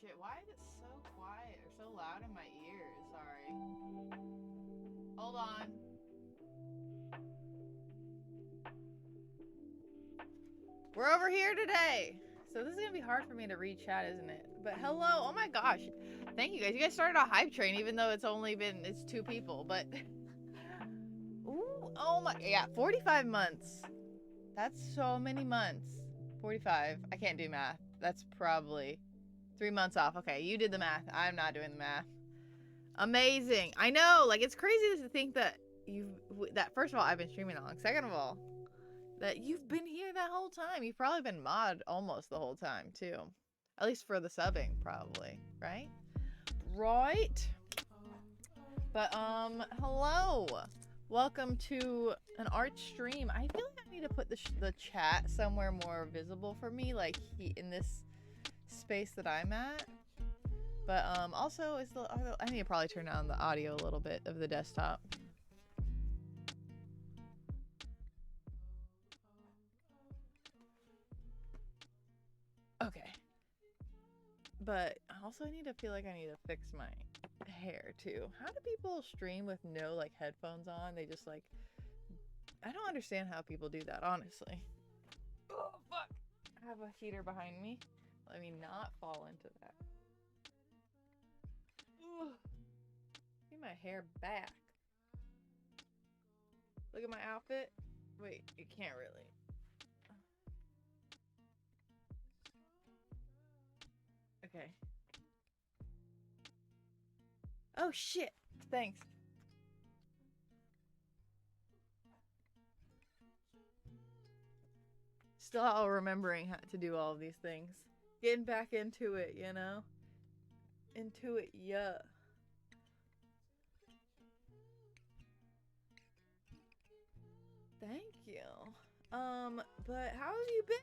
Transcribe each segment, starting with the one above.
Shit, why is it so quiet or so loud in my ears? Sorry. Hold on. We're over here today. So this is going to be hard for me to read chat, isn't it? But hello. Oh my gosh. Thank you guys. You guys started a hype train even though it's 2 people. But, ooh, oh my, yeah, 45 months. That's so many months. 45. I can't do math. That's probably 3 months off. Okay, you did the math. I'm not doing the math. Amazing. I know, like, it's crazy to think that first of all, I've been streaming long. Second of all, that you've been here that whole time. You've probably been mod almost the whole time, too. At least for the subbing, probably. Right? Right? But, hello. Welcome to an art stream. I feel like I need to put the chat somewhere more visible for me, like, in this space that I'm at. But also I need to probably turn down the audio a little bit of the desktop. Okay. But also I need to feel like I need to fix my hair too. How do people stream with no like headphones on? They just like, I don't understand how people do that, honestly. Oh fuck. I have a heater behind me. Let me not fall into that. Ugh. Get my hair back. Look at my outfit. Wait, you can't really. Okay. Oh shit. Thanks. Still remembering how to do all of these things. Getting back into it, you know? Into it, yeah. Thank you. But how have you been?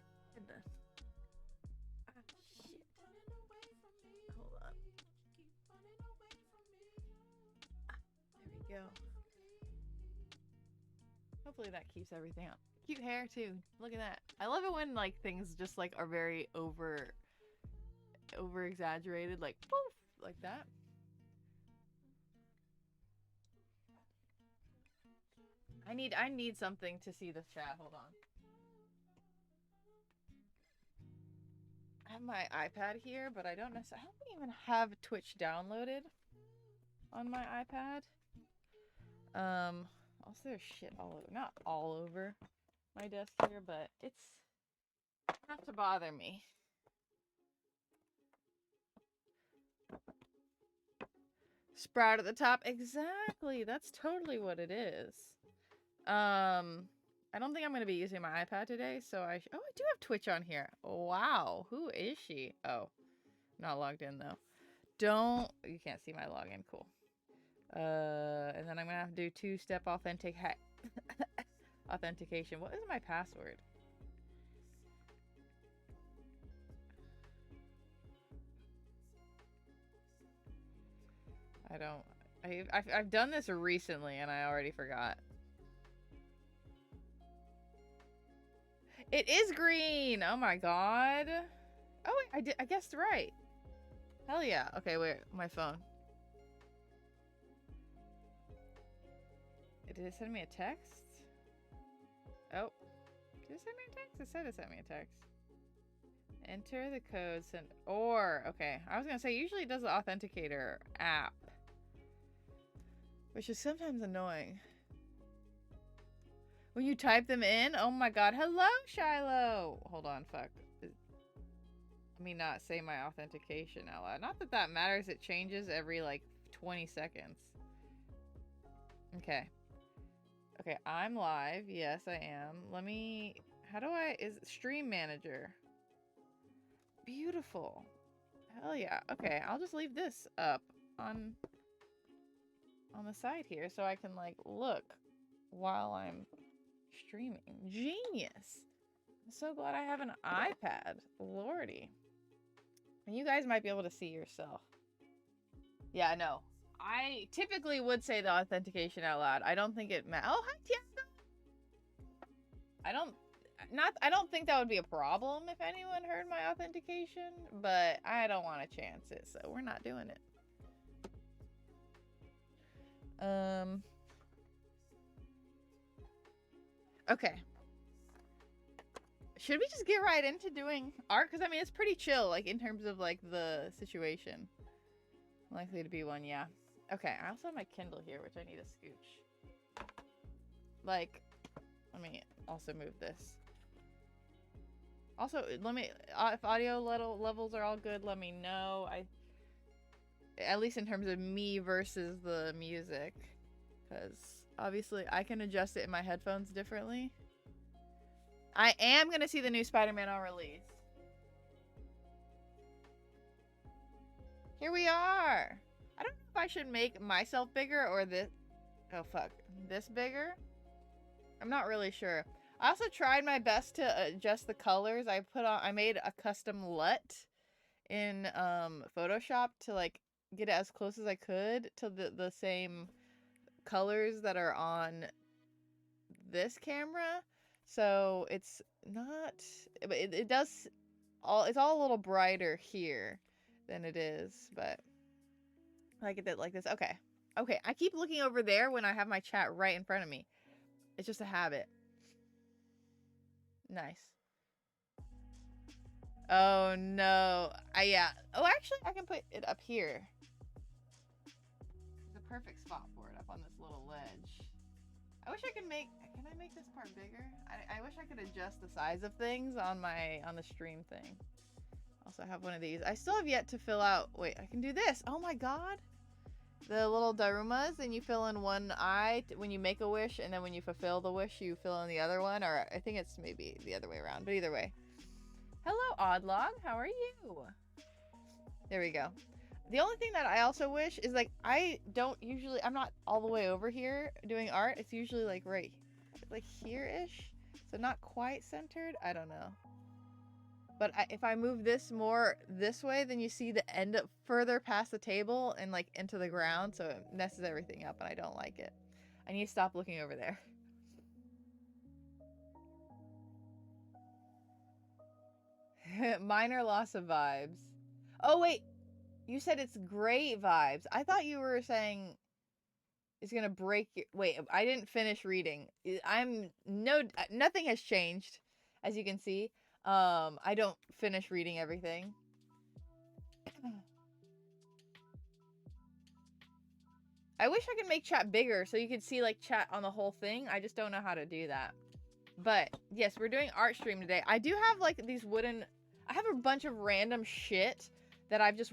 Ah, shit. Hold on. Ah, there we go. Hopefully that keeps everything up. Cute hair too. Look at that. I love it when like things just like are very over exaggerated, like poof, like that. I need something to see the chat. Hold on. I have my iPad here, but I don't even have Twitch downloaded on my iPad. Also there's shit all over, not all over my desk here, but it's enough to bother me. Sprout at the top. Exactly. That's totally what it is. I don't think I'm going to be using my iPad today, so I do have Twitch on here. Wow. Who is she? Oh, not logged in though. You can't see my login. Cool. And then I'm going to have to do two-step authentication. What is my password? I've done this recently and I already forgot. It is green. Oh my god. Oh wait, I guessed right. Hell yeah. Okay, wait, my phone. did it send me a text? Oh, did it send me a text? It said it sent me a text. Enter the code sent or okay. I was gonna say usually it does the authenticator app, which is sometimes annoying. When you type them in, oh my god, hello Shiloh. Hold on, fuck. Let me not say my authentication out loud. Not that that matters. It changes every like 20 seconds. Okay. Okay, I'm live. Yes, I am. Let me. How do I? Is Stream Manager? Beautiful. Hell yeah. Okay, I'll just leave this up on the side here so I can like look while I'm streaming. Genius. I'm so glad I have an iPad. Lordy. And you guys might be able to see yourself. Yeah, no. I typically would say the authentication out loud. I don't think it oh, hi Tiago. I don't think that would be a problem if anyone heard my authentication, but I don't want to chance it, so we're not doing it. Okay. Should we just get right into doing art? Because, I mean, it's pretty chill, like, in terms of, like, the situation. Likely to be one, yeah. Okay, I also have my Kindle here, which I need to scooch. Like, let me also move this. Also, let me, if audio levels are all good, let me know. At least in terms of me versus the music. Because, obviously, I can adjust it in my headphones differently. I am going to see the new Spider-Man on release. Here we are. I don't know if I should make myself bigger or this. Oh, fuck. This bigger? I'm not really sure. I also tried my best to adjust the colors. I made a custom LUT in Photoshop to like get it as close as I could to the same colors that are on this camera. So it's not, it does it's all a little brighter here than it is, but I get it like this. Okay. Okay. I keep looking over there when I have my chat right in front of me. It's just a habit. Nice. Oh no. Yeah. Oh, actually I can put it up here. It's a perfect spot for it up on this little ledge. I wish I could can I make this part bigger? I wish I could adjust the size of things on the stream thing. Also have one of these. I still have yet to fill out, wait, I can do this. Oh my god. The little darumas, and you fill in one eye when you make a wish, and then when you fulfill the wish, you fill in the other one, or I think it's maybe the other way around, but either way. Hello, Oddlog. How are you? There we go. The only thing that I also wish is, like, I'm not all the way over here doing art. It's usually, like, right, like, here-ish. So not quite centered. I don't know. But if I move this more this way, then you see the end up further past the table and, like, into the ground. So it messes everything up, and I don't like it. I need to stop looking over there. Minor loss of vibes. Oh, wait. You said it's great vibes. I thought you were saying it's gonna break your... Wait, I didn't finish reading. Nothing has changed, as you can see. I don't finish reading everything. I wish I could make chat bigger so you could see, like, chat on the whole thing. I just don't know how to do that. But yes, we're doing art stream today. I do have, like, these wooden... I have a bunch of random shit that I've just...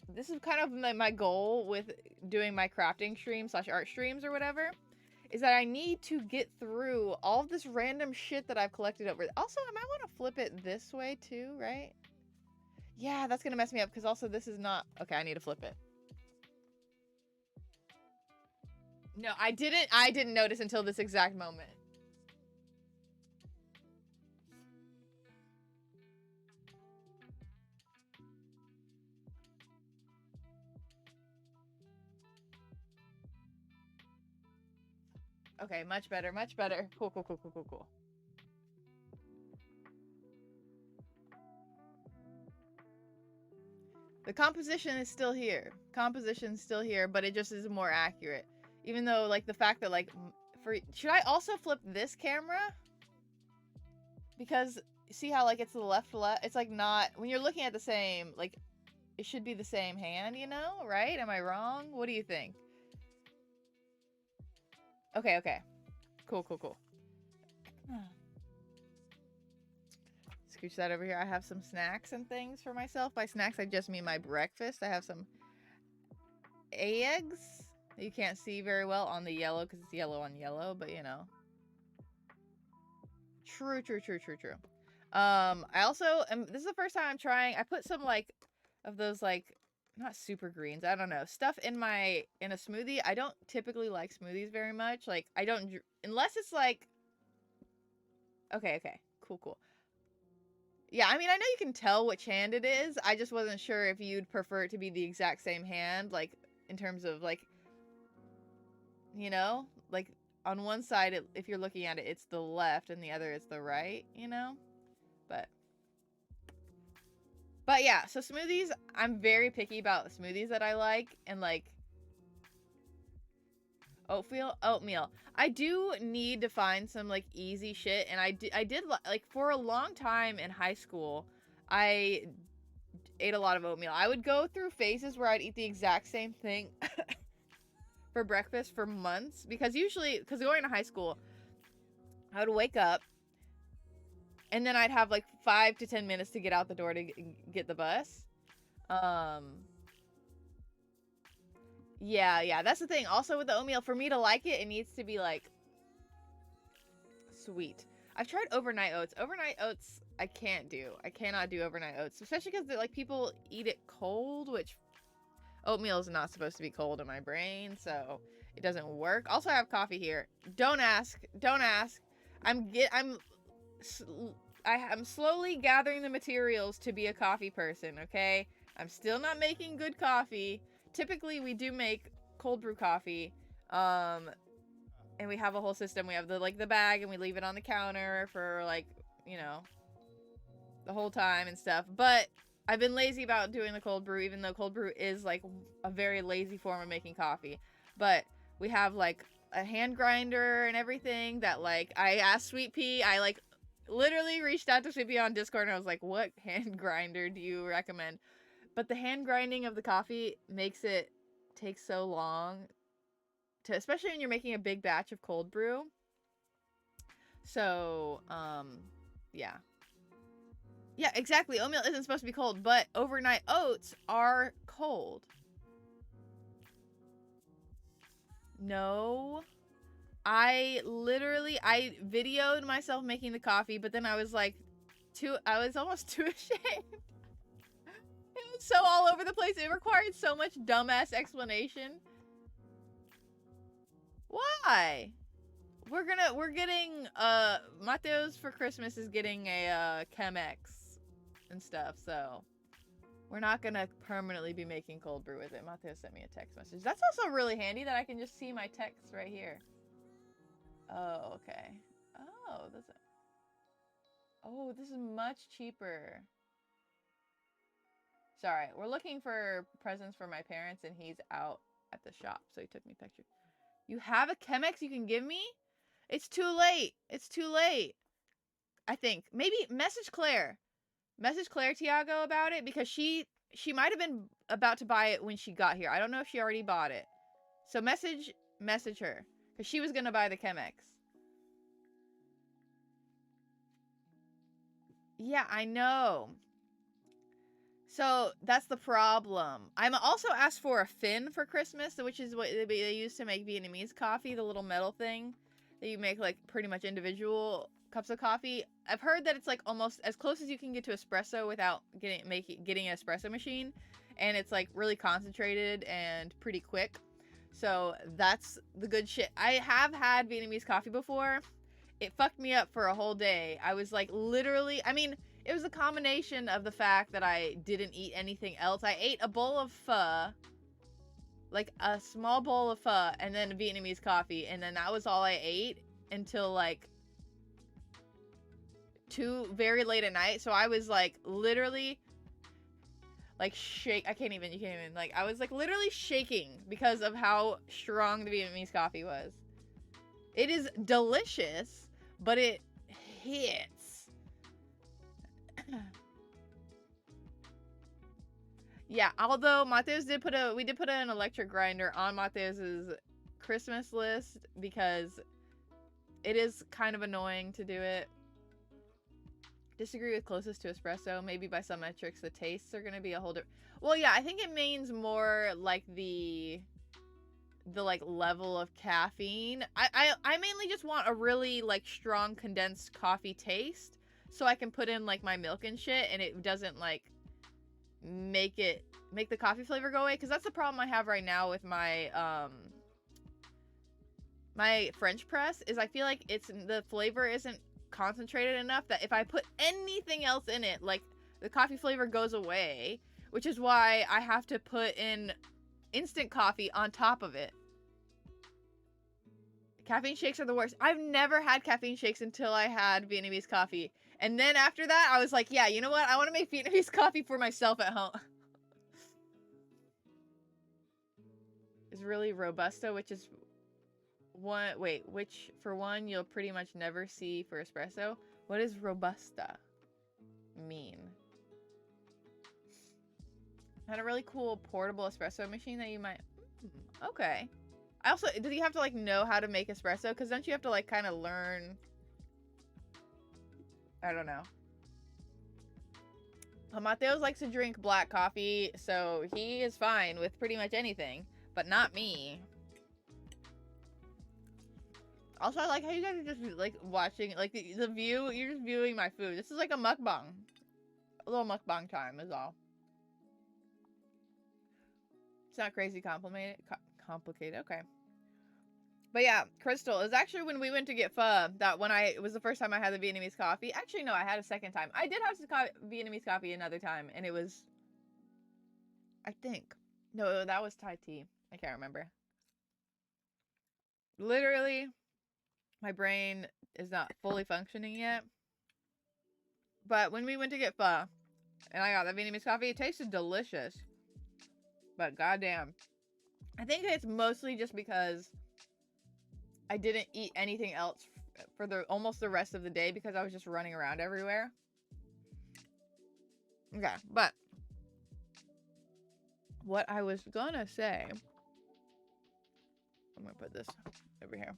This is kind of my goal with doing my crafting stream / art streams or whatever, is that I need to get through all of this random shit that I've collected over. Also, I might want to flip it this way too, right? Yeah, that's gonna mess me up because also this is not... Okay, I need to flip it. No, I didn't notice until this exact moment. Okay, much better, much better. Cool, cool, cool, cool, cool, cool. The composition is still here. Composition's still here, but it just is more accurate. Even though, like, the fact that, like, should I also flip this camera? Because see how like it's the left, it's like not, when you're looking at the same, like it should be the same hand, you know, right? Am I wrong? What do you think? Okay, okay. Cool. Scooch that over here. I have some snacks and things for myself. By snacks, I just mean my breakfast. I have some eggs that you can't see very well on the yellow because it's yellow on yellow, but you know. True. I also this is the first time I'm trying. I put some like of those like not super greens, I don't know, stuff in a smoothie. I don't typically like smoothies very much. Like I don't, unless it's like okay, cool. Yeah, I mean, I know you can tell which hand it is. I just wasn't sure if you'd prefer it to be the exact same hand, like in terms of like, you know, like on one side, if you're looking at it, it's the left and the other is the right, you know? But yeah, so smoothies, I'm very picky about smoothies that I like, and like oatmeal. I do need to find some like easy shit, and I did like for a long time in high school, I ate a lot of oatmeal. I would go through phases where I'd eat the exact same thing for breakfast for months, because going to high school, I would wake up and then I'd have like 5 to 10 minutes to get out the door to get the bus. Yeah, that's the thing. Also with the oatmeal, for me to like it, it needs to be like sweet. I've tried overnight oats. Overnight oats, I can't do. I cannot do overnight oats, especially because like people eat it cold, which oatmeal is not supposed to be cold in my brain, so it doesn't work. Also, I have coffee here. Don't ask. I'm slowly gathering the materials to be a coffee person, okay? I'm still not making good coffee. Typically, we do make cold brew coffee, and we have a whole system. We have the bag, and we leave it on the counter for like, you know, the whole time and stuff. But I've been lazy about doing the cold brew, even though cold brew is like a very lazy form of making coffee. But we have like a hand grinder and everything that like I asked Sweet Pea. I like literally reached out to Sweet Pea on Discord and I was like, what hand grinder do you recommend? But the hand grinding of the coffee makes it take so long to, especially when you're making a big batch of cold brew. So, yeah. Yeah, exactly. Oatmeal isn't supposed to be cold, but overnight oats are cold. No. I videoed myself making the coffee, but then I was like, I was almost too ashamed. It was so all over the place. It required so much dumbass explanation. Why? We're getting, Mateo's for Christmas is getting a Chemex and stuff, so we're not gonna permanently be making cold brew with it. Mateo sent me a text message. That's also really handy that I can just see my text right here. Oh, okay. Oh, this is much cheaper. Sorry, we're looking for presents for my parents and he's out at the shop, so he took me pictures. You have a Chemex you can give me? It's too late. It's too late. I think. Maybe message Claire. Message Claire Tiago about it, because she might have been about to buy it when she got here. I don't know if she already bought it. So message her, because she was going to buy the Chemex. Yeah, I know. So that's the problem. I'm also asked for a fin for Christmas, which is what they use to make Vietnamese coffee, the little metal thing that you make like pretty much individual cups of coffee. I've heard that it's like almost as close as you can get to espresso without getting an espresso machine, and it's like really concentrated and pretty quick. So that's the good shit. I have had Vietnamese coffee before. It fucked me up for a whole day. I was like literally, I mean, it was a combination of the fact that I didn't eat anything else. I ate a bowl of pho, like a small bowl of pho, and then Vietnamese coffee, and then that was all I ate until like very late at night. So I was like literally like you can't even like, I was like literally shaking because of how strong the Vietnamese coffee was. It is delicious, but it hits. Yeah, although Mateus we did put an electric grinder on Mateus's Christmas list because it is kind of annoying to do it. Disagree with closest to espresso. Maybe by some metrics, the tastes are gonna be a whole different. Well, yeah, I think it means more like the like level of caffeine. I mainly just want a really like strong condensed coffee taste, so I can put in like my milk and shit, and it doesn't like make the coffee flavor go away. Because that's the problem I have right now with my my French press, is I feel like the flavor isn't concentrated enough that if I put anything else in it, like the coffee flavor goes away, which is why I have to put in instant coffee on top of it. Caffeine shakes are the worst. I've never had caffeine shakes until I had Vietnamese coffee. And then after that, I was like, yeah, you know what? I want to make Vietnamese coffee for myself at home. It's really Robusta, which is which for one you'll pretty much never see for espresso. What does Robusta mean? I had a really cool portable espresso machine that you might... Okay. I also... Does he have to, like, know how to make espresso? Because don't you have to, like, kind of learn... I don't know. Mateos likes to drink black coffee, so he is fine with pretty much anything. But not me. Also, I like how you guys are just, like, watching... Like, the view... You're just viewing my food. This is like a mukbang. A little mukbang time is all. It's not crazy complicated. Okay. But yeah, Crystal, is actually when we went to get pho, it was the first time I had the Vietnamese coffee. Actually, no, I had a second time. I did have Vietnamese coffee another time, and it was, I think, no, that was Thai tea. I can't remember. Literally, my brain is not fully functioning yet. But when we went to get pho, and I got the Vietnamese coffee, it tasted delicious. But goddamn, I think it's mostly just because I didn't eat anything else for almost the rest of the day because I was just running around everywhere. Okay, but what I was gonna say, I'm gonna put this over here.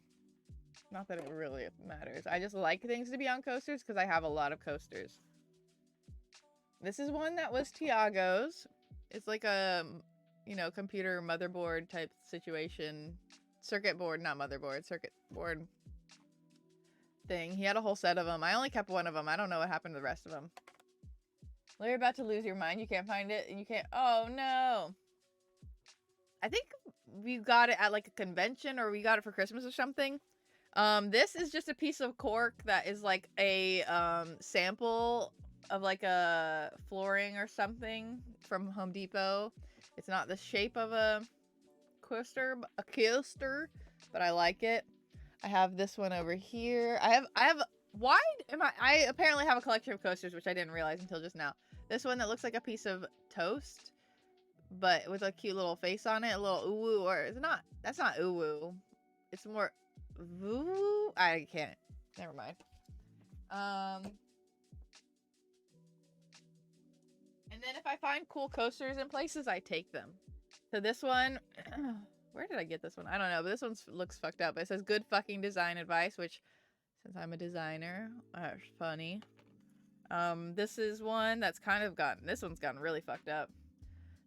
Not that it really matters. I just like things to be on coasters because I have a lot of coasters. This is one that was Tiago's. It's like a... you know, computer motherboard type situation. Circuit board, not motherboard. Circuit board thing. He had a whole set of them. I only kept one of them. I don't know what happened to the rest of them. Well, you're about to lose your mind. You can't find it. And you can't... Oh, no. I think we got it at, like, a convention, or we got it for Christmas or something. This is just a piece of cork that is, like, a sample of, like, a flooring or something from Home Depot. It's not the shape of a coaster, but I like it. I have this one over here. I apparently have a collection of coasters, which I didn't realize until just now. This one that looks like a piece of toast, but with a cute little face on it, a little uwu, or it's not, that's not uwu. It's more woo. I can't. Never mind. And then if I find cool coasters in places, I take them. So this one, where did I get this one? I don't know, but this one looks fucked up. It says good fucking design advice, which, since I'm a designer, that's funny. This is one that's kind of this one's gotten really fucked up.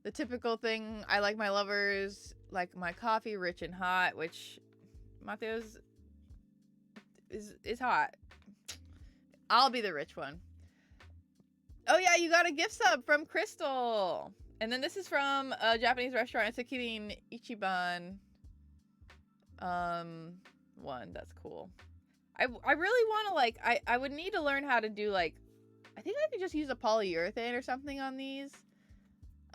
The typical thing, I like my lovers, like my coffee rich and hot, which Mateo's is hot. I'll be the rich one. Oh yeah, you got a gift sub from Crystal. And then this is from a Japanese restaurant. It's a Kirin Ichiban one. That's cool. I really want to, like, I would need to learn how to do, like, I think I could just use a polyurethane or something on these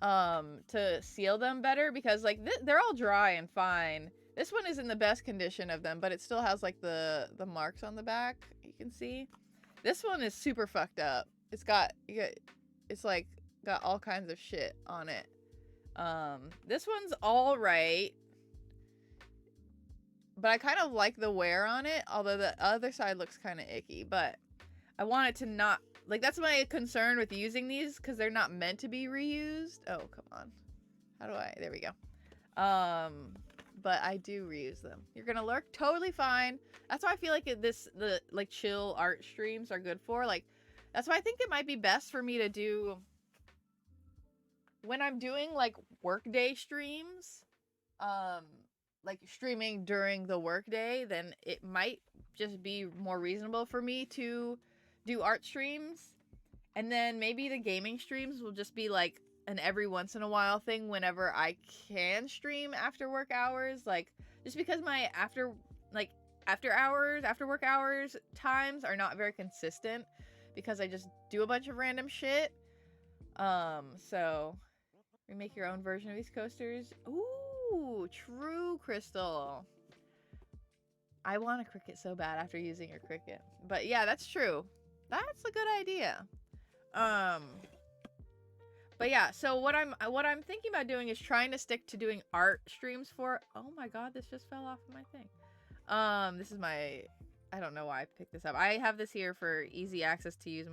to seal them better, because, like, they're all dry and fine. This one is in the best condition of them, but it still has, like, the marks on the back, you can see. This one is super fucked up. It's like got all kinds of shit on it. This one's all right. But I kind of like the wear on it, although the other side looks kind of icky. But I want it to not, like, that's my concern with using these, because they're not meant to be reused. Oh, come on. How do I, there we go. But I do reuse them. You're gonna lurk, totally fine. That's why I feel like the like chill art streams are good for. Like, that's why I think it might be best for me to do when I'm doing like workday streams, like streaming during the workday, then it might just be more reasonable for me to do art streams. And then maybe the gaming streams will just be like an every once in a while thing whenever I can stream after work hours. Like, just because my after work hours times are not very consistent because I just do a bunch of random shit. So remake your own version of these coasters. Ooh, true, Crystal. I want a Cricut so bad after using your Cricut. But yeah, that's true. That's a good idea. But yeah, so what I'm thinking about doing is trying to stick to doing art streams for. Oh my god, this just fell off of my thing. This is my, I don't know why I picked this up. I have this here for easy access to use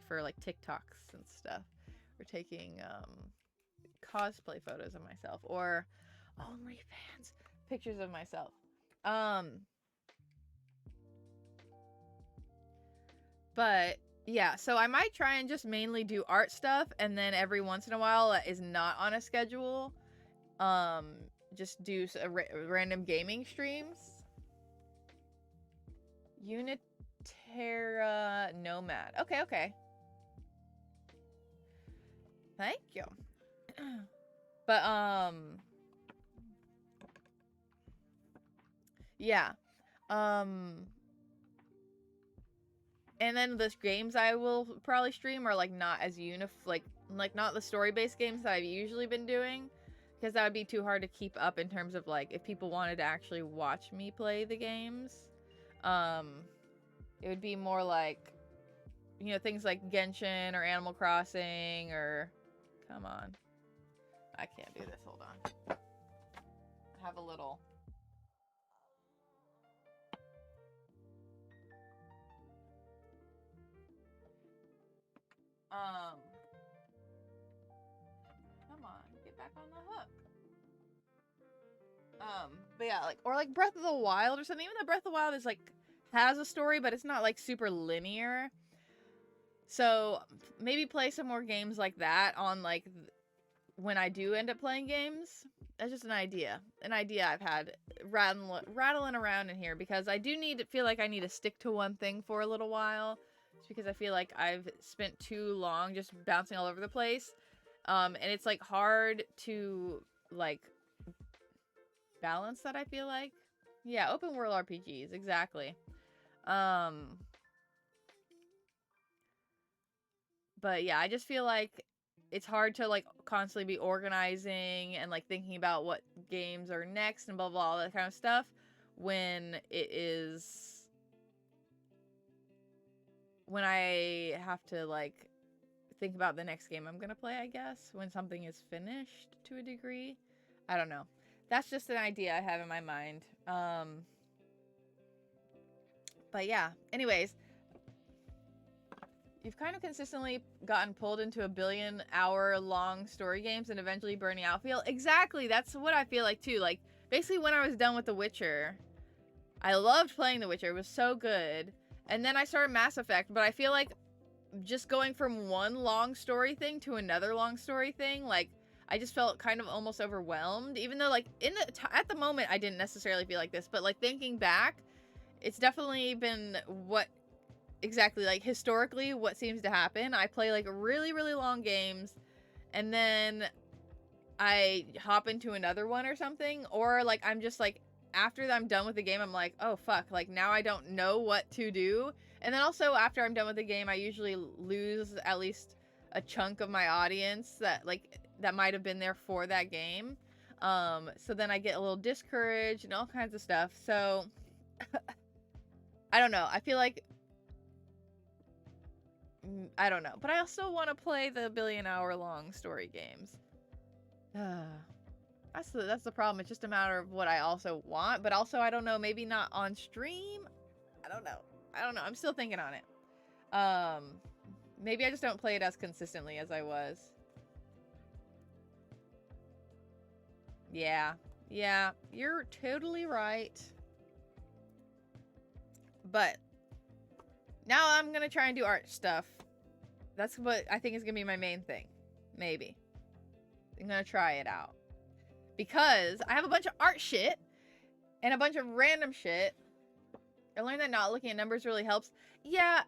for like TikToks and stuff. We're taking cosplay photos of myself or OnlyFans pictures of myself. But yeah, so I might try and just mainly do art stuff, and then every once in a while that is not on a schedule, just do random gaming streams. Unitera Nomad. Okay. Thank you. But yeah. And then the games I will probably stream are like not as like not the story-based games that I've usually been doing, because that would be too hard to keep up in terms of like if people wanted to actually watch me play the games. It would be more like, you know, things like Genshin or Animal Crossing or, come on, I can't do this, hold on. I have a little come on, get back on the hook. But yeah, like, or like Breath of the Wild or something. Even though Breath of the Wild is like, has a story, but it's not like super linear. So maybe play some more games like that on like when I do end up playing games. That's just an idea I've had rattling around in here, because I do feel like I need to stick to one thing for a little while. Just because I feel like I've spent too long just bouncing all over the place. And it's like hard to like balance that, I feel like. Yeah, open world RPGs, exactly. But yeah, I just feel like it's hard to like constantly be organizing and like thinking about what games are next and blah blah, all that kind of stuff, when I have to like think about the next game I'm gonna play, I guess, when something is finished to a degree. I don't know. That's just an idea I have in my mind. But yeah, anyways, you've kind of consistently gotten pulled into a 1 billion hour long story games and eventually burning out feel. Exactly, that's what I feel like too. Like, basically when I was done with The Witcher, I loved playing The Witcher. It was so good. And then I started Mass Effect, but I feel like just going from one long story thing to another long story thing, like, I just felt kind of almost overwhelmed, even though like at the moment I didn't necessarily feel like this, but like thinking back, it's definitely been exactly like historically what seems to happen. I play like really, really long games, and then I hop into another one or something, or like I'm just like, after I'm done with the game, I'm like, oh fuck, like now I don't know what to do. And then also after I'm done with the game, I usually lose at least a chunk of my audience that might have been there for that game. So then I get a little discouraged and all kinds of stuff. So I don't know. I feel like, I don't know, but I also want to play the 1 billion hour long story games. That's the problem. It's just a matter of what I also want, but also I don't know, maybe not on stream. I don't know. I'm still thinking on it. Maybe I just don't play it as consistently as I was. Yeah, you're totally right. But now I'm gonna try and do art stuff. That's what I think is gonna be my main thing. Maybe. I'm gonna try it out. Because I have a bunch of art shit and a bunch of random shit. I learned that not looking at numbers really helps. Yeah,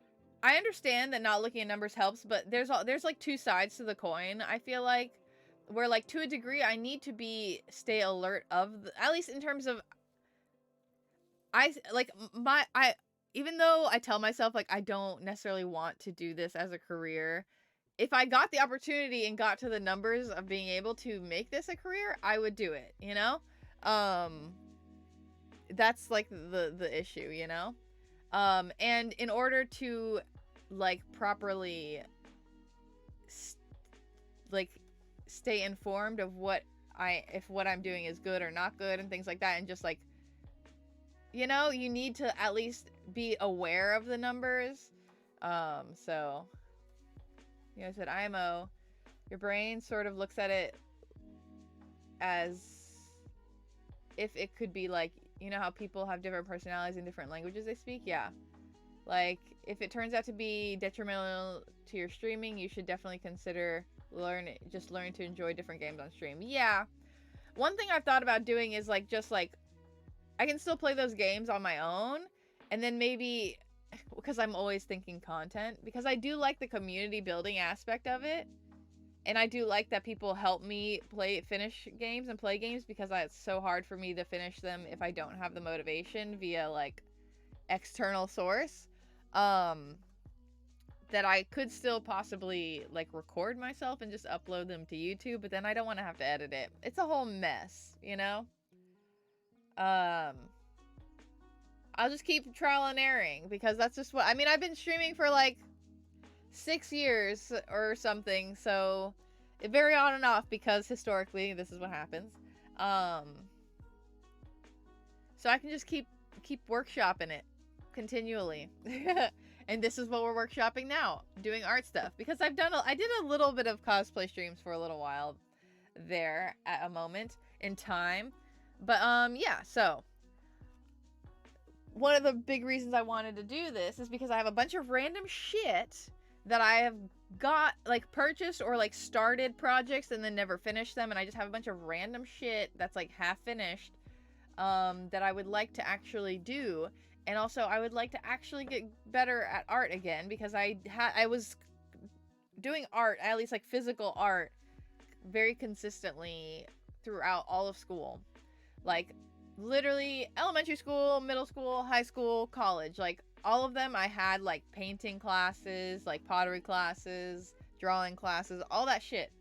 I understand that not looking at numbers helps, but there's like two sides to the coin. I feel like where, like, to a degree I need to stay alert of at least in terms of even though I tell myself like I don't necessarily want to do this as a career, if I got the opportunity and got to the numbers of being able to make this a career, I would do it, you know? That's like the issue, you know? And in order to like properly stay informed of if what I'm doing is good or not good and things like that, and just like, you know, you need to at least be aware of the numbers. So you know, I said IMO, your brain sort of looks at it as if it could be like, you know how people have different personalities in different languages they speak? Yeah. Like, if it turns out to be detrimental to your streaming, you should definitely consider learning to enjoy different games on stream. Yeah. One thing I've thought about doing is like, just like, I can still play those games on my own, and then maybe, because I'm always thinking content, because I do like the community building aspect of it, and I do like that people help me finish games and play games, because it's so hard for me to finish them if I don't have the motivation via like external source. That I could still possibly like record myself and just upload them to YouTube, but then I don't want to have to edit it. It's a whole mess, you know? I'll just keep trial and erroring, because that's just what, I mean, I've been streaming for like 6 years or something, so it vary on and off, because historically this is what happens. So I can just keep workshopping it continually. And this is what we're workshopping now, doing art stuff, because I did a little bit of cosplay streams for a little while there at a moment in time. But yeah, so one of the big reasons I wanted to do this is because I have a bunch of random shit that I have got, like, purchased or like started projects and then never finished them, and I just have a bunch of random shit that's like half finished that I would like to actually do. And also I would like to actually get better at art again, because I was doing art, at least like physical art, very consistently throughout all of school. Like, literally elementary school, middle school, high school, college, like all of them I had like painting classes, like pottery classes, drawing classes, all that shit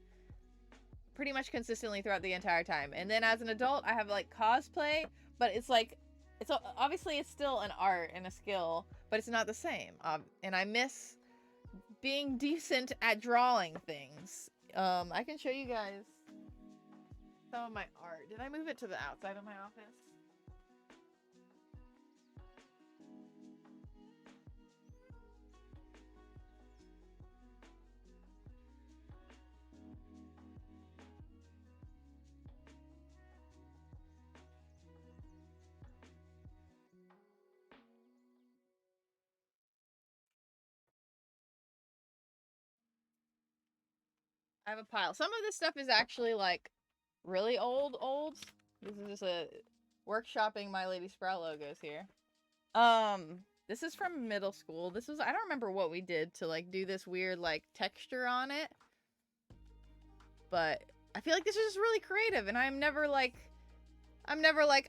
pretty much consistently throughout the entire time. And then as an adult I have like cosplay, but it's like, it's obviously it's still an art and a skill, but it's not the same. And I miss being decent at drawing things. I can show you guys some of my art. Did I move it to the outside of my office? I have a pile. Some of this stuff is actually like really old. This is just a workshopping My Lady Sprout logos here. This is from middle school. This was, I don't remember what we did to like do this weird like texture on it, but I feel like this is just really creative, and I'm never like,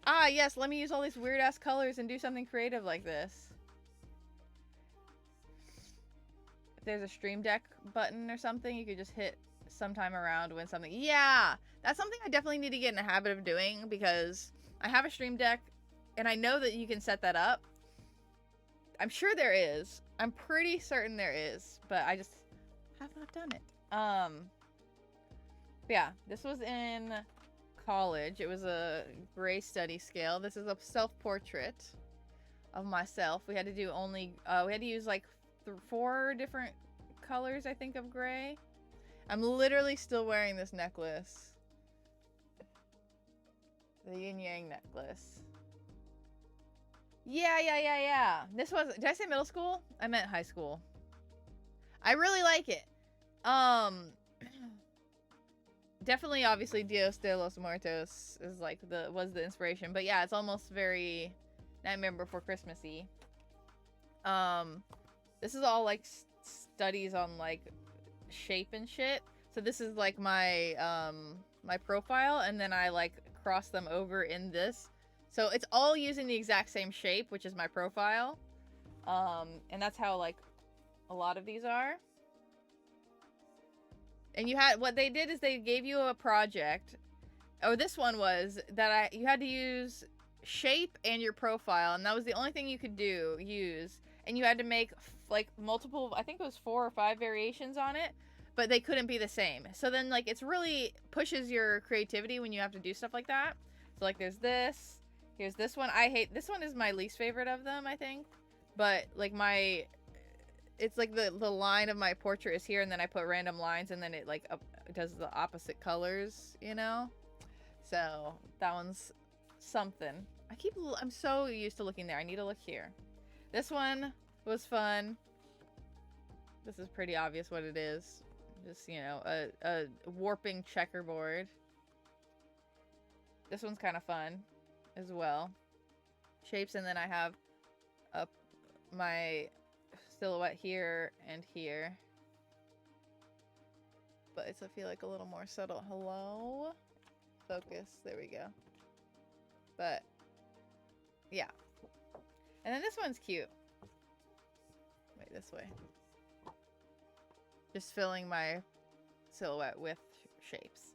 ah yes, let me use all these weird ass colors and do something creative like this. If there's a Stream Deck button or something, you could just hit sometime around when something, yeah, that's something I definitely need to get in the habit of doing, because I have a Stream Deck and I know that you can set that up. I'm sure there is. I'm pretty certain there is, but I just have not done it. Yeah, this was in college. It was a gray study scale. This is a self-portrait of myself. We had to do only, we had to use like 4 different colors, I think, of gray. I'm literally still wearing this necklace. The yin yang necklace. Yeah. This was, did I say middle school? I meant high school. I really like it. Definitely, obviously, Dios de los Muertos is like was the inspiration. But yeah, it's almost very Nightmare Before Christmassy. This is all like studies on like shape and shit. So this is like my my profile, and then I like cross them over in this. So it's all using the exact same shape, which is my profile. And that's how like a lot of these are. And you had, what they did is they gave you a project, or this one was that you had to use shape and your profile, and that was the only thing you could use, and you had to make like multiple, I think it was 4 or 5 variations on it, but they couldn't be the same. So then like it's really pushes your creativity when you have to do stuff like that. So like there's this, here's this one. I hate this one, is my least favorite of them, I think. But like it's like the line of my portrait is here, and then I put random lines, and then it like does the opposite colors, you know? So that one's something. I'm so used to looking there. I need to look here. This one was fun. This is pretty obvious what it is. Just, you know, a warping checkerboard. This one's kind of fun as well. Shapes, and then I have my silhouette here and here, but it's, I feel like, a little more subtle. Hello, focus, there we go. But yeah, and then this one's cute. Wait, this way. Just filling my silhouette with shapes.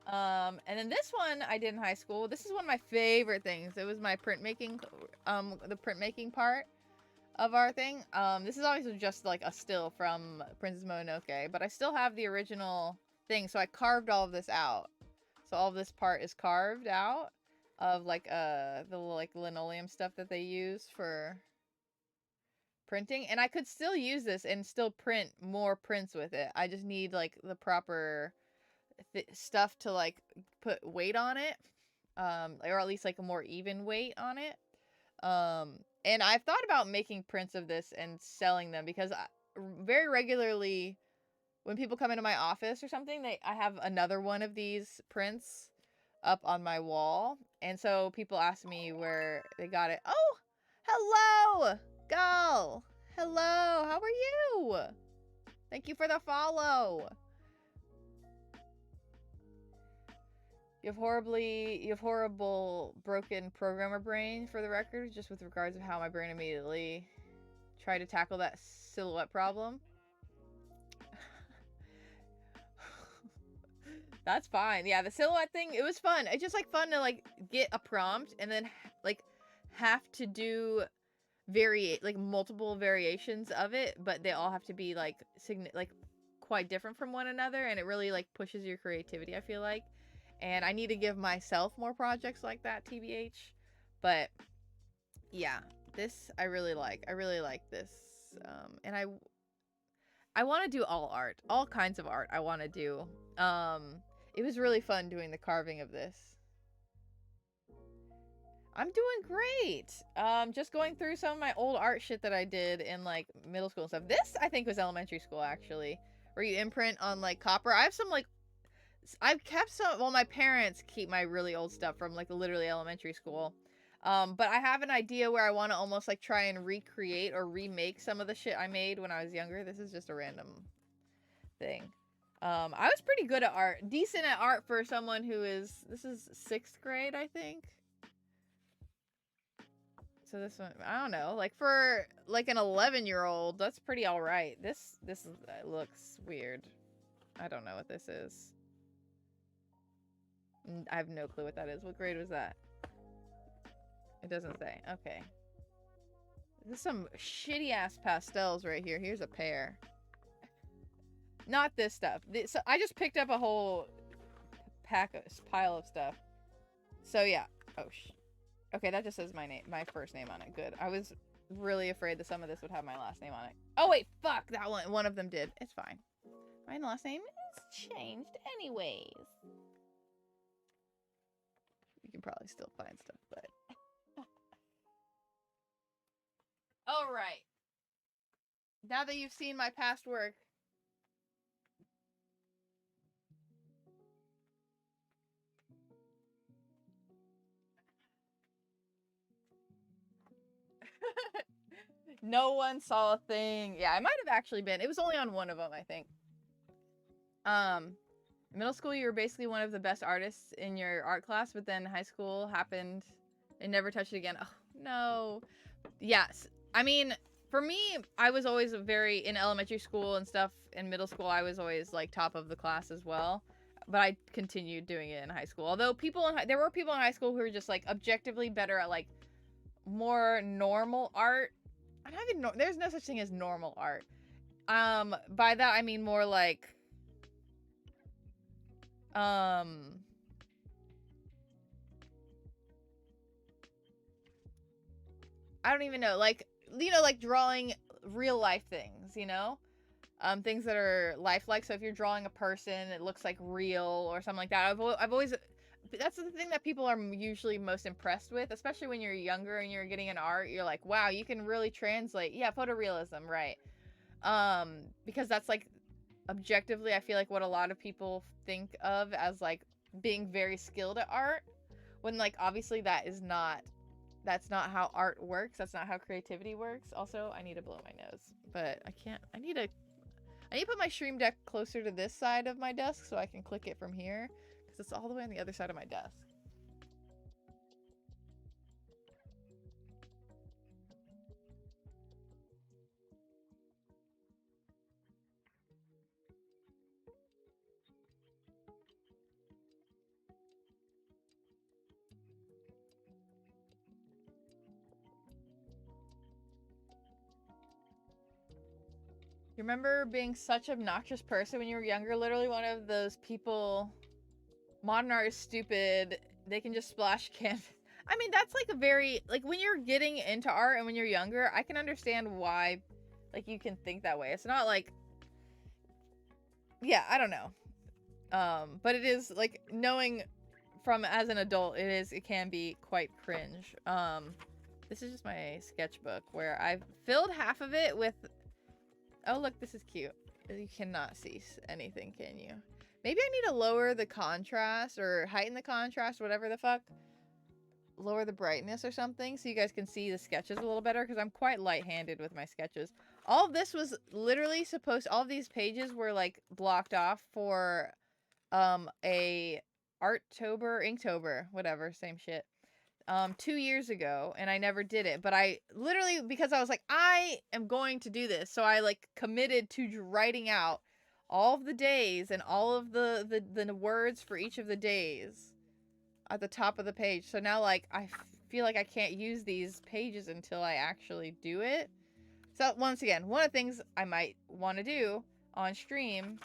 And then this one I did in high school. This is one of my favorite things. It was my printmaking, the printmaking part of our thing. This is obviously just like a still from Princess Mononoke, but I still have the original thing, so I carved all of this out. So all of this part is carved out of like the like linoleum stuff that they use for printing, and I could still use this and still print more prints with it. I just need like the proper stuff to like put weight on it, or at least like a more even weight on it. And I've thought about making prints of this and selling them, because very regularly when people come into my office or something, I have another one of these prints up on my wall, and so people ask me where they got it. Oh, hello, Gal. Hello, how are you? Thank you for the follow. You have horrible broken programmer brain, for the record, just with regards of how my brain immediately tried to tackle that silhouette problem. That's fine. Yeah, the silhouette thing, it was fun. It's just like fun to like get a prompt and then like have to do multiple variations of it, but they all have to be like quite different from one another, and it really like pushes your creativity, I feel like. And I need to give myself more projects like that, TBH. But yeah, this I really like. I really like this. And I want to do all kinds of art. I want to do. It was really fun doing the carving of this. I'm doing great. Just going through some of my old art shit that I did in like middle school and stuff. This I think was elementary school, actually, where you imprint on like copper. I have some like, I've kept some, well, my parents keep my really old stuff from like literally elementary school. But I have an idea where I want to almost like try and recreate or remake some of the shit I made when I was younger. This is just a random thing. I was pretty good at art, decent at art for someone who is, this is 6th grade, I think. So this one, I don't know, like for like an 11-year-old, that's pretty all right. This looks weird. I don't know what this is. I have no clue what that is. What grade was that? It doesn't say. Okay. This is some shitty ass pastels right here. Here's a pair. Not this stuff. So I just picked up a whole pile of stuff. So yeah. Oh okay, that just says my name, my first name on it. Good. I was really afraid that some of this would have my last name on it. Oh wait, fuck, that one of them did. It's fine. My last name is changed anyways. You can probably still find stuff, but all right. Now that you've seen my past work, no one saw a thing. Yeah, I might have actually been. It was only on one of them, I think. Middle school, you were basically one of the best artists in your art class, but then high school happened and never touched it again. Oh, no. Yes. I mean, for me, I was always in elementary school and stuff. In middle school, I was always, like, top of the class as well. But I continued doing it in high school. Although there were people in high school who were just, like, objectively better at, like, more normal art. There's no such thing as normal art. By that, I mean more, like, I don't even know, like, you know, like drawing real life things, you know? Things that are lifelike. So if you're drawing a person, it looks like real or something like that. I've always, that's the thing that people are usually most impressed with, especially when you're younger and you're getting an art. You're like, wow, you can really translate. Yeah, photorealism, right? Because that's like, objectively, I feel like what a lot of people think of as like being very skilled at art, when like obviously that's not how art works. That's not how creativity works. Also, I need to blow my nose, but I can't. I need to put my Stream Deck closer to this side of my desk so I can click it from here, because it's all the way on the other side of my desk. You remember being such an obnoxious person when you were younger? Literally one of those people, modern art is stupid, they can just splash canvas. I mean, that's like a very, like, when you're getting into art and when you're younger, I can understand why, like, you can think that way. It's not like, yeah, I don't know. But it is, like, knowing from as an adult, it can be quite cringe. This is just my sketchbook where I've filled half of it with, oh, look, this is cute. You cannot see anything, can you? Maybe I need to lower the contrast or heighten the contrast, whatever the fuck. Lower the brightness or something so you guys can see the sketches a little better, because I'm quite light-handed with my sketches. All of this was literally all of these pages were like blocked off for a Arttober, Inktober, whatever, same shit. 2 years ago, and I never did it, but I literally, because I was like, I am going to do this, so I like committed to writing out all of the days and all of the words for each of the days at the top of the page. So now, like, I feel like I can't use these pages until I actually do it. So once again, one of the things I might want to do on stream,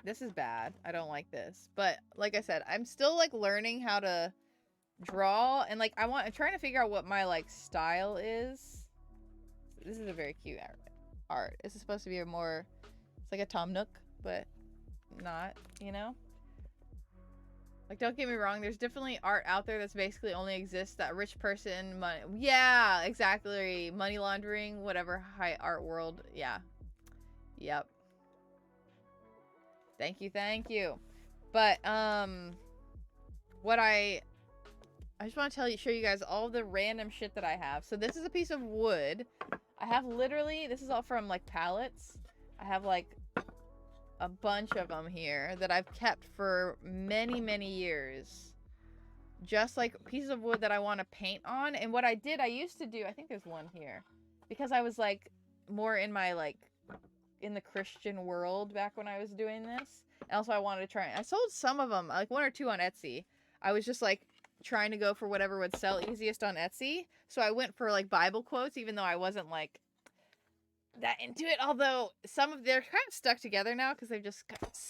this is bad, I don't like this, but like I said, I'm still like learning how to draw, and like I'm trying to figure out what my like style is. This is a very cute art. This is supposed to be it's like a Tom Nook, but not, you know? Like, don't get me wrong, there's definitely art out there that's basically only exists that rich person money. Yeah, exactly. Money laundering, whatever, high art world. Yeah. Yep. Thank you. But what I just want to show you guys all the random shit that I have. So this is a piece of wood. I have literally, this is all from like palettes. I have like a bunch of them here that I've kept for many, many years. Just like pieces of wood that I want to paint on. And what I used to do, I think there's one here, because I was like more in my like, in the Christian world back when I was doing this. And also I wanted to try, I sold some of them, like 1 or 2 on Etsy. I was just like trying to go for whatever would sell easiest on Etsy. So I went for like Bible quotes, even though I wasn't like that into it. Although they're kind of stuck together now because they've just fuck.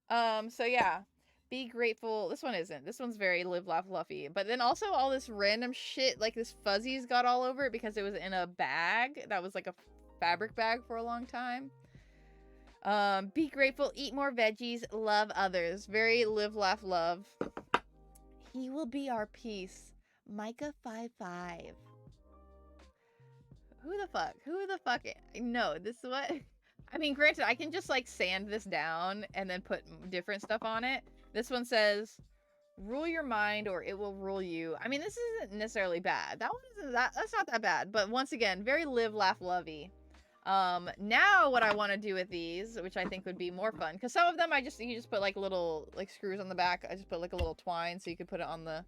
So yeah, be grateful. This one isn't. This one's very live, laugh, fluffy. But then also all this random shit, like this fuzzies got all over it because it was in a bag that was like a fabric bag for a long time. Be grateful, eat more veggies, love others. Very live, laugh, love. He will be our peace. Micah 5:5. Who the fuck? Who the fuck? No, this is what. I mean, granted, I can just like sand this down and then put different stuff on it. This one says, "Rule your mind, or it will rule you." I mean, this isn't necessarily bad. That one isn't that. That's not that bad. But once again, very live, laugh, lovey. Now what I want to do with these, which I think would be more fun, because some of them you just put like little like screws on the back. I just put like a little twine so you could put it on the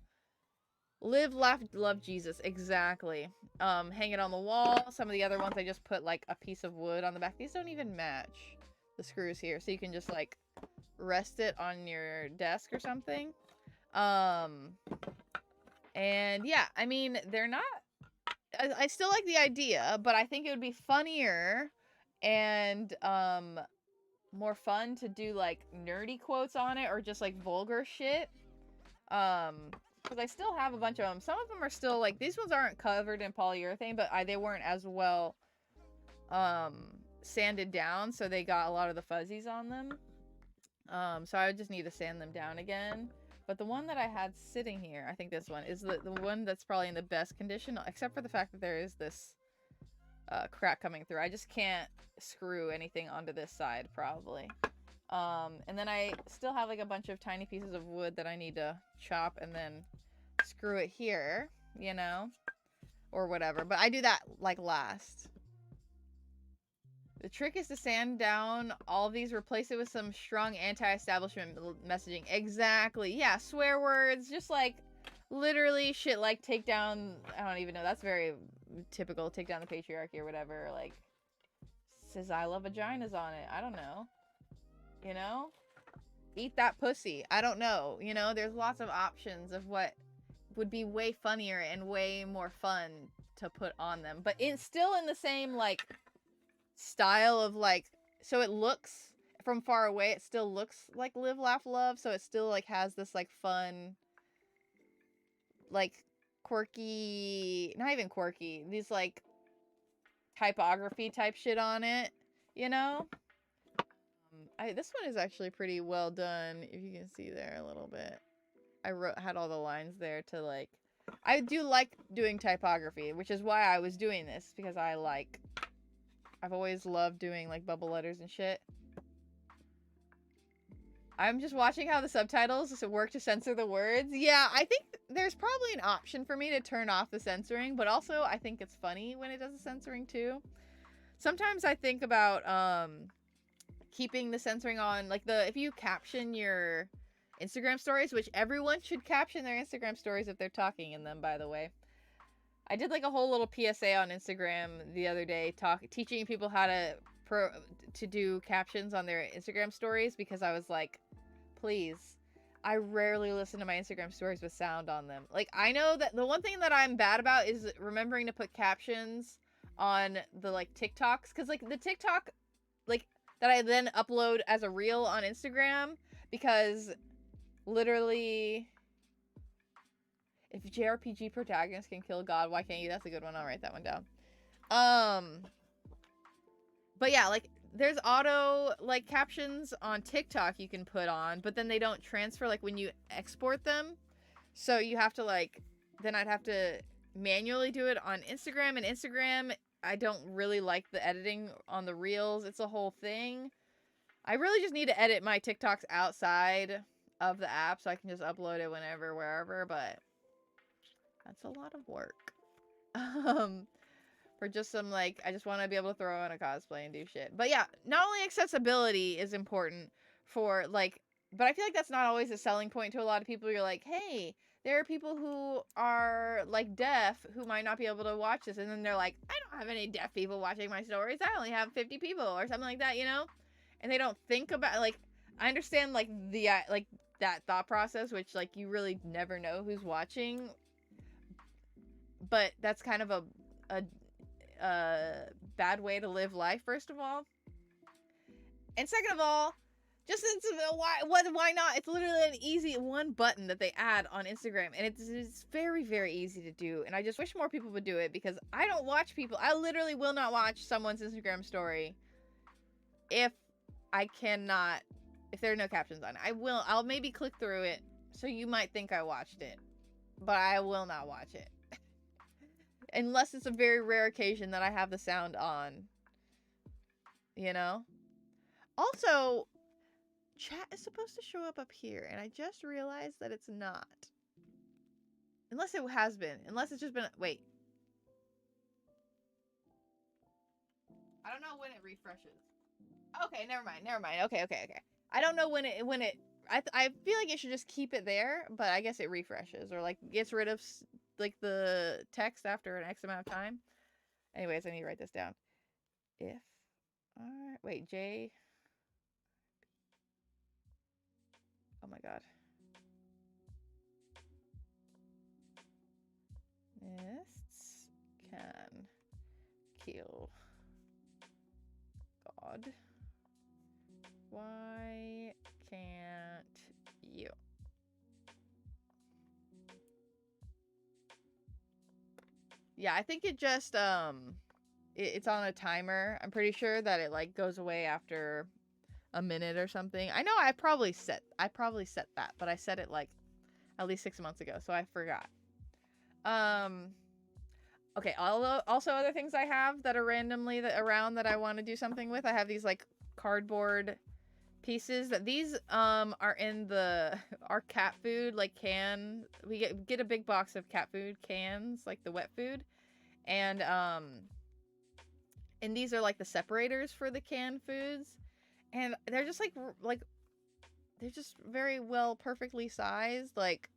live, laugh, love Jesus. Exactly. Hang it on the wall. Some of the other ones I just put like a piece of wood on the back. These don't even match the screws here, so you can just like rest it on your desk or something. And yeah, I mean, they're not, I still like the idea, but I think it would be funnier and more fun to do like nerdy quotes on it or just like vulgar shit. Because I still have a bunch of them. Some of them are still like, these ones aren't covered in polyurethane, but they weren't as well sanded down, so they got a lot of the fuzzies on them. So I would just need to sand them down again. But the one that I had sitting here, I think this one is the one that's probably in the best condition, except for the fact that there is this crack coming through. I just can't screw anything onto this side, probably. And then I still have like a bunch of tiny pieces of wood that I need to chop and then screw it here, you know, or whatever. But I do that like last. The trick is to sand down all of these, replace it with some strong anti-establishment messaging. Exactly. Yeah, swear words, just like literally shit like take down, I don't even know, that's very typical, take down the patriarchy or whatever, like says I love vaginas on it. I don't know. You know? Eat that pussy. I don't know. You know, there's lots of options of what would be way funnier and way more fun to put on them. But it's still in the same, like, style of, like, so it looks, from far away, it still looks like Live, Laugh, Love. So it still, like, has this, like, fun, like, quirky, not even quirky, these, like, typography type shit on it, you know? This one is actually pretty well done, if you can see there a little bit. I had all the lines there to like, I do like doing typography, which is why I was doing this, because I've always loved doing like bubble letters and shit. I'm just watching how the subtitles work to censor the words. Yeah, I think there's probably an option for me to turn off the censoring, but also I think it's funny when it does the censoring too. Sometimes I think about keeping the censoring on, like if you caption your Instagram stories, which everyone should caption their Instagram stories if they're talking in them, by the way. I did like a whole little PSA on Instagram the other day, teaching people how to do captions on their Instagram stories, because I was like, please, I rarely listen to my Instagram stories with sound on them. Like, I know that the one thing that I'm bad about is remembering to put captions on the like TikToks, because like the TikTok like that I then upload as a reel on Instagram, because literally, if JRPG protagonists can kill God, why can't you? That's a good one. I'll write that one down. But yeah, like there's auto like captions on TikTok you can put on, but then they don't transfer like when you export them. So you have to like, then I'd have to manually do it on Instagram, and Instagram, I don't really like the editing on the reels. It's a whole thing. I really just need to edit my TikToks outside of the app so I can just upload it whenever, wherever, but that's a lot of work. For just some, like, I just want to be able to throw on a cosplay and do shit. But yeah, not only accessibility is important for, like, but I feel like that's not always a selling point to a lot of people. You're like, hey, there are people who are, like, deaf who might not be able to watch this. And then they're like, I don't have any deaf people watching my stories. I only have 50 people or something like that, you know? And they don't think about, like, I understand, like, like, that thought process, which, like, you really never know who's watching. But that's kind of a bad way to live life, first of all. And second of all, Just why not? It's literally an easy one button that they add on Instagram, and it's very, very easy to do. And I just wish more people would do it, because I don't watch people. I literally will not watch someone's Instagram story if there are no captions on it. I'll maybe click through it, so you might think I watched it, but I will not watch it. Unless it's a very rare occasion that I have the sound on. You know? Also, chat is supposed to show up here, and I just realized that it's not. Unless it has been. Unless it's just been... Wait. I don't know when it refreshes. Okay, never mind. Okay. I don't know when it... I feel like it should just keep it there, but I guess it refreshes, or, like, gets rid of, like, the text after an X amount of time. Anyways, I need to write this down. If... Alright, wait, J... Oh my god. Mists can kill God. Why can't you? Yeah, I think it just it's on a timer. I'm pretty sure that it like goes away after a minute or something. I know I probably set that, but I set it like at least 6 months ago, so I forgot. Okay, also other things I have that are randomly around that I want to do something with. I have these like cardboard pieces that these are in our cat food like can. We get a big box of cat food cans, like the wet food. And these are like the separators for the canned foods. And they're just like they're just very well perfectly sized, like,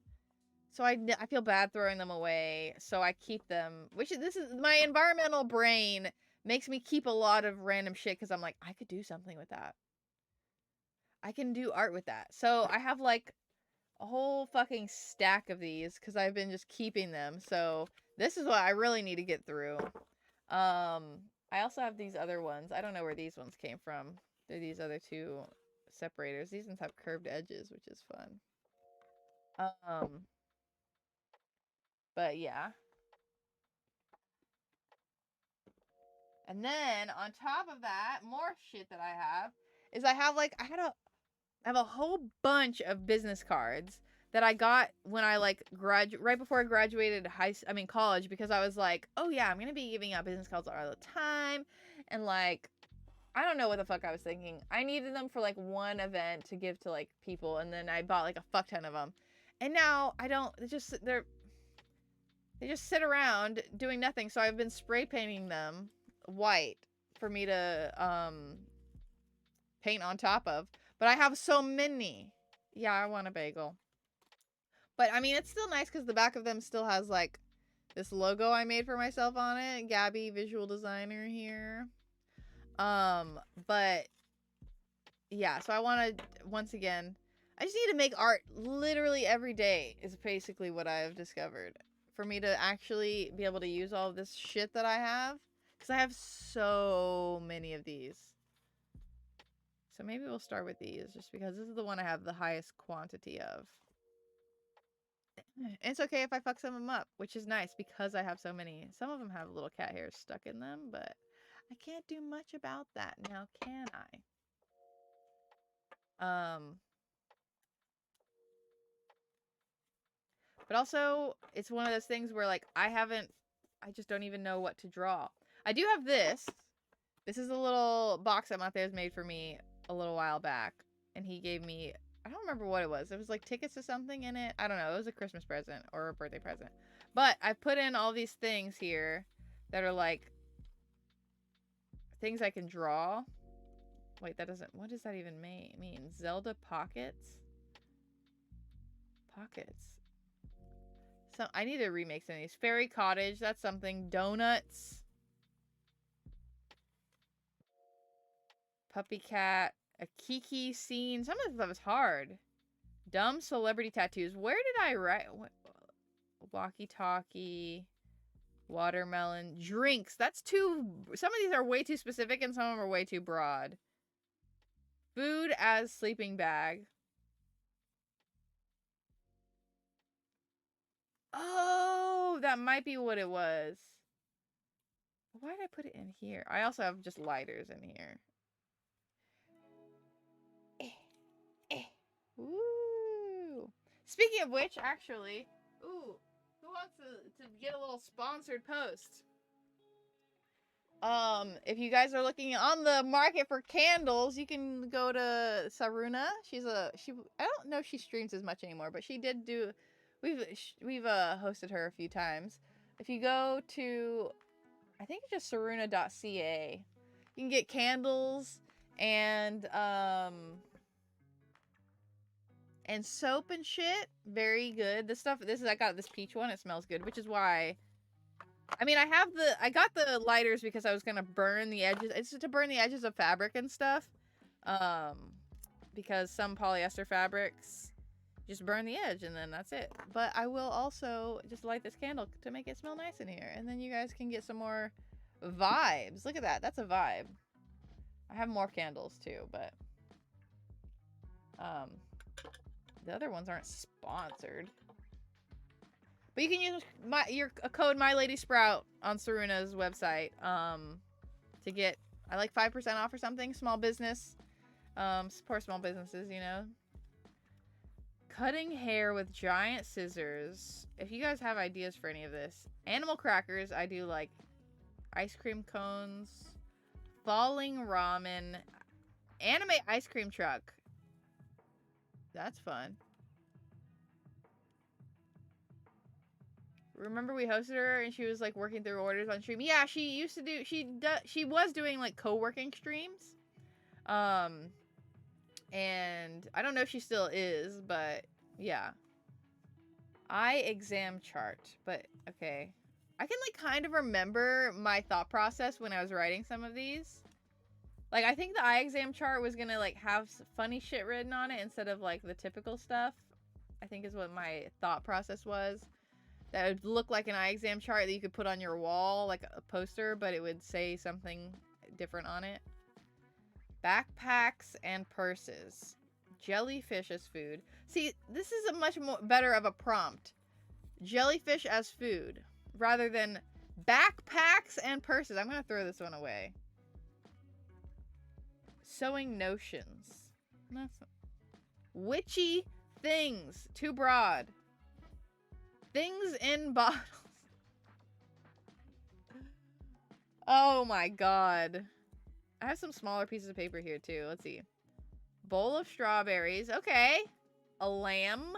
so I feel bad throwing them away, so I keep them, this is my environmental brain makes me keep a lot of random shit, because I'm like, I could do something with that. I can do art with that. So I have like a whole fucking stack of these because I've been just keeping them. So this is what I really need to get through. I also have these other ones. I don't know where these ones came from. They're these other two separators. These ones have curved edges, which is fun. But yeah. And then on top of that, more shit that I have is I have a whole bunch of business cards that I got when I like right before I graduated college, because I was like, oh yeah, I'm gonna be giving out business cards all the time, and like, I don't know what the fuck I was thinking. I needed them for like one event to give to like people, and then I bought like a fuck ton of them, and now I don't. They just sit around doing nothing. So I've been spray painting them white for me to paint on top of. But I have so many. Yeah, I want a bagel. But I mean, it's still nice because the back of them still has like this logo I made for myself on it. Gabby, visual designer here. But yeah, so I want to, once again, I just need to make art literally every day is basically what I've discovered. For me to actually be able to use all of this shit that I have. Because I have so many of these. So maybe we'll start with these, just because this is the one I have the highest quantity of. And it's okay if I fuck some of them up, which is nice because I have so many. Some of them have little cat hairs stuck in them, but I can't do much about that now, can I? But also, it's one of those things where, like, I just don't even know what to draw. I do have this. This is a little box that Mateo's made for me a little while back. And he gave me, I don't remember what it was. It was like tickets to something in it. I don't know. It was a Christmas present or a birthday present. But I put in all these things here that are like things I can draw. Wait, what does that even mean? Zelda pockets? Pockets. So I need to remake some of these. Fairy cottage, that's something. Donuts. Puppy cat. A Kiki scene. Some of this stuff is hard. Dumb celebrity tattoos. Where did I write? Walkie-talkie. Watermelon. Drinks. That's too... Some of these are way too specific and some of them are way too broad. Food as sleeping bag. Oh, that might be what it was. Why did I put it in here? I also have just lighters in here. Woo! Speaking of which, actually, ooh, who wants to get a little sponsored post? If you guys are looking on the market for candles, you can go to Saruna. I don't know if she streams as much anymore, but she did do. We've hosted her a few times. If you go to, I think it's just saruna.ca, you can get candles and soap and shit. Very good. I got this peach one. It smells good, which is why. I mean, I got the lighters because I was gonna burn the edges. It's to burn the edges of fabric and stuff. Because some polyester fabrics just burn the edge and then that's it. But I will also just light this candle to make it smell nice in here, and then you guys can get some more vibes. Look at that. That's a vibe. I have more candles too, but the other ones aren't sponsored. But you can use your code MyLadySprout on Saruna's website to get, I like 5% off or something. Small business. Support small businesses, you know. Cutting hair with giant scissors. If you guys have ideas for any of this. Animal crackers, I do like ice cream cones. Falling ramen. Anime ice cream truck. That's fun. Remember we hosted her and she was like working through orders on stream. Yeah, she used to do, she was doing like co-working streams. And I don't know if she still is, but yeah. Eye exam chart, but okay. I can like kind of remember my thought process when I was writing some of these. Like I think the eye exam chart was gonna like have funny shit written on it instead of like the typical stuff. I think is what my thought process was. That would look like an eye exam chart that you could put on your wall, like a poster, but it would say something different on it. Backpacks and purses. Jellyfish as food. See, this is a much more better of a prompt. Jellyfish as food. Rather than backpacks and purses. I'm going to throw this one away. Sewing notions. Witchy things. Too broad. Things in bottles. Oh my god. I have some smaller pieces of paper here too. Let's see. Bowl of strawberries. Okay. A lamb.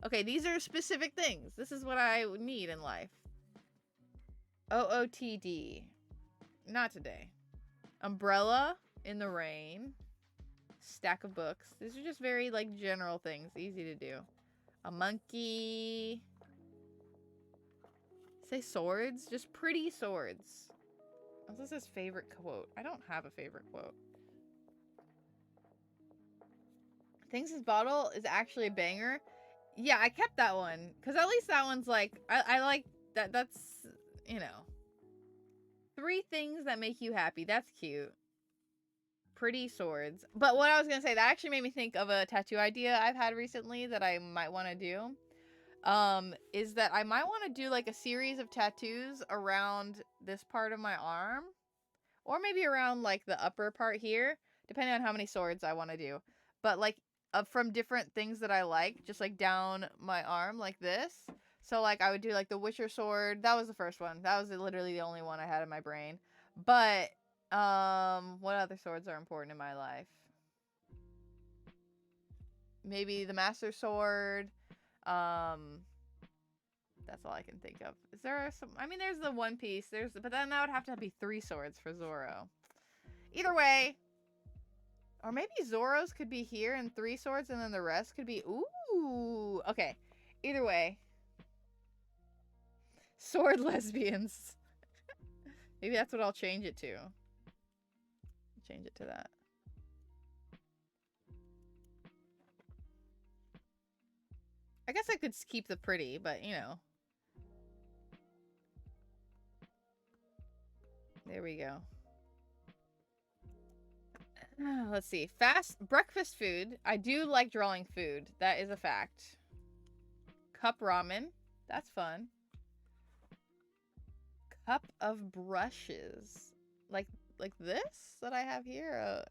Okay, these are specific things. This is what I need in life. OOTD. Not today. Umbrella in the rain. Stack of books. These are just very like general things. Easy to do. A monkey. Say swords? Just pretty swords. This is his favorite quote. I don't have a favorite quote. Things His Bottle is actually a banger. Yeah, I kept that one. Because at least that one's like... I like that. That's, you know. 3 things that make you happy. That's cute. Pretty swords. But what I was going to say, that actually made me think of a tattoo idea I've had recently that I might want to do. Is that I might want to do like a series of tattoos around this part of my arm, or maybe around like the upper part here, depending on how many swords I want to do. But like from different things that I like, just like down my arm like this. So like I would do like the Witcher sword. That was the first one. That was literally the only one I had in my brain. But what other swords are important in my life? Maybe the Master Sword. That's all I can think of. Is there some... I mean, there's the One Piece. But then that would have to be 3 swords for Zoro. Either way. Or maybe Zoro's could be here and 3 swords and then the rest could be... Ooh. Okay. Either way. Sword lesbians. Maybe that's what I'll change it to. Change it to that. I guess I could keep the pretty, but you know. There we go. Let's see. Fast breakfast food. I do like drawing food. That is a fact. Cup ramen. That's fun. Cup of brushes. Like this that I have here?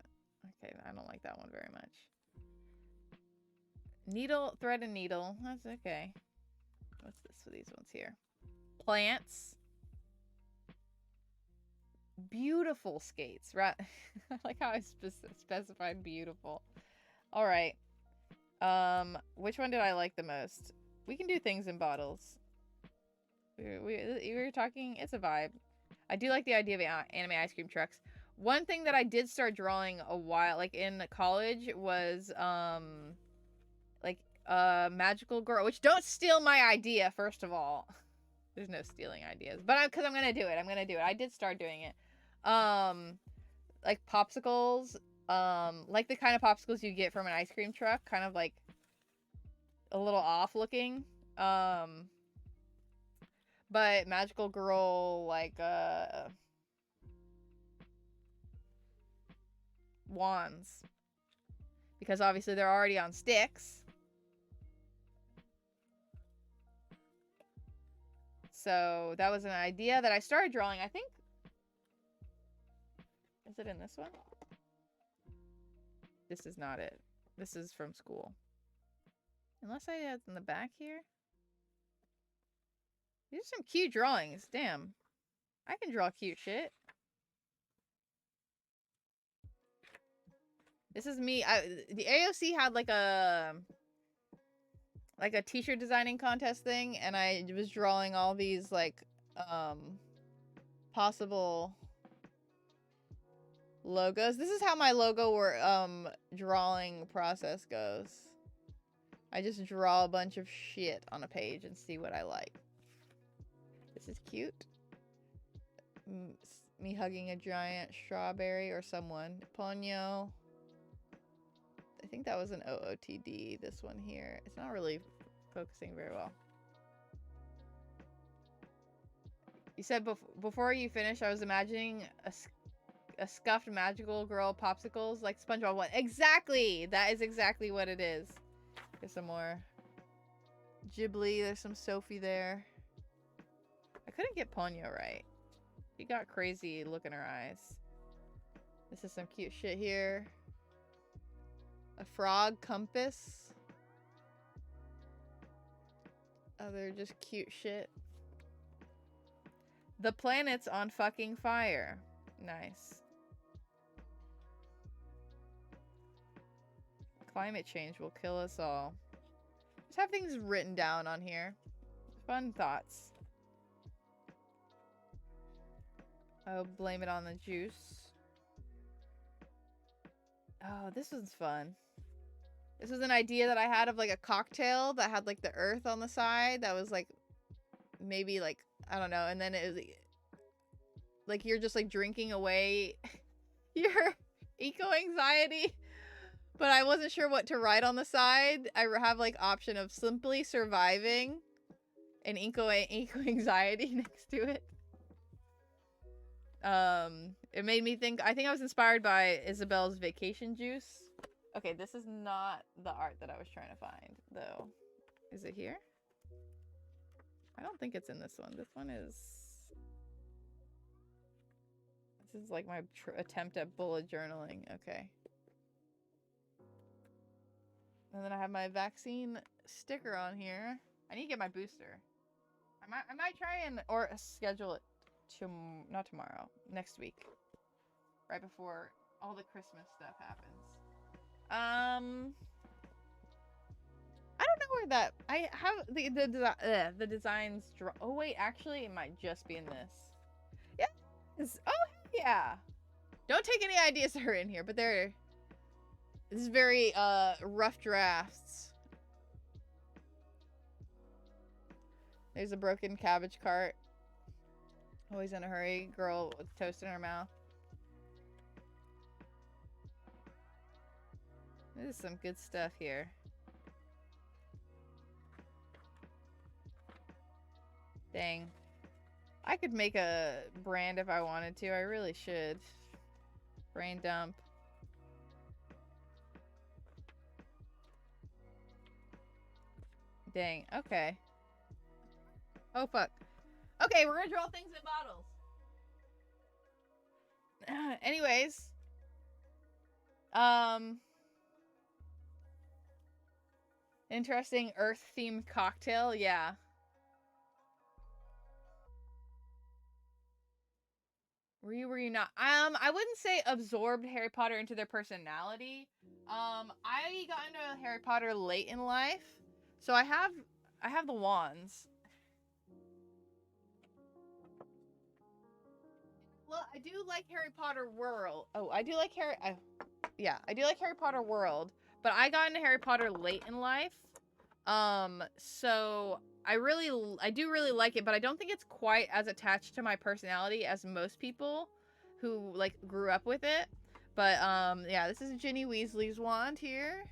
Okay, I don't like that one very much. Needle, thread and needle. That's okay. What's this for these ones here? Plants. Beautiful skates. Right. I like how I specified beautiful. All right. Which one did I like the most? We can do things in bottles. We were talking, it's a vibe. I do like the idea of anime ice cream trucks. One thing that I did start drawing a while, like in college, was Magical Girl, which don't steal my idea, first of all. There's no stealing ideas, but because I'm gonna do it. I did start doing it. Like popsicles, like the kind of popsicles you get from an ice cream truck, kind of like a little off looking. But Magical Girl, like wands, because obviously they're already on sticks. So that was an idea that I started drawing. I think, is it in this one? This is not it. This is from school. Unless I had in the back here. These are some cute drawings. Damn. I can draw cute shit. This is me. The AOC had like a t-shirt designing contest thing, and I was drawing all these like possible logos. This is how my logo drawing process goes. I just draw a bunch of shit on a page and see what I like. This is cute. Me hugging a giant strawberry or someone. Ponyo. I think that was an OOTD, this one here. It's not really focusing very well. You said before you finished, I was imagining a scuffed Magical Girl popsicles like SpongeBob one. Exactly! That is exactly what it is. There's some more Ghibli. There's some Sophie there. I couldn't get Ponyo right. She got crazy look in her eyes. This is some cute shit here. A frog compass. Other just cute shit. The planet's on fucking fire. Nice. Climate change will kill us all. Just have things written down on here. Fun thoughts. I'll blame it on the juice. Oh, this was fun. This was an idea that I had of like a cocktail that had like the earth on the side. That was like maybe like, I don't know. And then it was like you're just like drinking away your eco-anxiety. But I wasn't sure what to write on the side. I have like option of simply surviving and eco-anxiety next to it. It made me think, I think I was inspired by Isabel's vacation juice. Okay, this is not the art that I was trying to find, though. Is it here? I don't think it's in this one. This one is... This is like my attempt at bullet journaling. Okay. And then I have my vaccine sticker on here. I need to get my booster. I might try and or schedule it to not tomorrow, next week, right before all the Christmas stuff happens. I don't know where that I have the designs. Oh wait, actually, it might just be in this. Yes. Oh yeah. Don't take any ideas that are in here, but they're. This is very rough drafts. There's a broken cabbage cart. Always in a hurry. Girl with toast in her mouth. This is some good stuff here. Dang. I could make a brand if I wanted to. I really should. Brain dump. Dang. Okay. Oh, fuck. Okay, we're gonna draw things in bottles. Anyways. Interesting Earth-themed cocktail. Yeah. Were you not? I wouldn't say absorbed Harry Potter into their personality. I got into Harry Potter late in life, so I have the wands. Well, I do like Harry Potter World. Oh, I do like I do like Harry Potter World, but I got into Harry Potter late in life. So I do really like it, but I don't think it's quite as attached to my personality as most people who like grew up with it. But yeah, this is Ginny Weasley's wand here.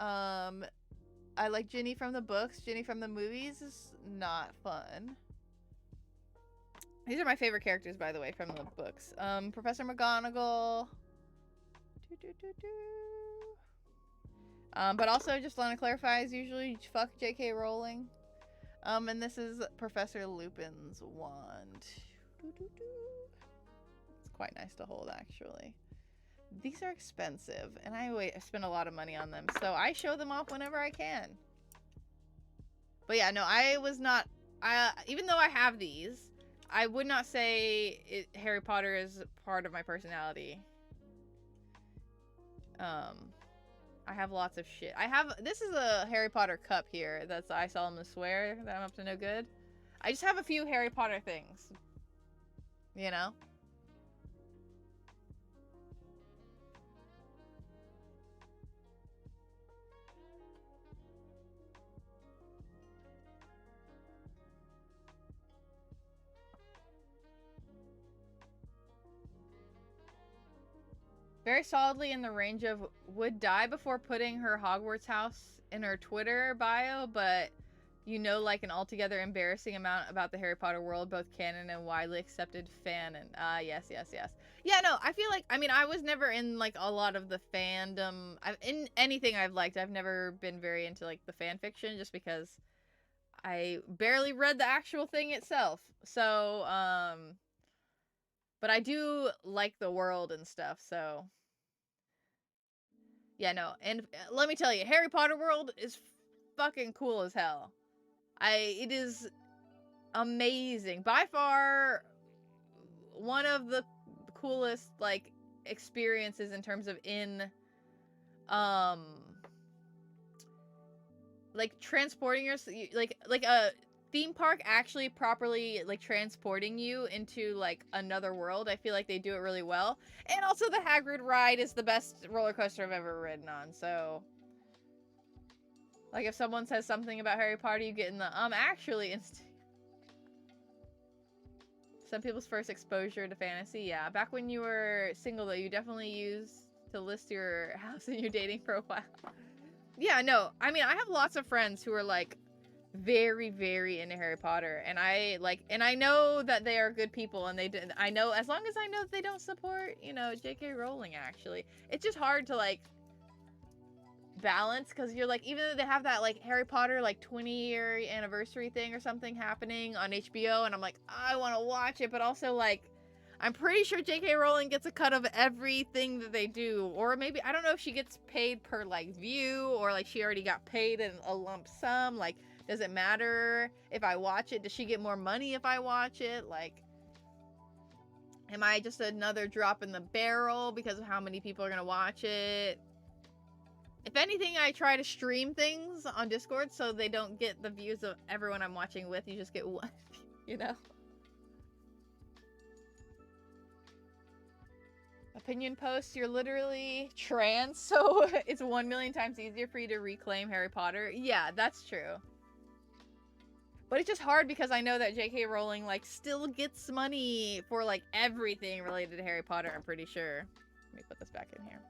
I like Ginny from the books. Ginny from the movies is not fun. These are my favorite characters, by the way, from the books. Professor McGonagall. But also, just want to clarify, is usually fuck J.K. Rowling. And this is Professor Lupin's wand. It's quite nice to hold, actually. These are expensive, and I spend a lot of money on them, so I show them off whenever I can. But yeah, no, I was not... even though I have these, I would not say Harry Potter is part of my personality. I have lots of shit. This is a Harry Potter cup here. That's I solemnly swear that I'm up to no good. I just have a few Harry Potter things. You know? Very solidly in the range of would die before putting her Hogwarts house in her Twitter bio, but you know, like an altogether embarrassing amount about the Harry Potter world, both canon and widely accepted fan. And yes. Yeah, no, I feel like, I mean, I was never in like a lot of the fandom. In anything I've liked, I've never been very into like the fan fiction, just because I barely read the actual thing itself. So, but I do like the world and stuff, so. Yeah, no, and let me tell you, Harry Potter World is fucking cool as hell. It is amazing. By far, one of the coolest, like, experiences in terms of like, transporting yourself, like a theme park actually properly, like, transporting you into, like, another world. I feel like they do it really well. And also the Hagrid ride is the best roller coaster I've ever ridden on, so... Like, if someone says something about Harry Potter, you get in the, actually, some people's first exposure to fantasy, yeah. Back when you were single, though, you definitely used to list your house in your dating profile. Yeah, no, I mean, I have lots of friends who are, like, very, very into Harry Potter, and I know that they are good people, and I know, as long as I know that they don't support, you know, J.K. Rowling, actually. It's just hard to, like, balance, because you're like, even though they have that like Harry Potter like 20-year anniversary thing or something happening on HBO, and I'm like, I want to watch it, but also like I'm pretty sure J.K. Rowling gets a cut of everything that they do, or maybe I don't know if she gets paid per like view, or like she already got paid in a lump sum. Like, does it matter if I watch it? Does she get more money if I watch it? Like, am I just another drop in the barrel because of how many people are gonna watch it? If anything, I try to stream things on Discord so they don't get the views of everyone I'm watching with. You just get one, you know? Opinion posts, you're literally trans, so it's 1 million times easier for you to reclaim Harry Potter. Yeah, that's true. But it's just hard because I know that J.K. Rowling, like, still gets money for, like, everything related to Harry Potter, I'm pretty sure. Let me put this back in here.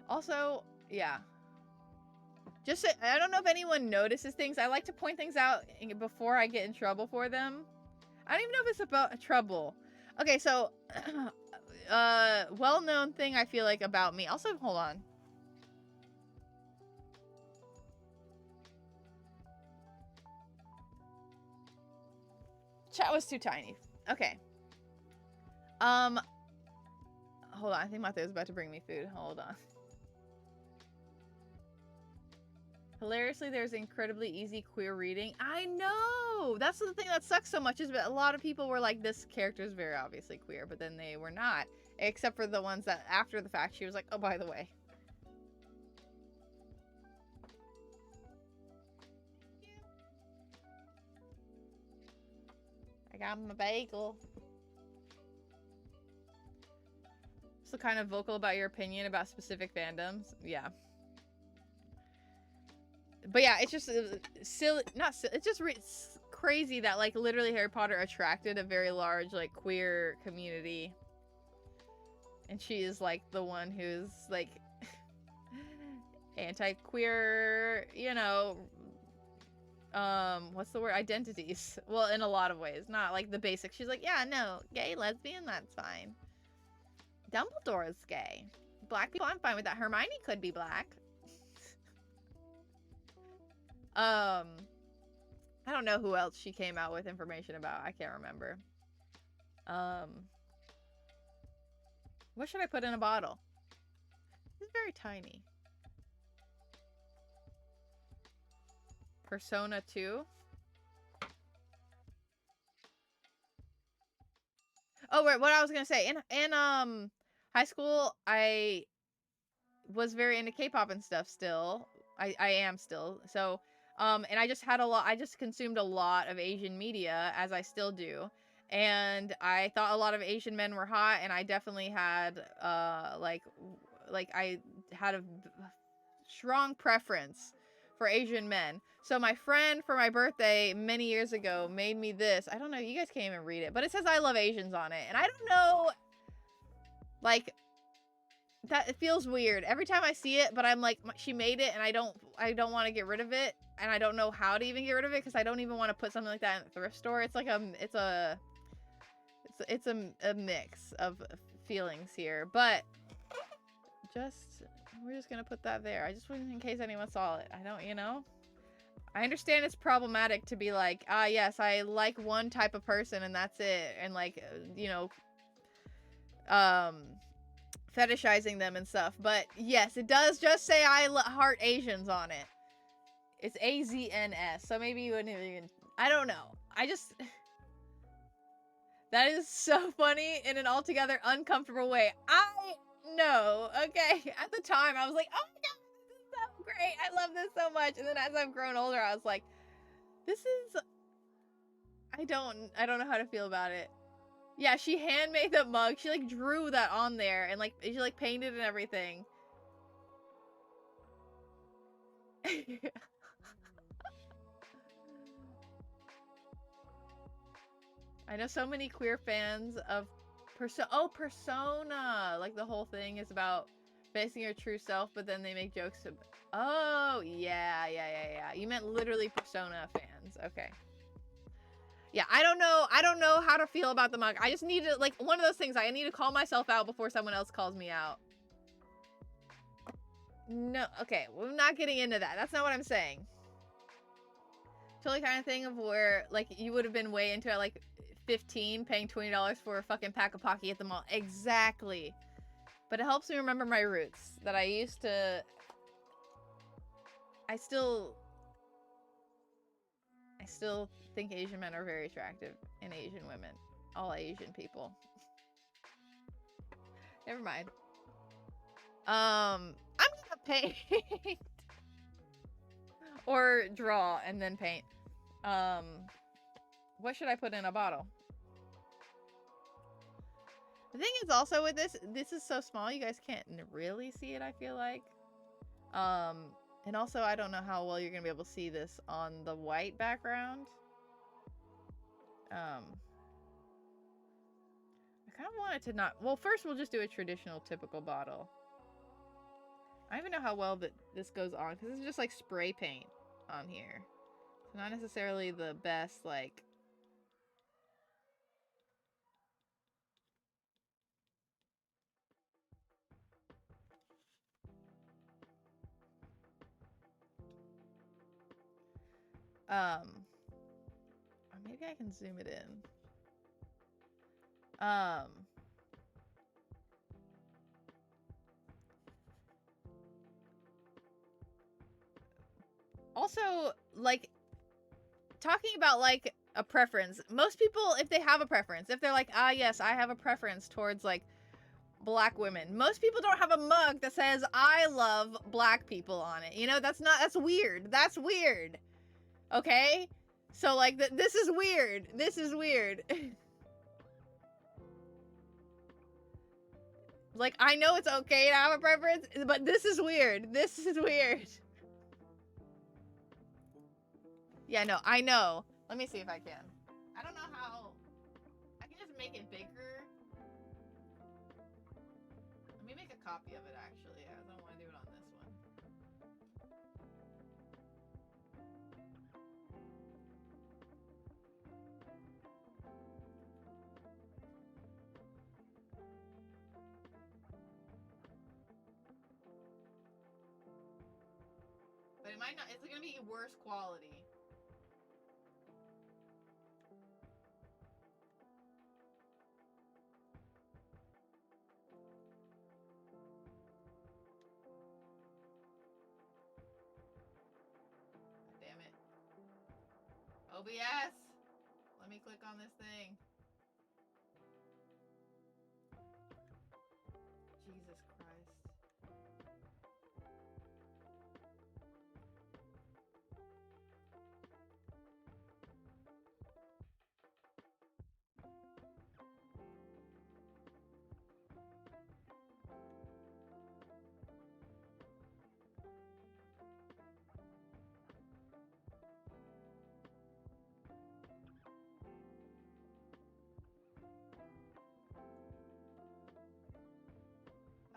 Also, yeah. Just, I don't know if anyone notices things. I like to point things out before I get in trouble for them. I don't even know if it's about trouble. Okay, so well-known thing I feel like about me. Also, hold on. Chat was too tiny. Okay. Hold on. I think Mattheo's about to bring me food. Hold on. Hilariously, there's incredibly easy queer reading. I know! That's the thing that sucks so much, is that a lot of people were like, this character is very obviously queer, but then they were not. Except for the ones that, after the fact, she was like, oh, by the way. I got my bagel. So kind of vocal about your opinion about specific fandoms. Yeah. But yeah, it's just silly. Not silly. It's just it's crazy that, like, literally Harry Potter attracted a very large, like, queer community. And she is, like, the one who's, like, anti-queer, you know, what's the word? Identities. Well, in a lot of ways. Not, like, the basic. She's like, yeah, no, gay, lesbian, that's fine. Dumbledore is gay. Black people, I'm fine with that. Hermione could be black. I don't know who else she came out with information about. I can't remember. What should I put in a bottle? It's very tiny. Persona 2. Oh, right, what I was gonna say. In high school, I was very into K-pop and stuff still. I am still. So, and I just consumed a lot of Asian media, as I still do. And I thought a lot of Asian men were hot, and I definitely had, like I had a strong preference for Asian men. So my friend, for my birthday many years ago, made me this. I don't know, you guys can't even read it, but it says I love Asians on it. And I don't know, like, that it feels weird every time I see it, but I'm like, she made it, and I don't want to get rid of it, and I don't know how to even get rid of it, because I don't even want to put something like that in the thrift store. It's like it's a mix of feelings here, but we're just gonna put that there. I just wasn't, in case anyone saw it. I don't, you know, I understand it's problematic to be like, yes, I like one type of person and that's it, and, like, you know, fetishizing them and stuff, but yes, it does just say I heart Asians on it. It's AZNS, so maybe you wouldn't even, I don't know. That is so funny in an altogether uncomfortable way. I know, okay? At the time, I was like, oh my god, this is so great. I love this so much. And then as I've grown older, I was like, this is, I don't know how to feel about it. Yeah, she handmade the mug. She, like, drew that on there, and, like, she, like, painted and everything. I know so many queer fans of Persona! Like, the whole thing is about facing your true self, but then they make jokes about... Oh, yeah. You meant literally Persona fans. Okay. Yeah, I don't know how to feel about the mug. I just need to, like, one of those things, I need to call myself out before someone else calls me out. No, okay, we're not getting into that. That's not what I'm saying. Totally kind of thing of where, like, you would have been way into it, like, 15, paying $20 for a fucking pack of Pocky at the mall. Exactly. But it helps me remember my roots. That I used to... I still think Asian men are very attractive. And Asian women. All Asian people. Never mind. I'm gonna paint. Or draw and then paint. What should I put in a bottle? The thing is also with this is so small, you guys can't really see it, I feel like. And also, I don't know how well you're gonna be able to see this on the white background. I kind of want it to not... Well, first we'll just do a traditional, typical bottle. I don't even know how well this goes on, because this is just like spray paint on here. So not necessarily the best, like... Or maybe I can zoom it in. Also, like, talking about, like, a preference. Most people, if they have a preference, if they're like, ah, yes, I have a preference towards, like, black women. Most people don't have a mug that says, I love black people on it. You know, that's weird. That's weird. Okay? So, like, this is weird. This is weird. Like, I know it's okay to have a preference, but this is weird. This is weird. Yeah, no, I know. Let me see if I can. I don't know how. I can just make it bigger. Let me make a copy of it, actually. I don't want to do it on this one. But it might not. It's going to be worse quality. Damn it. OBS! Let me click on this thing. Jesus Christ.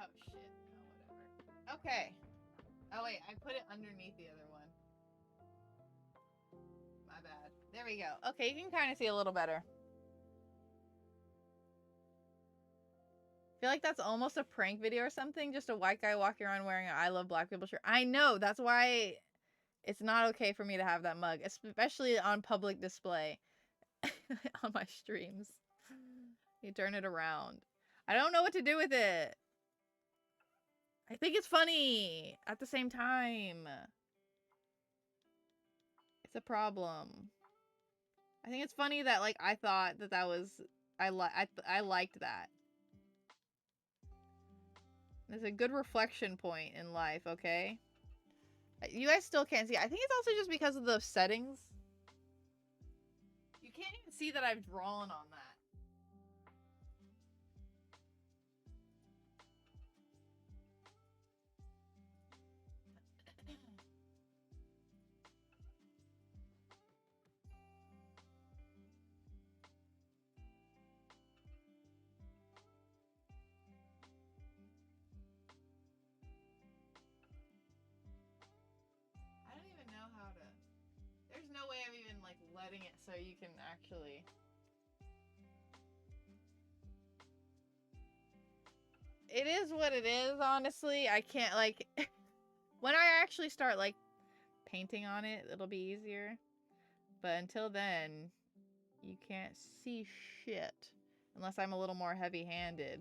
Oh shit. Oh, whatever. Okay. Oh wait, I put it underneath the other one. My bad. There we go. Okay, you can kind of see a little better. I feel like that's almost a prank video or something. Just a white guy walking around wearing an I love black people shirt. I know. That's why it's not okay for me to have that mug, especially on public display on my streams. You turn it around. I don't know what to do with it. I think it's funny at the same time. It's a problem. I think it's funny that, like, I thought that was I liked that. It's a good reflection point in life, okay? You guys still can't see. I think it's also just because of the settings. You can't even see that I've drawn on that. There's no way I'm even, like, letting it so you can actually... It is what it is, honestly. I can't, like... When I actually start, like, painting on it, it'll be easier. But until then, you can't see shit. Unless I'm a little more heavy-handed.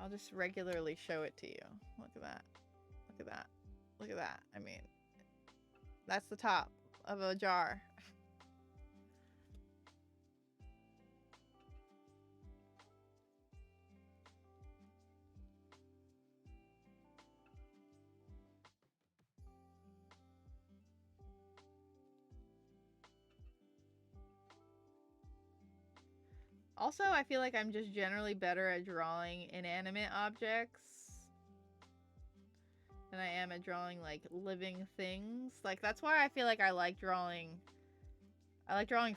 I'll just regularly show it to you. Look at that. Look at that. Look at that. I mean, that's the top of a jar. Also, I feel like I'm just generally better at drawing inanimate objects than I am at drawing, like, living things. Like, that's why I feel like I like drawing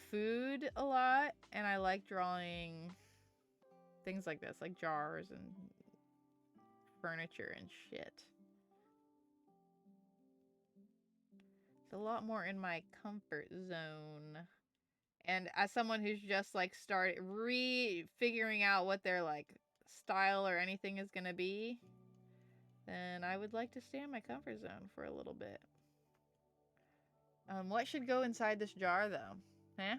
food a lot, and I like drawing things like this, like jars and furniture and shit. It's a lot more in my comfort zone. And as someone who's just, like, started figuring out what their, like, style or anything is gonna be, then I would like to stay in my comfort zone for a little bit. What should go inside this jar, though? Eh?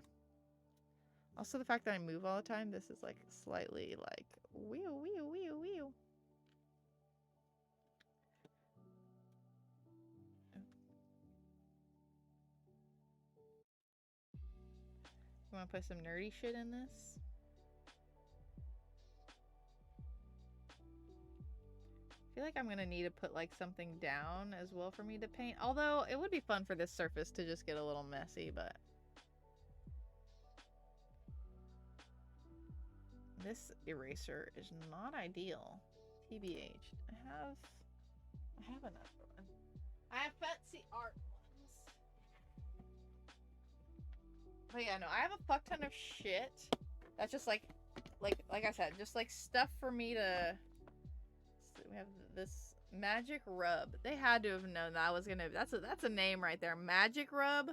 Also, the fact that I move all the time, this is, like, slightly, like, wheel, wheel, wheel, wheel. You want to put some nerdy shit in this? I feel like I'm gonna need to put like something down as well for me to paint. Although it would be fun for this surface to just get a little messy, but this eraser is not ideal. TBH. I have another one. I have fancy art ones. But yeah, no, I have a fuck ton of shit. That's just like I said, just like stuff for me to. So we have this magic rub. They had to have known that was gonna. That's a name right there. Magic rub.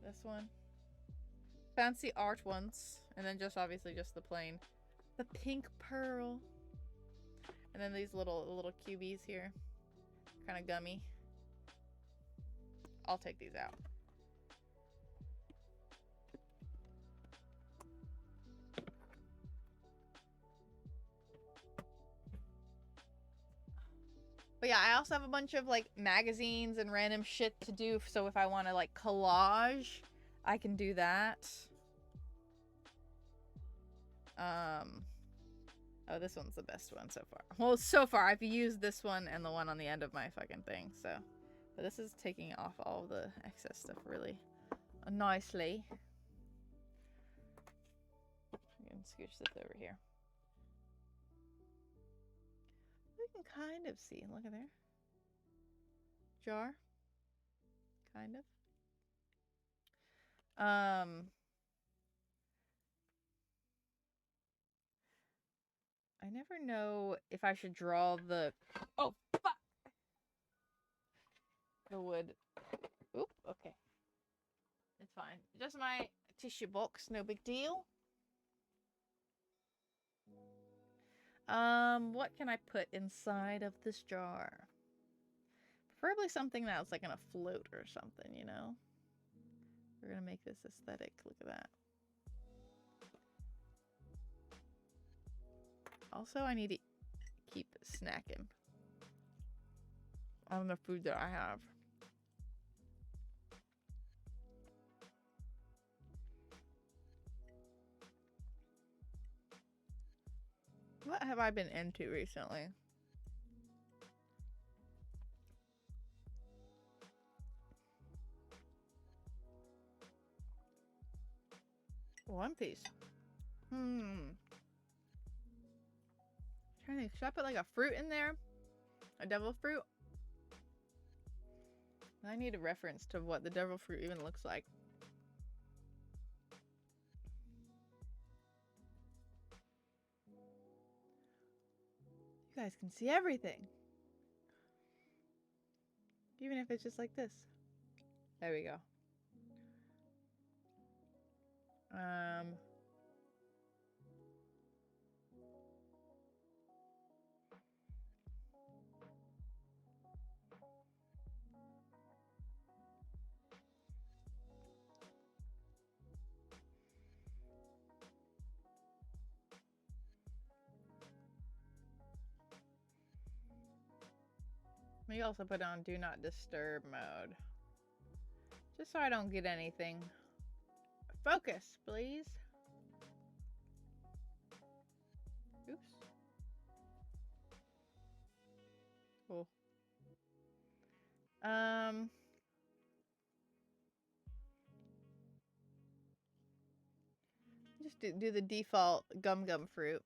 This one. Fancy art ones, and then just obviously just the plain, the pink pearl, and then these little cubies here, kind of gummy. I'll take these out. But yeah, I also have a bunch of like magazines and random shit to do. So if I want to like collage, I can do that. Oh, this one's the best one so far. Well, so far I've used this one and the one on the end of my fucking thing. So, but this is taking off all the excess stuff really nicely. I'm gonna scooch this over here. You can kind of see. Look at there. Jar. Kind of. I never know if I should draw the... Oh, fuck! The wood. Oop, okay. It's fine. Just my tissue box, no big deal. What can I put inside of this jar? Preferably something that's like gonna float or something, you know? We're gonna make this aesthetic. Look at that. Also, I need to keep snacking on the food that I have. What have I been into recently? One Piece. Trying to think, should I put like a fruit in there? A devil fruit? I need a reference to what the devil fruit even looks like. You guys can see everything. Even if it's just like this. There we go. Maybe also put on do not disturb mode. Just so I don't get anything. Focus, please. Oops. Cool. Just do the default gum fruit.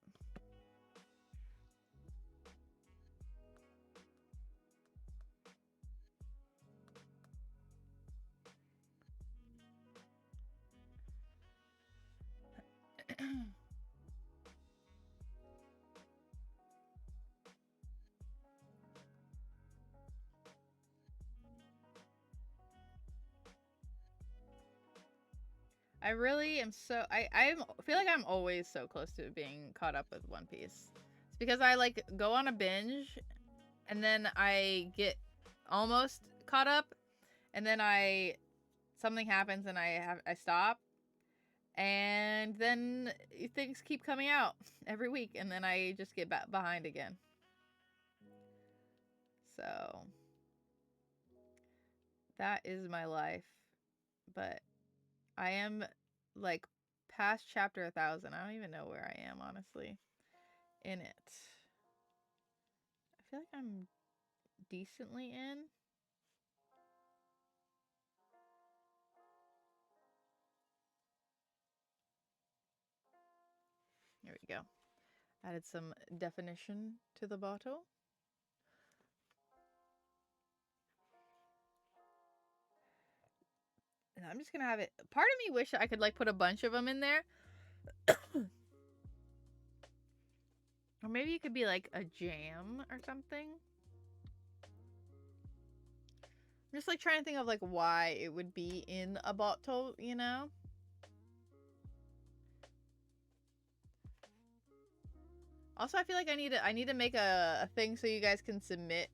I really am so I feel like I'm always so close to being caught up with One Piece. It's because I like go on a binge and then I get almost caught up And then something happens and I stop, and then things keep coming out every week, and then I just get back behind again. So that is my life. But I am like past chapter 1,000. I don't even know where I am, honestly, in it. I feel like I'm decently in. There we go. Added some definition to the bottle. And I'm just gonna have it. Part of me wish I could like put a bunch of them in there. Or maybe it could be like a jam or something. I'm just like trying to think of like why it would be in a bottle, you know? Also, I feel like I need to make a thing so you guys can submit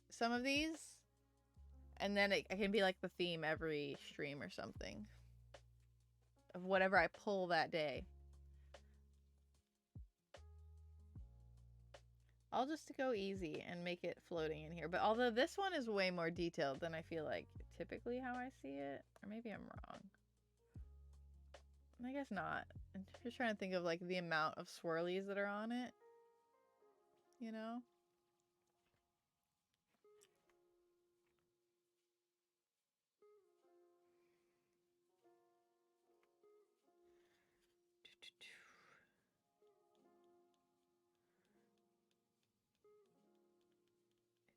some of these. And then it can be like the theme every stream or something. Of whatever I pull that day. I'll just go easy and make it floating in here. But although this one is way more detailed than I feel like typically how I see it. Or maybe I'm wrong. I guess not. I'm just trying to think of like the amount of swirlies that are on it. You know?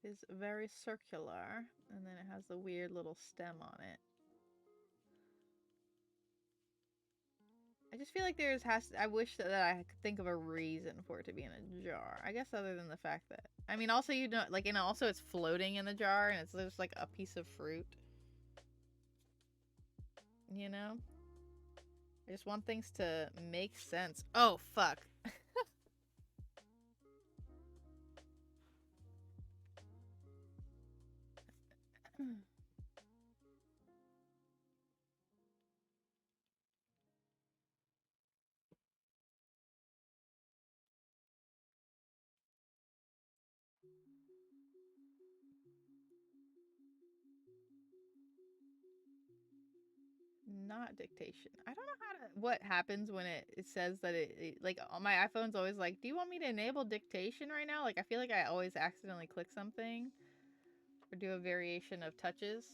It is very circular, and then it has the weird little stem on it. I just feel like I wish that I could think of a reason for it to be in a jar. I guess other than the fact that, I mean, also you don't like, and also it's floating in the jar, and it's just like a piece of fruit. You know? I just want things to make sense. Oh, fuck. Not dictation. I don't know what happens when it says that it like on my iPhone's always like, do you want me to enable dictation right now? Like I feel like I always accidentally click something or do a variation of touches.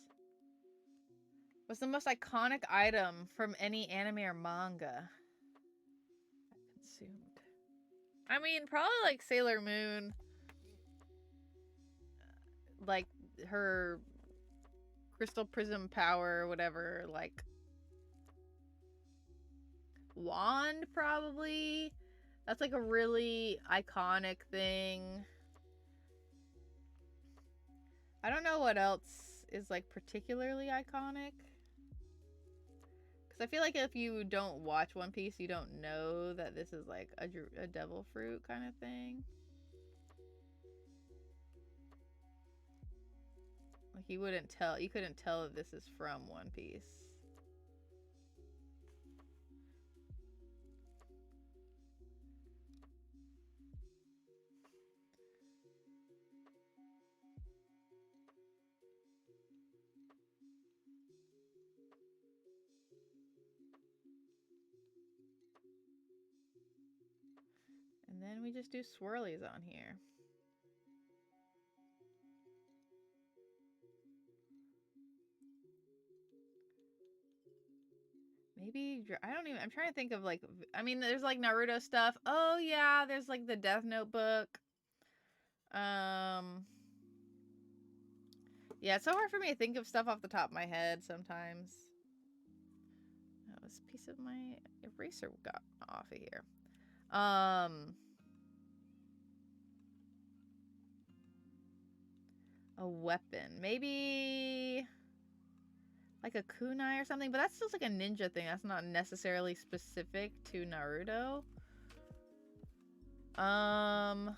What's the most iconic item from any anime or manga consumed? I mean, probably like Sailor Moon, like her crystal prism power or whatever, like wand probably. That's like a really iconic thing. I don't know what else is like particularly iconic. Because I feel like if you don't watch One Piece, you don't know that this is like a devil fruit kind of thing. Like you couldn't tell that this is from One Piece. And then we just do swirlies on here. Maybe, I'm trying to think of like, I mean, there's like Naruto stuff. Oh yeah, there's like the Death Note book. Yeah, it's so hard for me to think of stuff off the top of my head sometimes. Oh, this piece of my eraser got off of here. A weapon. Maybe like a kunai or something, but that's just like a ninja thing. That's not necessarily specific to Naruto. Oh,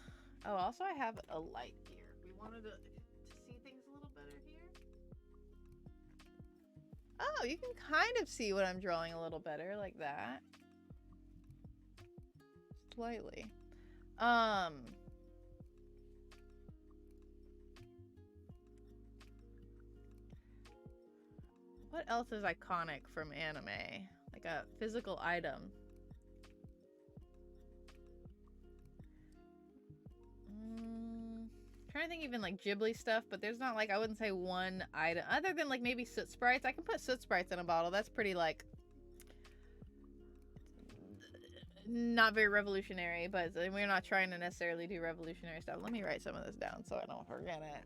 also I have a light here. We wanted to see things a little better here. Oh, you can kind of see what I'm drawing a little better, like that. Slightly. What else is iconic from anime? Like a physical item. Trying to think even like Ghibli stuff, but there's not like, I wouldn't say one item other than like maybe soot sprites. I can put soot sprites in a bottle. That's pretty like not very revolutionary, but we're not trying to necessarily do revolutionary stuff. Let me write some of this down so I don't forget it.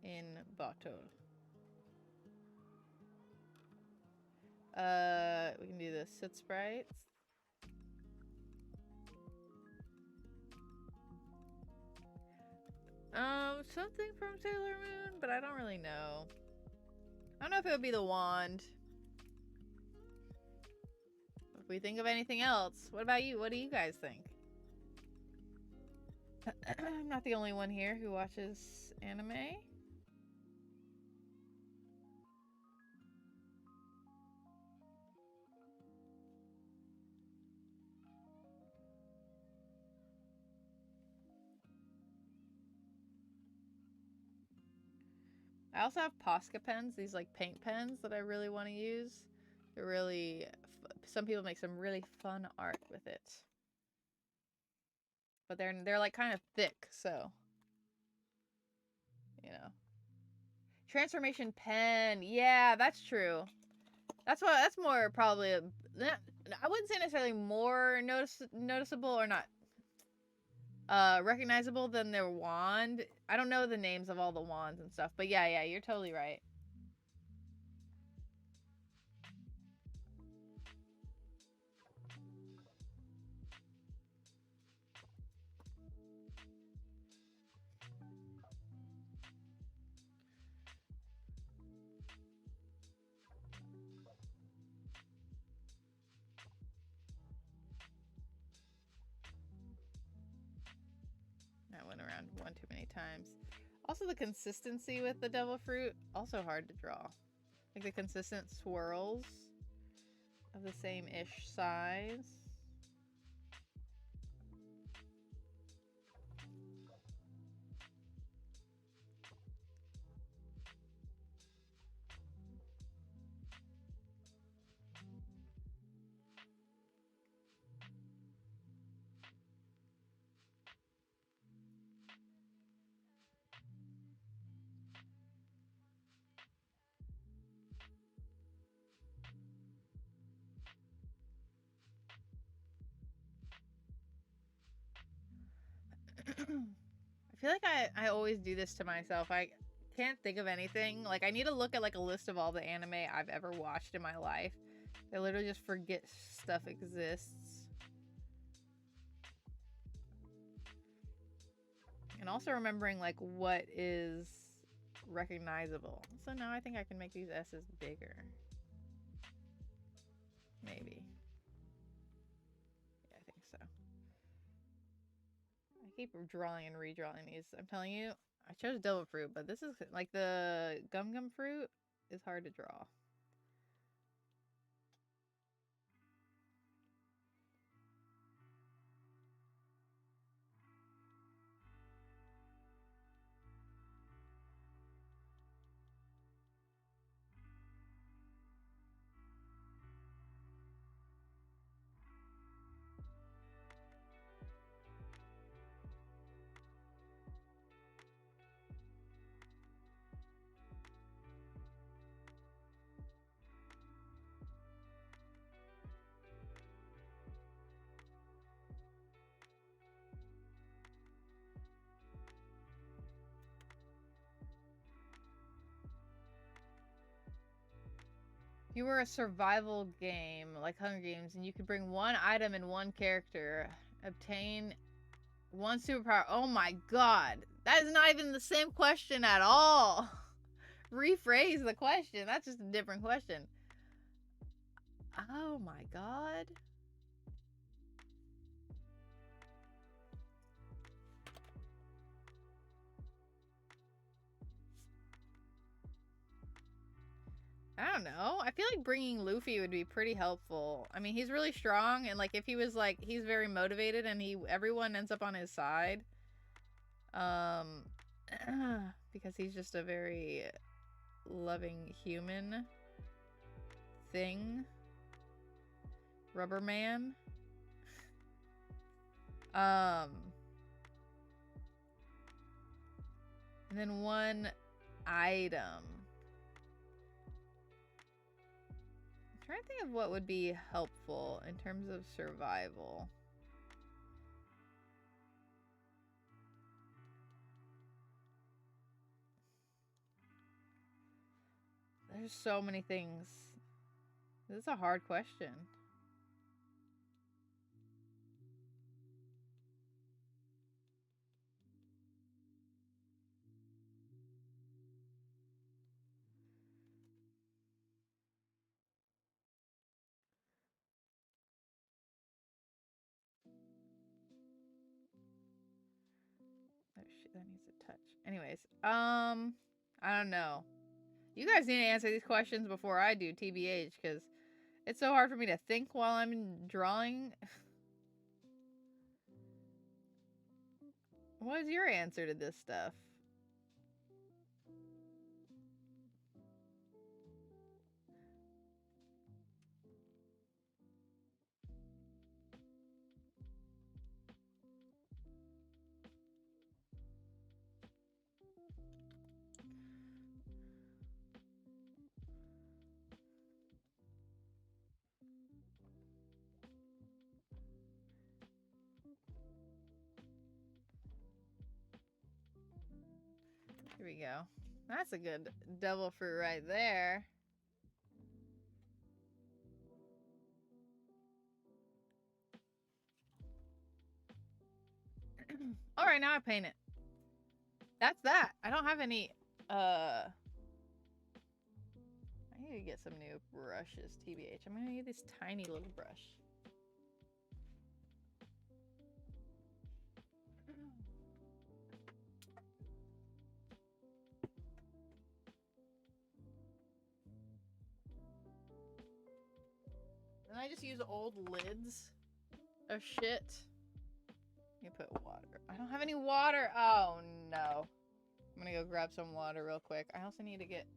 In bottle. We can do the soot sprites. Something from Sailor Moon, but I don't really know. I don't know if it would be the wand. If we think of anything else, what about you? What do you guys think? I'm not the only one here who watches anime. I also have Posca pens, these like paint pens that I really want to use. They're really, some people make some really fun art with it. But they're like kind of thick, so you know. Transformation pen, yeah, that's true. That's more probably I wouldn't say necessarily more noticeable or not recognizable than their wand. I don't know the names of all the wands and stuff, but yeah, you're totally right. That went around one too many times. Also, the consistency with the devil fruit, also hard to draw. Like the consistent swirls of the same-ish size. I feel like I always do this to myself. I can't think of anything. Like, I need to look at like a list of all the anime I've ever watched in my life. I literally just forget stuff exists. And also remembering like what is recognizable. So now I think I can make these S's bigger. Maybe. Yeah, I think so. I keep drawing and redrawing these. I'm telling you, I chose devil fruit, but this is like the gum fruit is hard to draw. If you were a survival game like Hunger Games and you could bring one item and one character, obtain one superpower. Oh my god. That is not even the same question at all. Rephrase the question. That's just a different question. Oh my god. I don't know. I feel like bringing Luffy would be pretty helpful. I mean, he's really strong, and like if he was like he's very motivated, and everyone ends up on his side, because he's just a very loving human thing, rubber man. And then one item. I'm trying to think of what would be helpful in terms of survival. There's so many things. This is a hard question. Oh shit, that needs a touch. Anyways, I don't know. You guys need to answer these questions before I do, TBH, because it's so hard for me to think while I'm drawing. What is your answer to this stuff? Here we go. That's a good devil fruit right there. All right, now I paint it. That's that. I don't have any, I need to get some new brushes, TBH. I'm gonna need this tiny little brush. And I just use old lids of shit. You put water. I don't have any water. Oh no. I'm gonna go grab some water real quick. I also need to get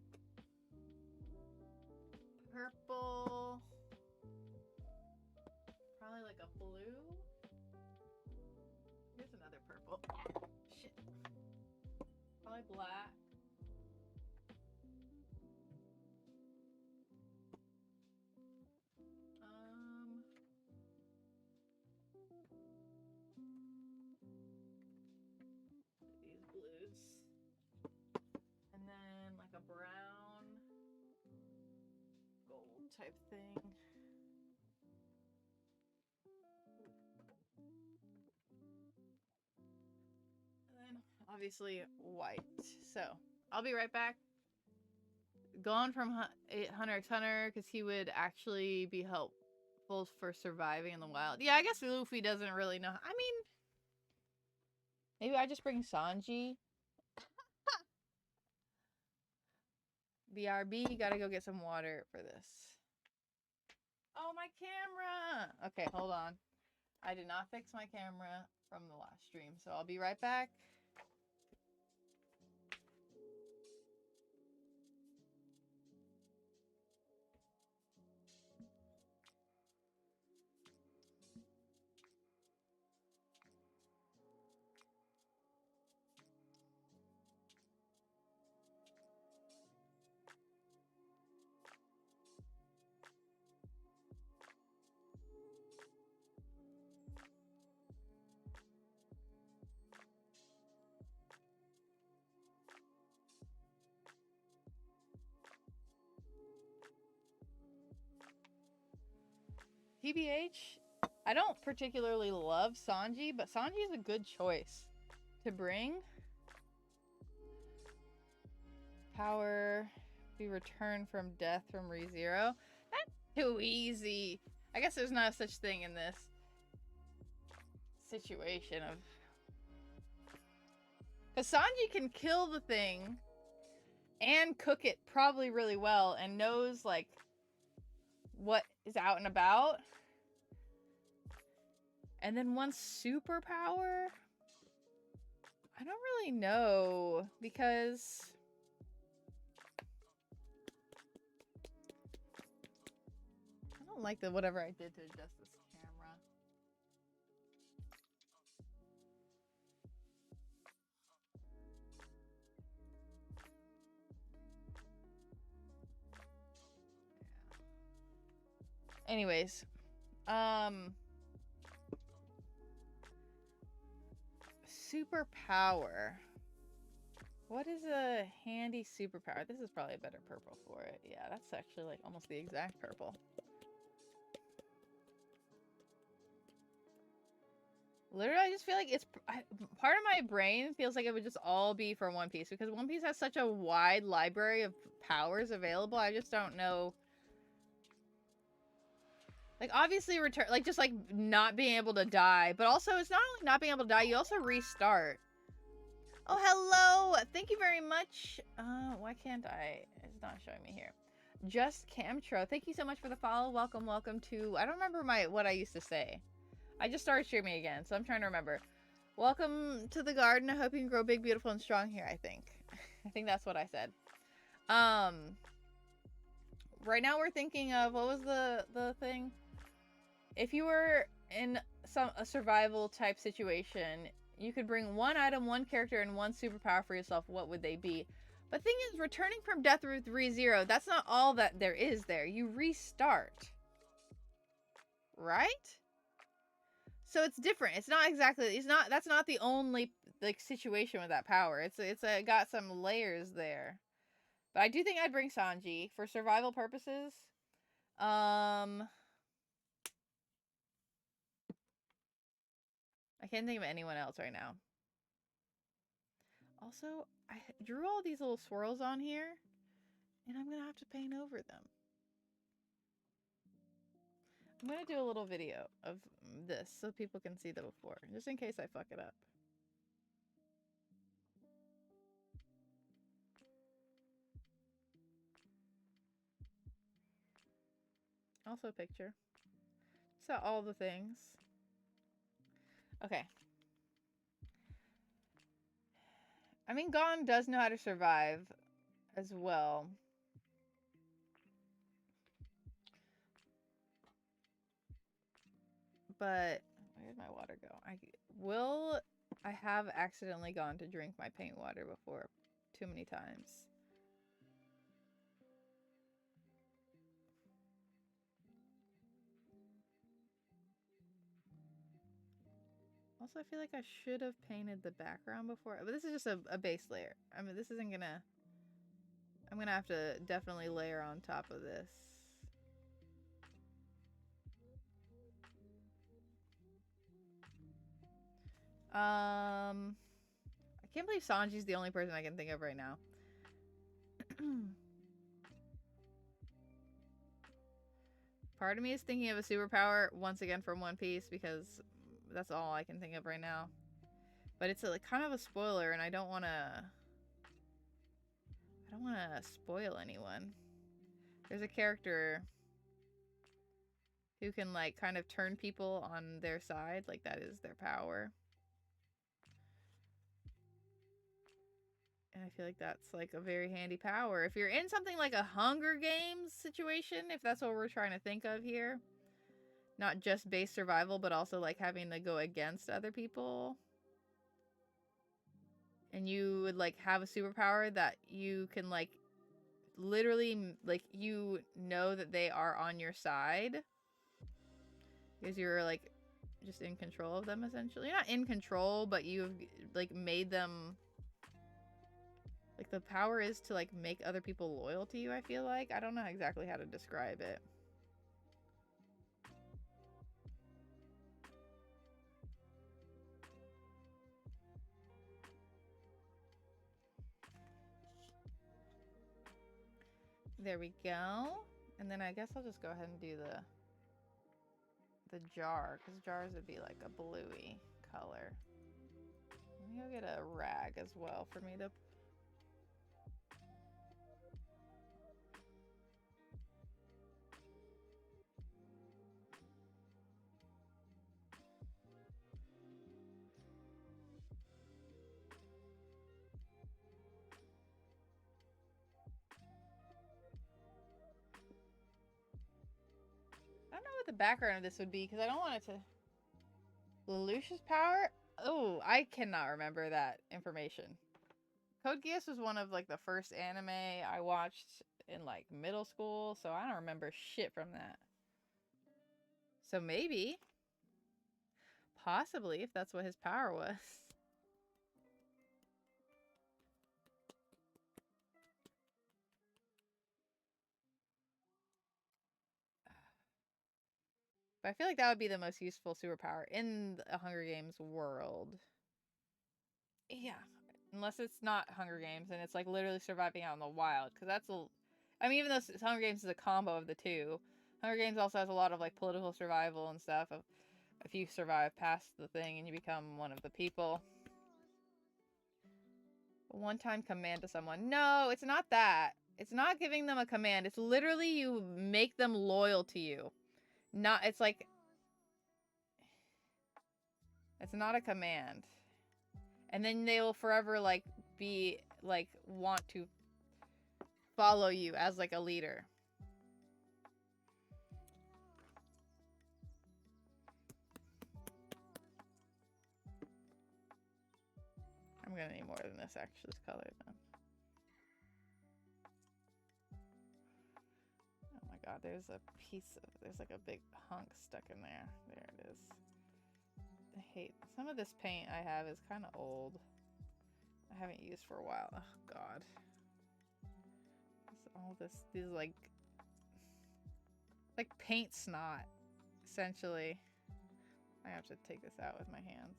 purple. Probably like a blue. Here's another purple. Shit. Probably black. These blues. And then like a brown gold type thing. And then obviously white. So I'll be right back. Gone from Hunter x Hunter because he would actually be helpful for surviving in the wild. Yeah, I guess Luffy doesn't really know. I mean, maybe I just bring Sanji. BRB, gotta go get some water for this. Oh, my camera! Okay, hold on. I did not fix my camera from the last stream, so I'll be right back. TBH, I don't particularly love Sanji, but Sanji is a good choice to bring. Power, be returned from death from ReZero. That's too easy. I guess there's not such thing in this situation of... Because Sanji can kill the thing, and cook it probably really well and knows like what is out and about. And then one superpower, I don't really know, because I don't like the whatever I did to adjust this camera. Anyways, superpower. What is a handy superpower? This is probably a better purple for it. Yeah, that's actually like almost the exact purple. Literally, I just feel like it's part of my brain feels like it would just all be for One Piece, because One Piece has such a wide library of powers available. I just don't know. Like, obviously, return, like, just like not being able to die, but also it's not only not being able to die, you also restart. Oh, hello! Thank you very much. Why can't I? It's not showing me here. Just Camtro, thank you so much for the follow. Welcome, welcome to. I don't remember what I used to say. I just started streaming again, so I'm trying to remember. Welcome to the garden. I hope you can grow big, beautiful, and strong here. I think that's what I said. Right now we're thinking of, what was the thing? If you were in a survival type situation, you could bring one item, one character, and one superpower for yourself. What would they be? But thing is, returning from death with ReZero, that's not all that there is there. You restart. Right? So it's different. It's not exactly, that's not the only like situation with that power. It's got some layers there. But I do think I'd bring Sanji for survival purposes. I can't think of anyone else right now. Also, I drew all these little swirls on here, and I'm gonna have to paint over them. I'm gonna do a little video of this so people can see the before, just in case I fuck it up. Also a picture. So all the things. Okay. I mean, Gon does know how to survive as well. But where did my water go? I have accidentally gone to drink my paint water before too many times. Also, I feel like I should have painted the background before, but this is just a base layer. I mean, this isn't gonna... I'm gonna have to definitely layer on top of this. I can't believe Sanji's the only person I can think of right now. Part of me is thinking of a superpower once again from One Piece, because that's all I can think of right now. But it's like kind of a spoiler, and I don't want to spoil anyone. There's a character who can like kind of turn people on their side, like that is their power. And I feel like that's like a very handy power. If you're in something like a Hunger Games situation, if that's what we're trying to think of here. Not just base survival, but also like having to go against other people. And you would like have a superpower that you can like literally like you know that they are on your side. Because you're like just in control of them essentially. You're not in control, but you've like made them... Like, the power is to, like, make other people loyal to you, I feel like. I don't know exactly how to describe it. There we go. And then I guess I'll just go ahead and do the jar, because jars would be, like, a bluey color. Let me go get a rag as well for me to... the background of this would be, because I don't want it to... Lelouch's power? Oh, I cannot remember that information. Code Geass was one of, like, the first anime I watched in, like, middle school, so I don't remember shit from that. So maybe... Possibly, if that's what his power was. But I feel like that would be the most useful superpower in the Hunger Games world. Yeah. Unless it's not Hunger Games and it's like literally surviving out in the wild. Because that's a... I mean, even though Hunger Games is a combo of the two, Hunger Games also has a lot of like political survival and stuff. If you survive past the thing and you become one of the people. A one-time command to someone. No, it's not that. It's not giving them a command. It's literally you make them loyal to you. Not, it's like... It's not a command. And then they will forever, like, be, like, want to follow you as, like, a leader. I'm gonna need more than this, actually, this color, then. Oh my god, there's a piece of... There's, like, a big hunk stuck in there. There it is. I hate... Some of this paint I have is kind of old. I haven't used for a while. Oh, God. All this... These, like paint snot, essentially. I have to take this out with my hands.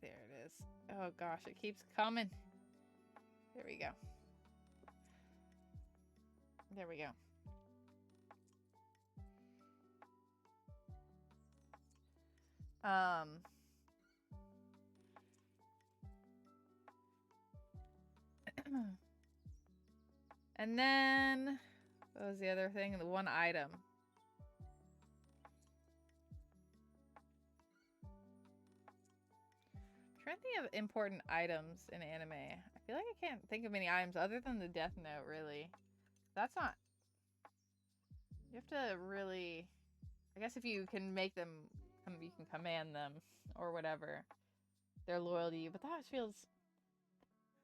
There it is. Oh, gosh. It keeps coming. There we go. There we go. And then, what was the other thing? The one item. I'm trying to think of important items in anime. I feel like I can't think of any items other than the Death Note, really. That's not... You have to really... I guess if you can make them... You can command them, or whatever. They're loyal to you, but that feels...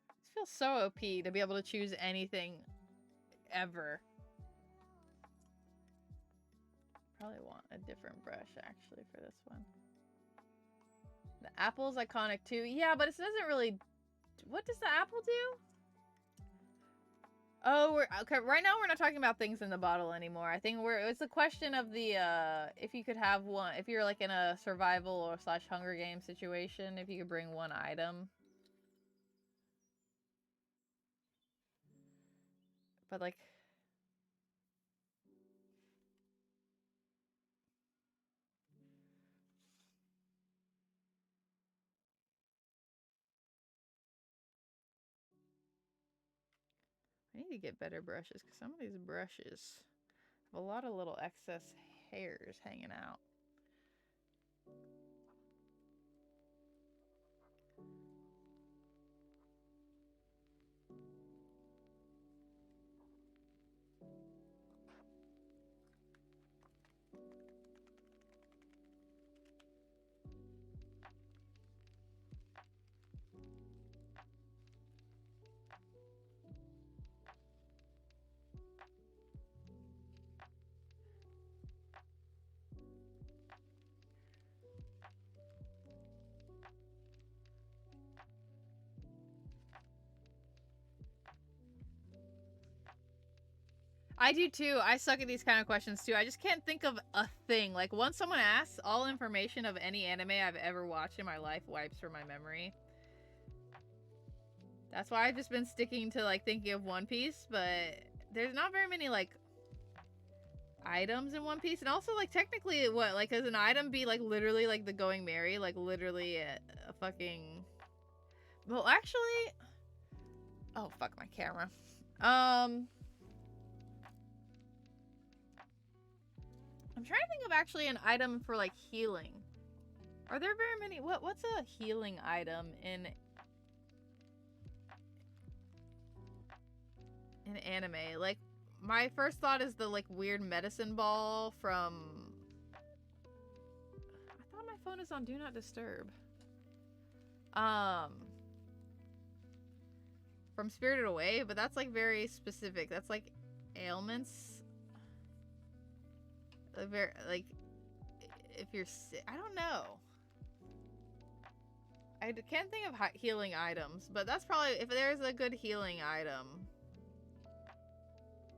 It feels so OP to be able to choose anything ever. Probably want a different brush, actually, for this one. The apple's iconic, too. Yeah, but it doesn't really... What does the apple do? Oh, we're... Okay, right now we're not talking about things in the bottle anymore. I think it's a question of the, if you could have one... If you're, like, in a survival or / Hunger Games situation, if you could bring one item. But, like... I need to get better brushes, because some of these brushes have a lot of little excess hairs hanging out. I do too. I suck at these kind of questions too. I just can't think of a thing. Like, once someone asks, all information of any anime I've ever watched in my life wipes from my memory. That's why I've just been sticking to, like, thinking of One Piece, but there's not very many, like, items in One Piece. And also, like, technically, what, like, does an item be, like, literally, like, the Going Merry? Like, literally a fucking... Well, actually... Oh, fuck my camera. I'm trying to think of actually an item for, like, healing. Are there very many... What's a healing item in anime? Like, my first thought is the like weird medicine ball from. I thought my phone is on Do Not Disturb. From Spirited Away, but that's like very specific. That's like ailments. Very like if you're sick. I don't know. I can't think of healing items, but that's probably, if there's a good healing item,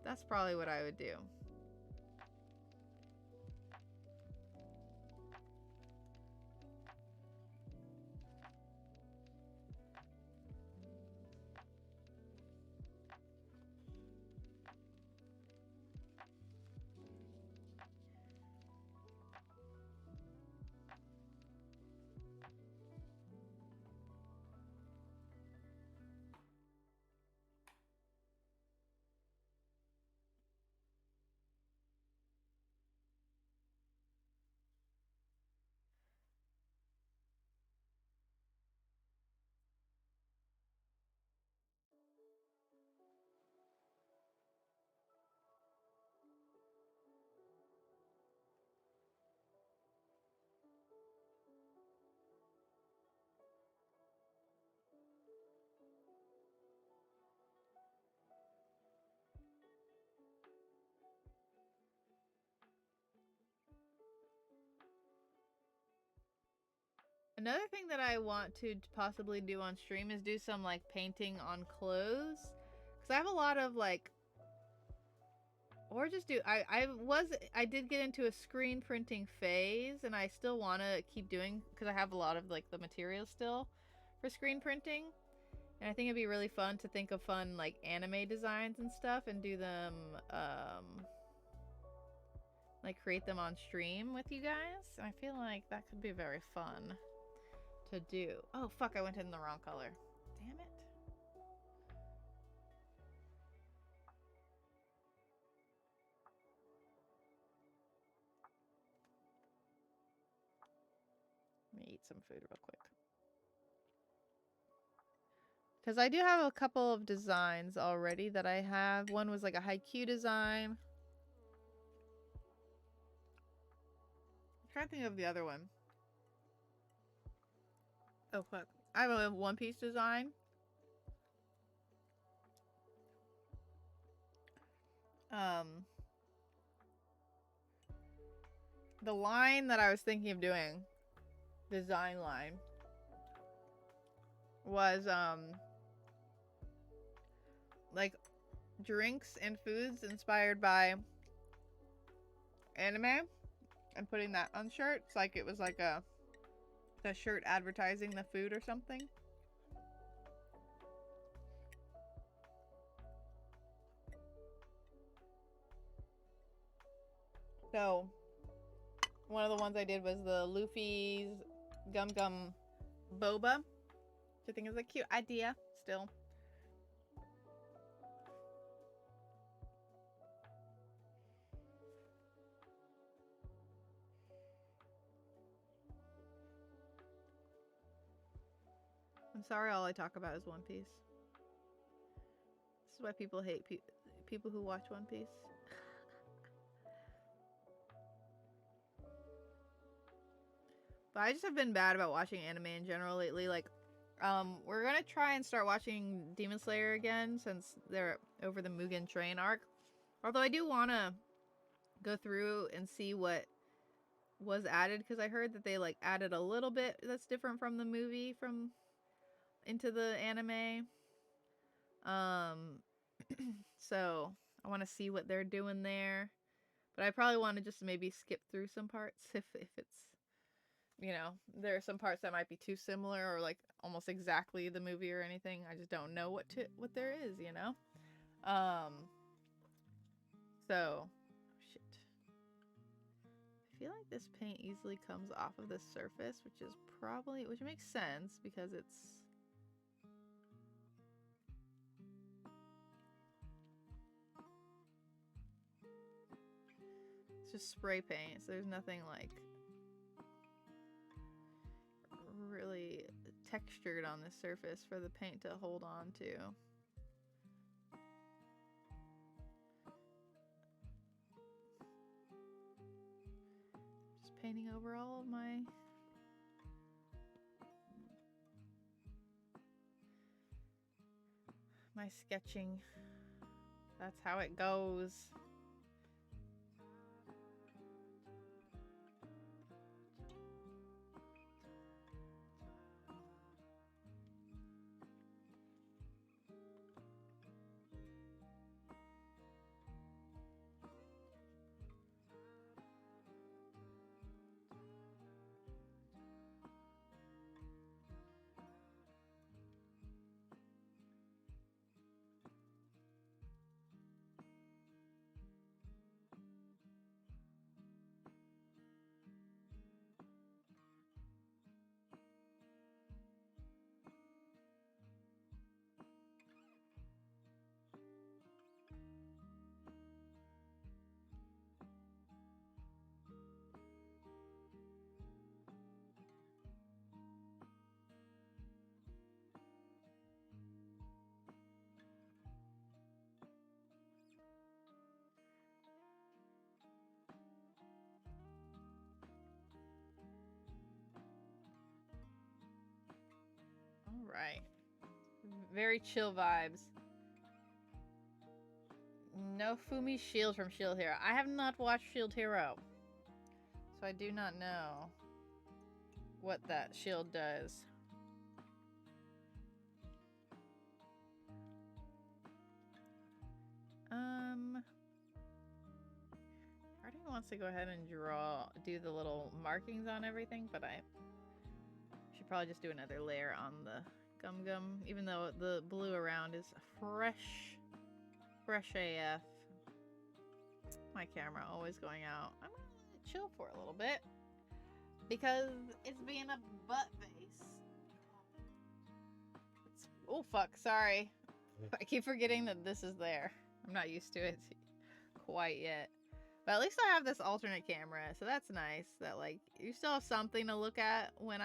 that's probably what I would do. Another thing that I want to possibly do on stream is do some like painting on clothes, because I have a lot of like, or just do, I did get into a screen printing phase, and I still want to keep doing, because I have a lot of like the materials still for screen printing, and I think it'd be really fun to think of fun like anime designs and stuff and do them like create them on stream with you guys, and I feel like that could be very fun to do. Oh fuck, I went in the wrong color. Damn it. Let me eat some food real quick. Because I do have a couple of designs already that I have. One was like a haiku design. I'm trying to think of the other one. Oh fuck. I have a One Piece design. The line that I was thinking of doing, design line, was like drinks and foods inspired by anime, and putting that on shirts, like it was like a shirt advertising the food or something. So one of the ones I did was the Luffy's Gum Gum Boba, which I think is a cute idea still. I'm sorry, all I talk about is One Piece. This is why people hate people who watch One Piece. But I just have been bad about watching anime in general lately. Like, we're gonna try and start watching Demon Slayer again since they're over the Mugen Train arc. Although I do want to go through and see what was added, because I heard that they like added a little bit that's different from the movie from into the anime. So I want to see what they're doing there, but I probably want to just maybe skip through some parts if it's, you know, there are some parts that might be too similar or like almost exactly the movie or anything. I just don't know what there is, you know. So shit. I feel like this paint easily comes off of the surface, which makes sense because it's just spray paint, so there's nothing like really textured on the surface for the paint to hold on to. painting over all of my... my sketching. That's how it goes. Right. Very chill vibes. No Fumi Shield from Shield Hero. I have not watched Shield Hero, so I do not know what that shield does. Artie wants to go ahead and do the little markings on everything, but I should probably just do another layer on the gum, even though the blue around is fresh AF. My camera always going out. I'm gonna let it chill for a little bit because it's being a butt face. Oh fuck, sorry. I keep forgetting that this is there. I'm not used to it quite yet. But at least I have this alternate camera, so that's nice. That like you still have something to look at when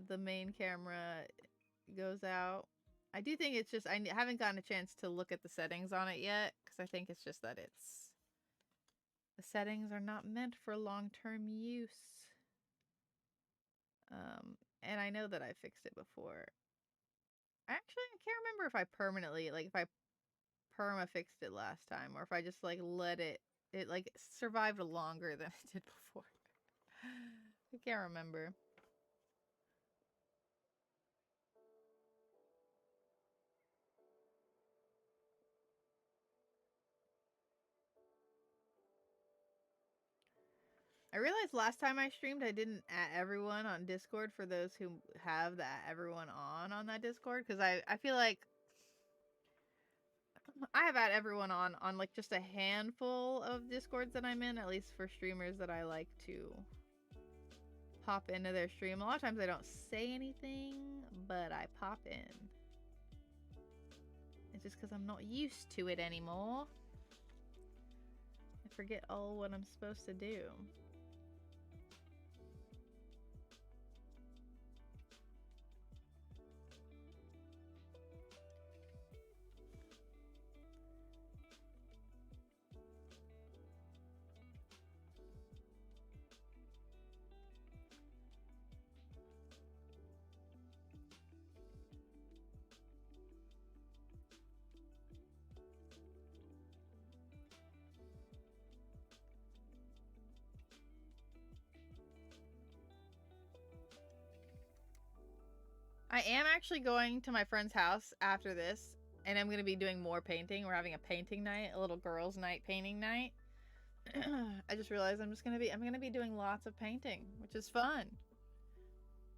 the main camera goes out. I do think it's just I haven't gotten a chance to look at the settings on it yet because I think it's just that the settings are not meant for long-term use. And I know that I fixed it before. Actually, I can't remember if I permanently, like if I perma fixed it last time or if I just like let it like survived longer than it did before. I can't remember. I realized last time I streamed I didn't add everyone on Discord for those who have the everyone on that Discord because I feel like I have at everyone on like just a handful of Discords that I'm in, at least for streamers that I like to pop into their stream. A lot of times I don't say anything, but I pop in. It's just because I'm not used to it anymore. I forget all what I'm supposed to do. I am actually going to my friend's house after this, and I'm going to be doing more painting. We're having a painting night, a little girls' night painting night. I just realized I'm going to be doing lots of painting, which is fun.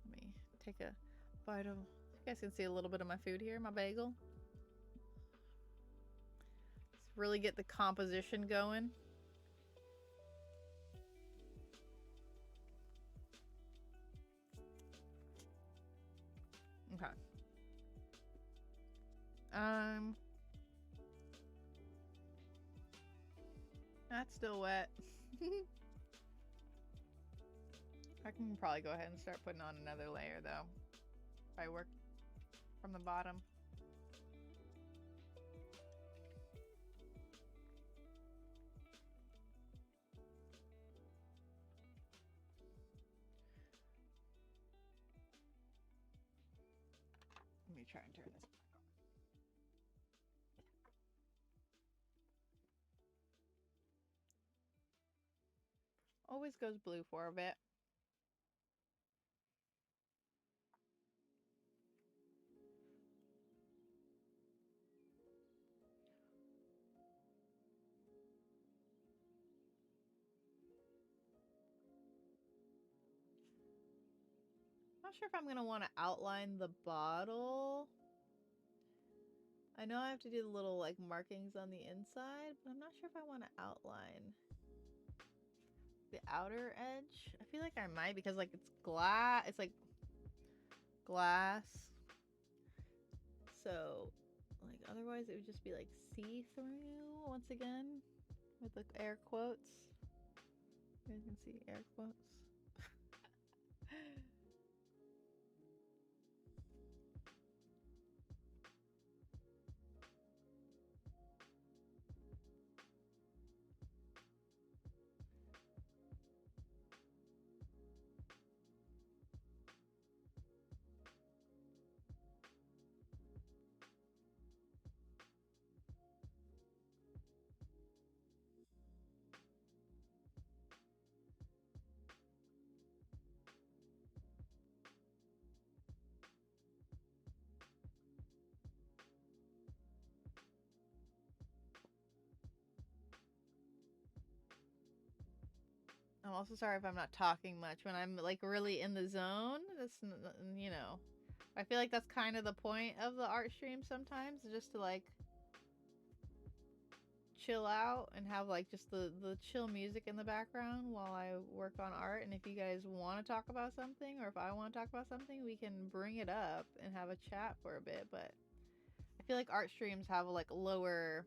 Let me take a bite of, you guys can see a little bit of my food here, my bagel. Let's really get the composition going. Okay. That's still wet. I can probably go ahead and start putting on another layer though. If I work from the bottom. try and turn this back on. Always goes blue for a bit. Not sure if I'm gonna want to outline the bottle. I know I have to do the little like markings on the inside, but I'm not sure if I want to outline the outer edge. I feel like I might because like it's glass. It's like glass. So like otherwise it would just be like see-through once again with the air quotes. You guys can see air quotes. I'm also sorry if I'm not talking much when I'm like really in the zone. That's, you know, I feel like that's kind of the point of the art stream sometimes, just to like chill out and have like just the chill music in the background while I work on art. And if you guys want to talk about something, or if I want to talk about something, we can bring it up and have a chat for a bit. But I feel like art streams have like lower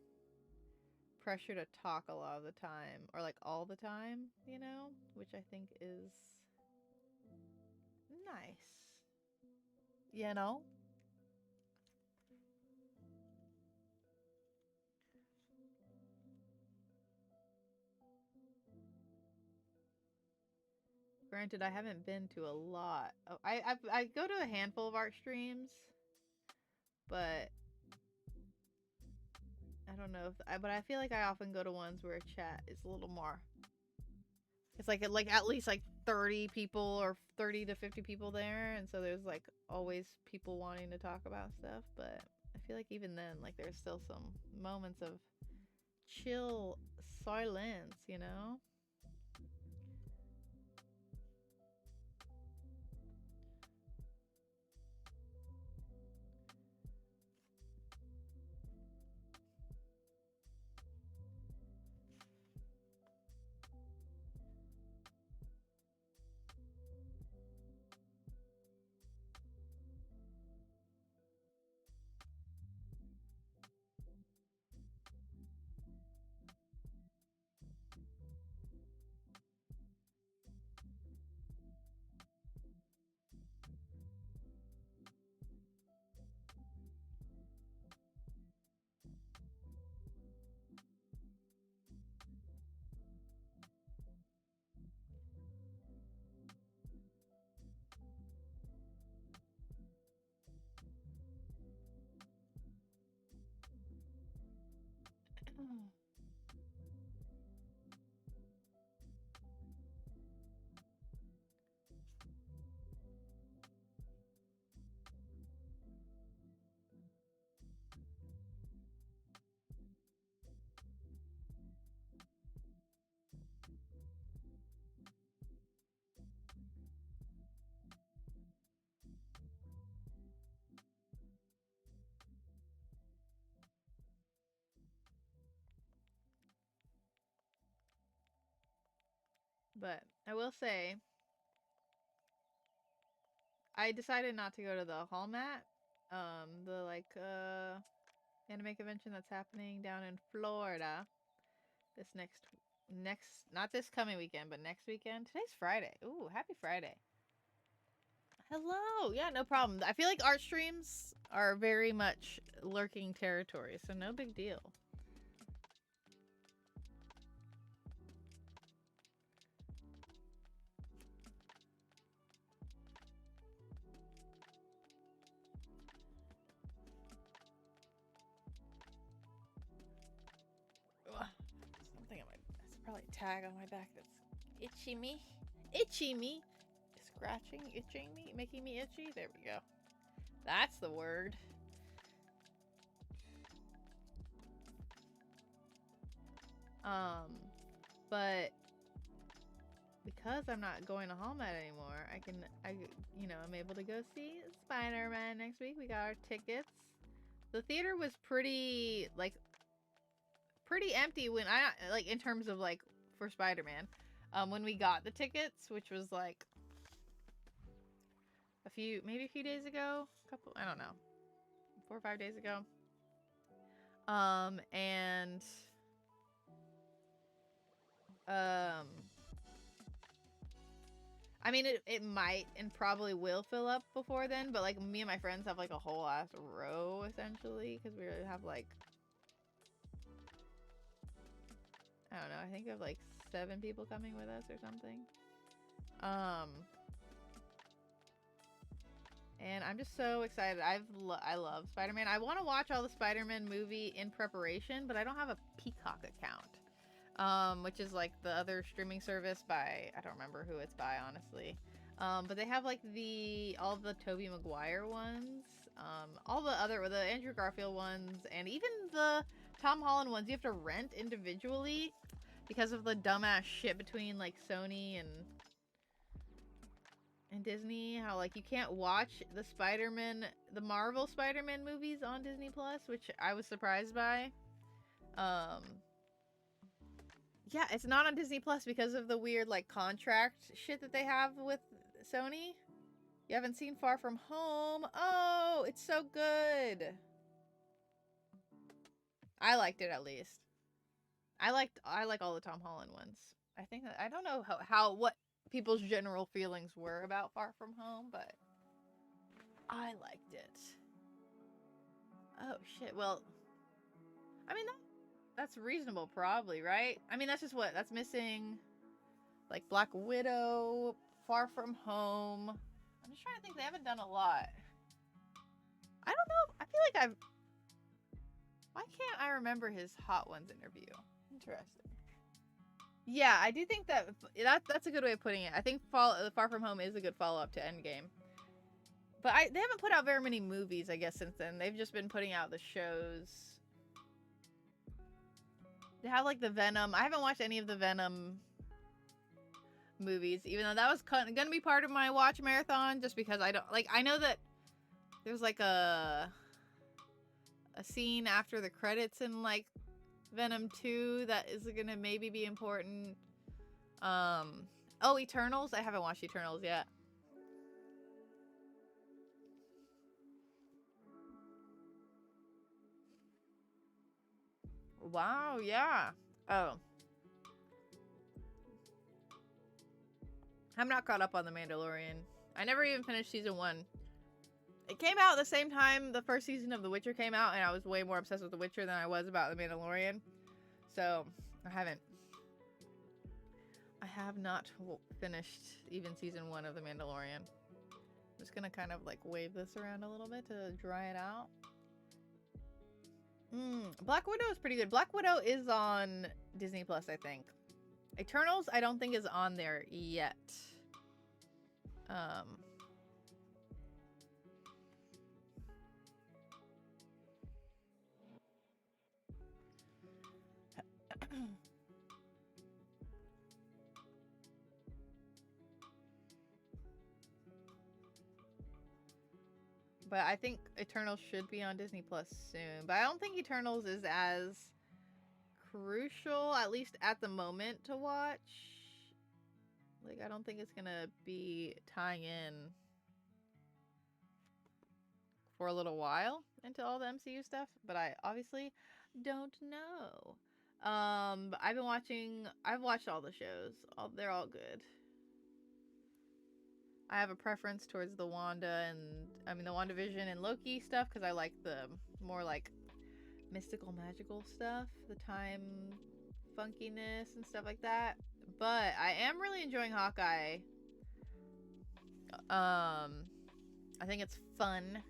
pressure to talk a lot of the time, or like all the time, you know, which I think is nice, you know. Granted, I haven't been to a lot. I go to a handful of art streams, but I don't know if but I feel like I often go to ones where chat is a little more. It's like at least like 30 people or 30 to 50 people there, and so there's like always people wanting to talk about stuff. But I feel like even then, like there's still some moments of chill silence, you know. But I will say, I decided not to go to the hall mat, the like anime convention that's happening down in Florida this next not this coming weekend, but next weekend. Today's Friday. Ooh, happy Friday. Hello. Yeah, no problem. I feel like art streams are very much lurking territory, so no big deal. tag on my back that's itchy me. Itchy me. Scratching, itching me, making me itchy. There we go. That's the word. But because I'm not going to Hallmat anymore, I'm able to go see Spider-Man next week. We got our tickets. The theater was pretty empty when in terms of like for Spider-Man. When we got the tickets, which was like maybe a few days ago, I don't know, 4 or 5 days ago. I mean, it might and probably will fill up before then, but like me and my friends have like a whole ass row essentially because we have like, I don't know, I think we have like 7 people coming with us or something. And I'm just so excited. I love Spider-Man. I want to watch all the Spider-Man movie in preparation, but I don't have a Peacock account, which is like the other streaming service by, I don't remember who it's by, honestly. But they have like all the Tobey Maguire ones, all the Andrew Garfield ones, and even the Tom Holland ones you have to rent individually because of the dumbass shit between like Sony and Disney, how like you can't watch the Marvel Spider-Man movies on Disney Plus, which I was surprised by. Yeah, it's not on Disney Plus because of the weird like contract shit that they have with Sony. You haven't seen Far From Home? Oh, it's so good. I liked it at least. I like all the Tom Holland ones. I think I don't know what people's general feelings were about Far From Home, but I liked it. Oh shit. Well, I mean that's reasonable probably, right? I mean that's missing like Black Widow, Far From Home. I'm just trying to think, they haven't done a lot. I don't know. I feel like why can't I remember his Hot Ones interview? Interesting. Yeah, I do think that's a good way of putting it. I think Far From Home is a good follow-up to Endgame. But they haven't put out very many movies, I guess, since then. They've just been putting out the shows. They have, like, the Venom. I haven't watched any of the Venom movies, even though that was going to be part of my watch marathon, just because I know that there's, like, a scene after the credits in, like, Venom 2 that is gonna maybe be important. Eternals. I haven't watched Eternals yet. Wow, yeah. Oh. I'm not caught up on The Mandalorian. I never even finished season 1. It came out at the same time the first season of The Witcher came out, and I was way more obsessed with The Witcher than I was about The Mandalorian. So, I have not finished even season 1 of The Mandalorian. I'm just gonna kind of like wave this around a little bit to dry it out. Black Widow is pretty good. Black Widow is on Disney Plus, I think. Eternals, I don't think is on there yet. But I think Eternals should be on Disney Plus soon. But I don't think Eternals is as crucial, at least at the moment, to watch. Like, I don't think it's gonna be tying in for a little while into all the MCU stuff. But I obviously don't know. I've watched all the shows. They're all good. I have a preference towards the WandaVision and Loki stuff because I like the more like mystical, magical stuff, the time funkiness and stuff like that. But I am really enjoying Hawkeye. I think it's fun.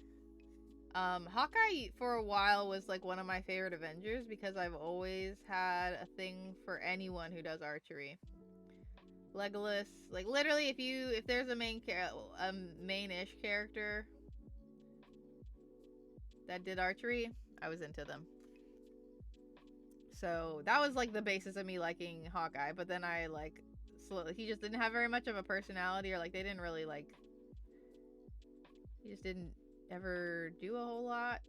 Hawkeye for a while was like one of my favorite Avengers because I've always had a thing for anyone who does archery. Legolas, like literally, if there's a main-ish character that did archery, I was into them. So that was like the basis of me liking Hawkeye. But then I like slowly, he just didn't have very much of a personality, or like they didn't really like. He just didn't ever do a whole lot.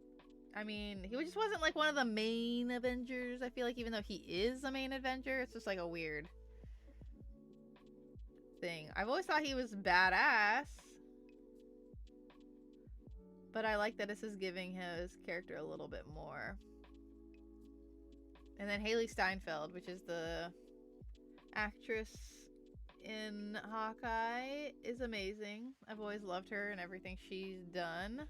I mean, he just wasn't like one of the main Avengers. I feel like even though he is the main Avenger, it's just like a weird thing. I've always thought he was badass, but I like that this is giving his character a little bit more. And then Haley Steinfeld, which is the actress in Hawkeye, is amazing. I've always loved her and everything she's done.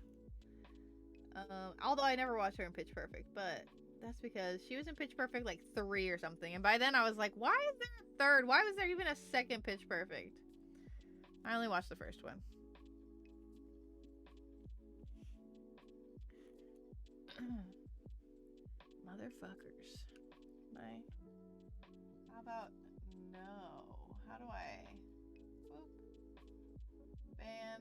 Although I never watched her in Pitch Perfect, but that's because she was in Pitch Perfect like 3 or something. And by then I was like, why is there a third? Why was there even a second Pitch Perfect? I only watched the first one. Motherfuckers. Right? How about no? How do I? Whoop. Ban.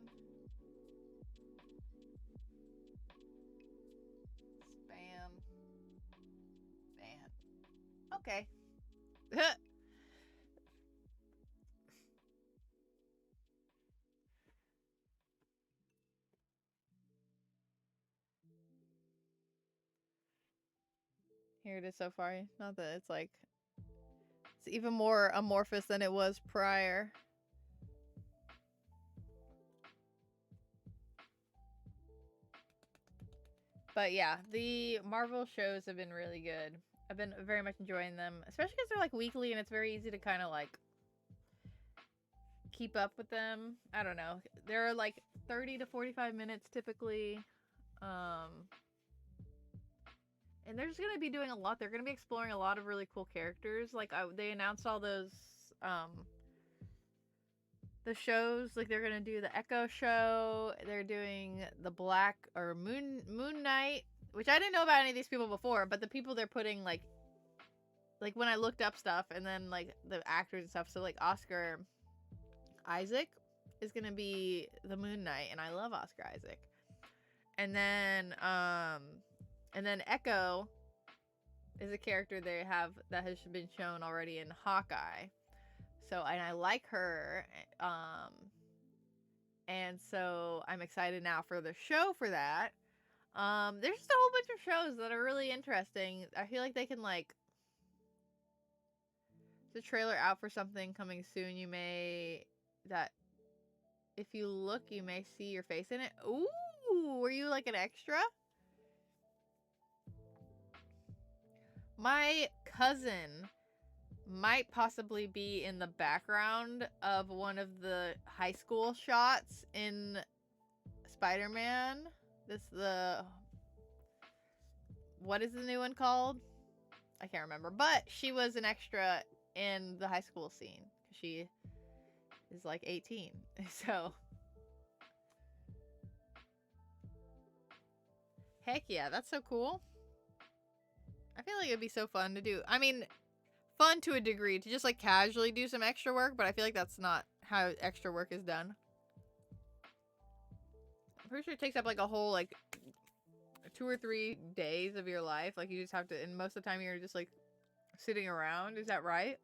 Spam. Ban. Okay. Here it is so far. Not that it's like it's even more amorphous than it was prior. But yeah, the Marvel shows have been really good. I've been very much enjoying them, especially because they're like weekly and it's very easy to kind of like keep up with them. I don't know. They're like 30 to 45 minutes typically. And they're just going to be doing a lot. They're going to be exploring a lot of really cool characters. Like they announced all those the shows, like they're going to do the Echo show. They're doing the Black or Moon Knight, which I didn't know about any of these people before, but the people they're putting like when I looked up stuff and then like the actors and stuff, so like Oscar Isaac is going to be the Moon Knight, and I love Oscar Isaac. And then Echo is a character they have that has been shown already in Hawkeye. So, and I like her. And so I'm excited now for the show for that. There's just a whole bunch of shows that are really interesting. I feel like they can like the trailer out for something coming soon. You may that if you look, you may see your face in it. Ooh, were you like an extra? My cousin might possibly be in the background of one of the high school shots in Spider-Man. What is the new one called? I can't remember. But she was an extra in the high school scene. She is like 18. So. Heck yeah, that's so cool. I feel like it'd be so fun to do. I mean, fun to a degree to just like casually do some extra work, but I feel like that's not how extra work is done. I'm pretty sure it takes up like a whole like 2 or 3 days of your life. Like you just have to, and most of the time you're just like sitting around. Is that right?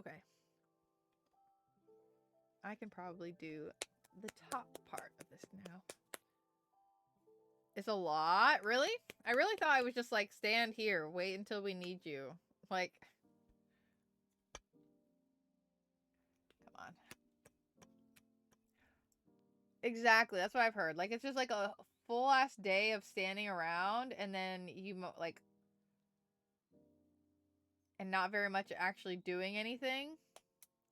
Okay. I can probably do the top part of this now. It's a lot? Really? I really thought I was just like, stand here, wait until we need you. Like, come on. Exactly, that's what I've heard. Like, it's just like a full ass day of standing around, and then you like, and not very much actually doing anything,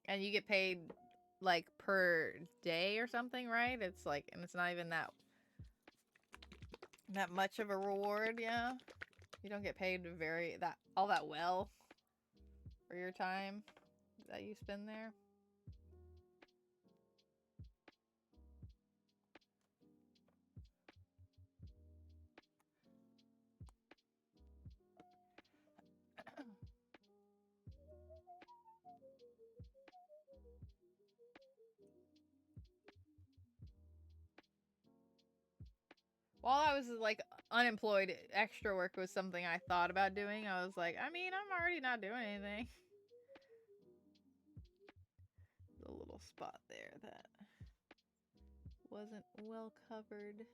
and you get paid like per day or something, right? It's like, and it's not even that much of a reward. Yeah, you don't get paid all that well for your time that you spend there. While I was like unemployed, extra work was something I thought about doing. I was like, I mean, I'm already not doing anything. The little spot there that wasn't well covered. There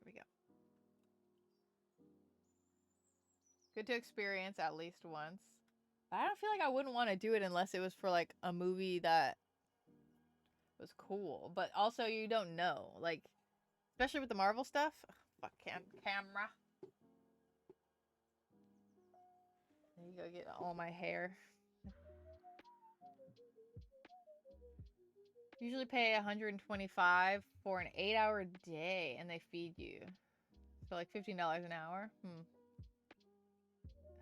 we go. Good to experience at least once. But I don't feel like I wouldn't want to do it unless it was for like a movie that was cool. But also you don't know. Like, especially with the Marvel stuff. Ugh, fuck camera. There you go, get all my hair. Usually pay $125 for an 8-hour day, and they feed you. So like $15 an hour.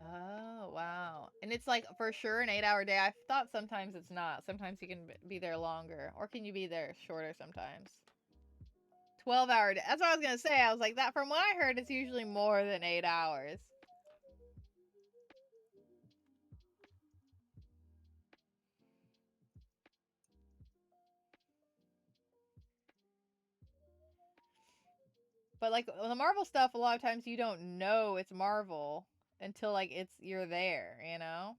Oh, wow. And it's like for sure an 8-hour day. I thought sometimes it's not. Sometimes you can be there longer. Or can you be there shorter sometimes? 12-hour day. That's what I was going to say. I was like, that from what I heard, it's usually more than 8 hours. But like the Marvel stuff, a lot of times you don't know it's Marvel until like you're there, you know?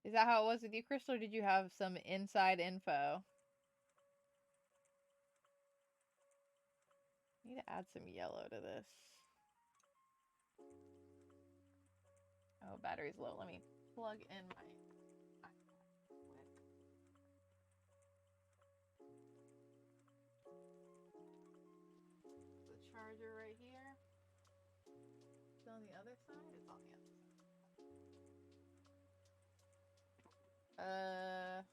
Is that how it was with you, Crystal, or did you have some inside info? I need to add some yellow to this. Oh, battery's low. Let me plug in my the charger right here. It's on the other side? It's on the other side.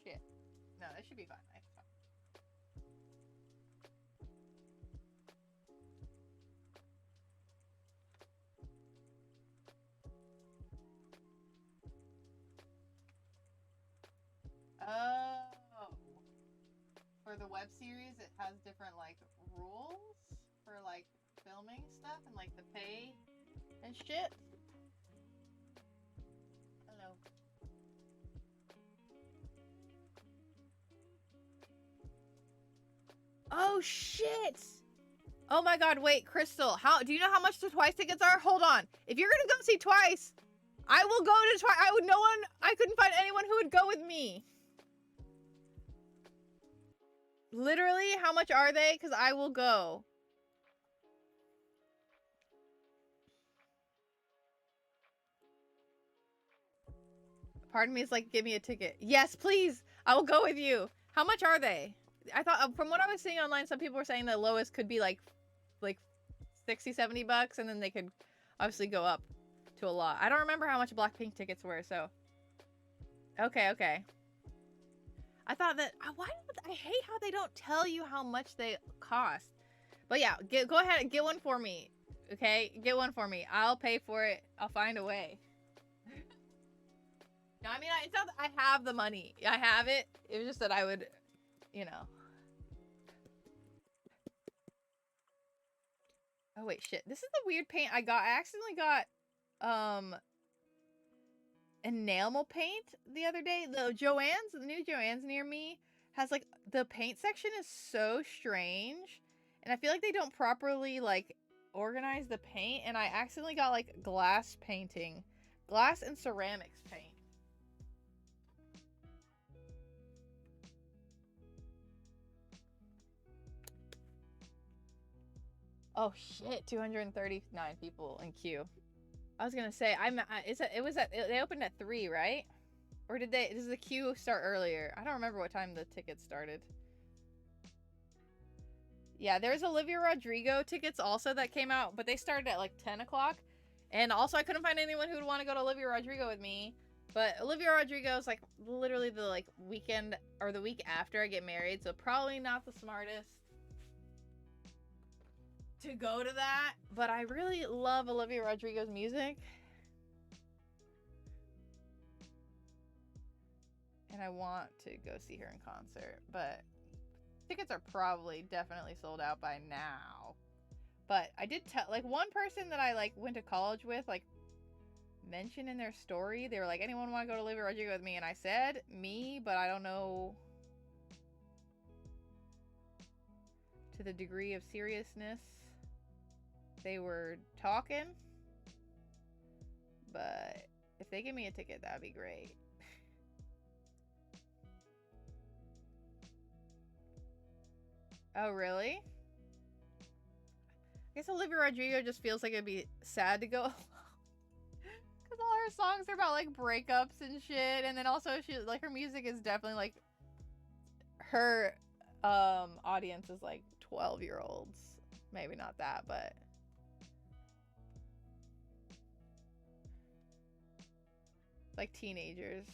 Shit. No, that should be fine. Oh. For the web series, it has different, like, rules for, like, filming stuff and, like, the pay and shit. Hello. Oh, shit! Oh my god, wait, Crystal, do you know how much the Twice tickets are? Hold on. If you're gonna go see Twice, I will go to Twice. I couldn't find anyone who would go with me. Literally, how much are they? Because I will go. Pardon me, it's like, give me a ticket. Yes, please. I will go with you. How much are they? I thought, from what I was seeing online, some people were saying the lowest could be like 60, 70 bucks, and then they could obviously go up to a lot. I don't remember how much Blackpink tickets were, so. Okay. I thought that, I hate how they don't tell you how much they cost. But yeah, go ahead and get one for me. Okay? Get one for me. I'll pay for it. I'll find a way. No, I mean, it's not that I have the money. I have it. It was just that I would, you know. Oh, wait, shit. This is the weird paint I got. I accidentally got, enamel paint the other day. The new Joann's near me has, like, the paint section is so strange. And I feel like they don't properly, like, organize the paint. And I accidentally got, like, glass and ceramics paint. Oh shit, 239 people in queue. I was gonna say, they opened at 3, right? Or does the queue start earlier? I don't remember what time the tickets started. Yeah, there's Olivia Rodrigo tickets also that came out, but they started at like 10 o'clock. And also I couldn't find anyone who would want to go to Olivia Rodrigo with me. But Olivia Rodrigo is like literally the like weekend or the week after I get married, so probably not the smartest to go to that. But I really love Olivia Rodrigo's music. And I want to go see her in concert, but tickets are probably definitely sold out by now. But I did tell, like, one person that I, like, went to college with, like, mention in their story. They were like, anyone want to go to Olivia Rodrigo with me? And I said, me, but I don't know to the degree of seriousness they were talking. But if they give me a ticket, that'd be great. Oh, really? I guess Olivia Rodrigo just feels like it'd be sad to go alone. Because all her songs are about, like, breakups and shit. And then also, she, like, her music is definitely, like, her audience is, like, 12-year-olds. Maybe not that, but... like, teenagers.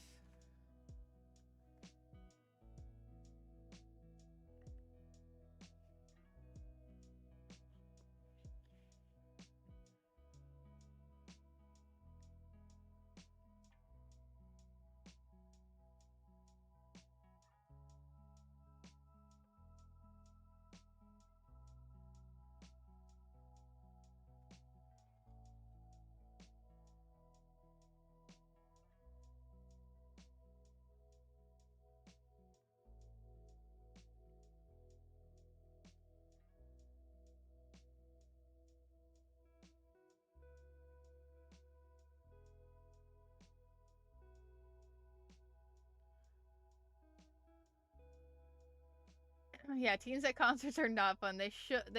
Yeah, teens at concerts are not fun. They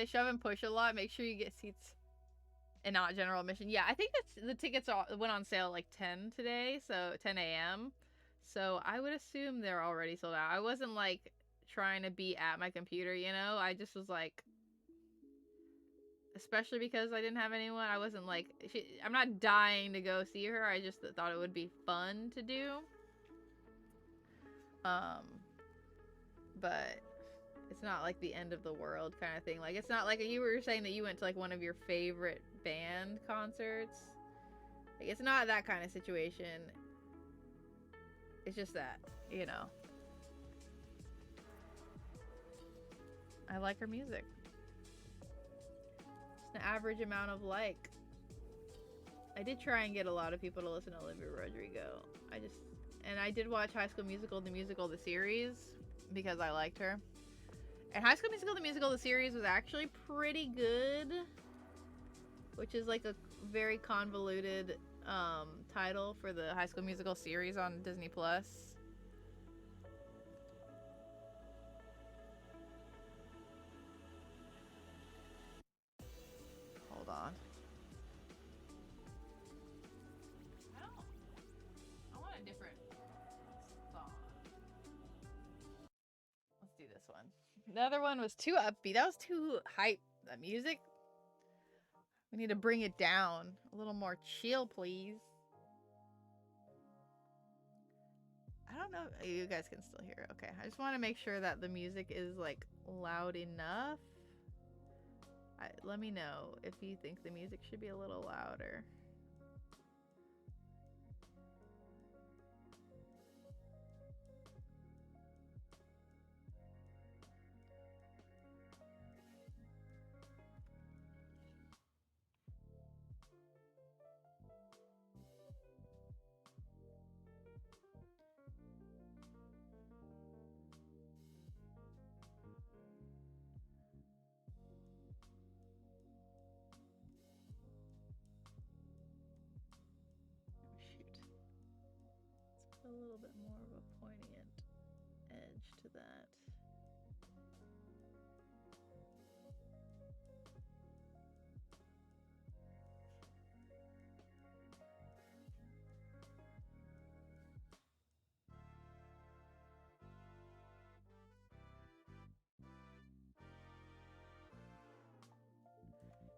shove and push a lot. Make sure you get seats and not general admission. Yeah, I think the tickets went on sale like 10 today, so 10 a.m. So I would assume they're already sold out. I wasn't like trying to be at my computer, you know? I just was like, especially because I didn't have anyone, I wasn't like, I'm not dying to go see her. I just thought it would be fun to do. But it's not like the end of the world kind of thing. Like, it's not like you were saying that you went to like one of your favorite band concerts. Like, it's not that kind of situation. It's just that, you know, I like her music. It's an average amount of like. I did try and get a lot of people to listen to Olivia Rodrigo. And I did watch High School Musical, the series, because I liked her. And High School Musical, the series was actually pretty good, which is like a very convoluted title for the High School Musical series on Disney Plus. Hold on. I want a different song. Let's do this one. The other one was too upbeat. That was too hype. The music. We need to bring it down. A little more chill, please. I don't know. You guys can still hear it. Okay. I just want to make sure that the music is like loud enough. Let me know if you think the music should be a little louder. A little bit more of a poignant edge to that.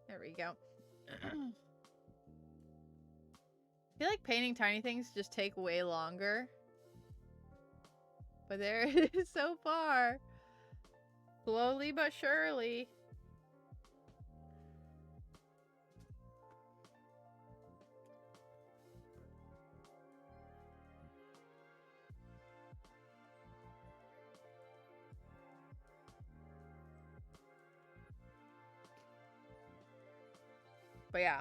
There we go. I feel like painting tiny things just take way longer. But there it is so far. Slowly but surely. But yeah.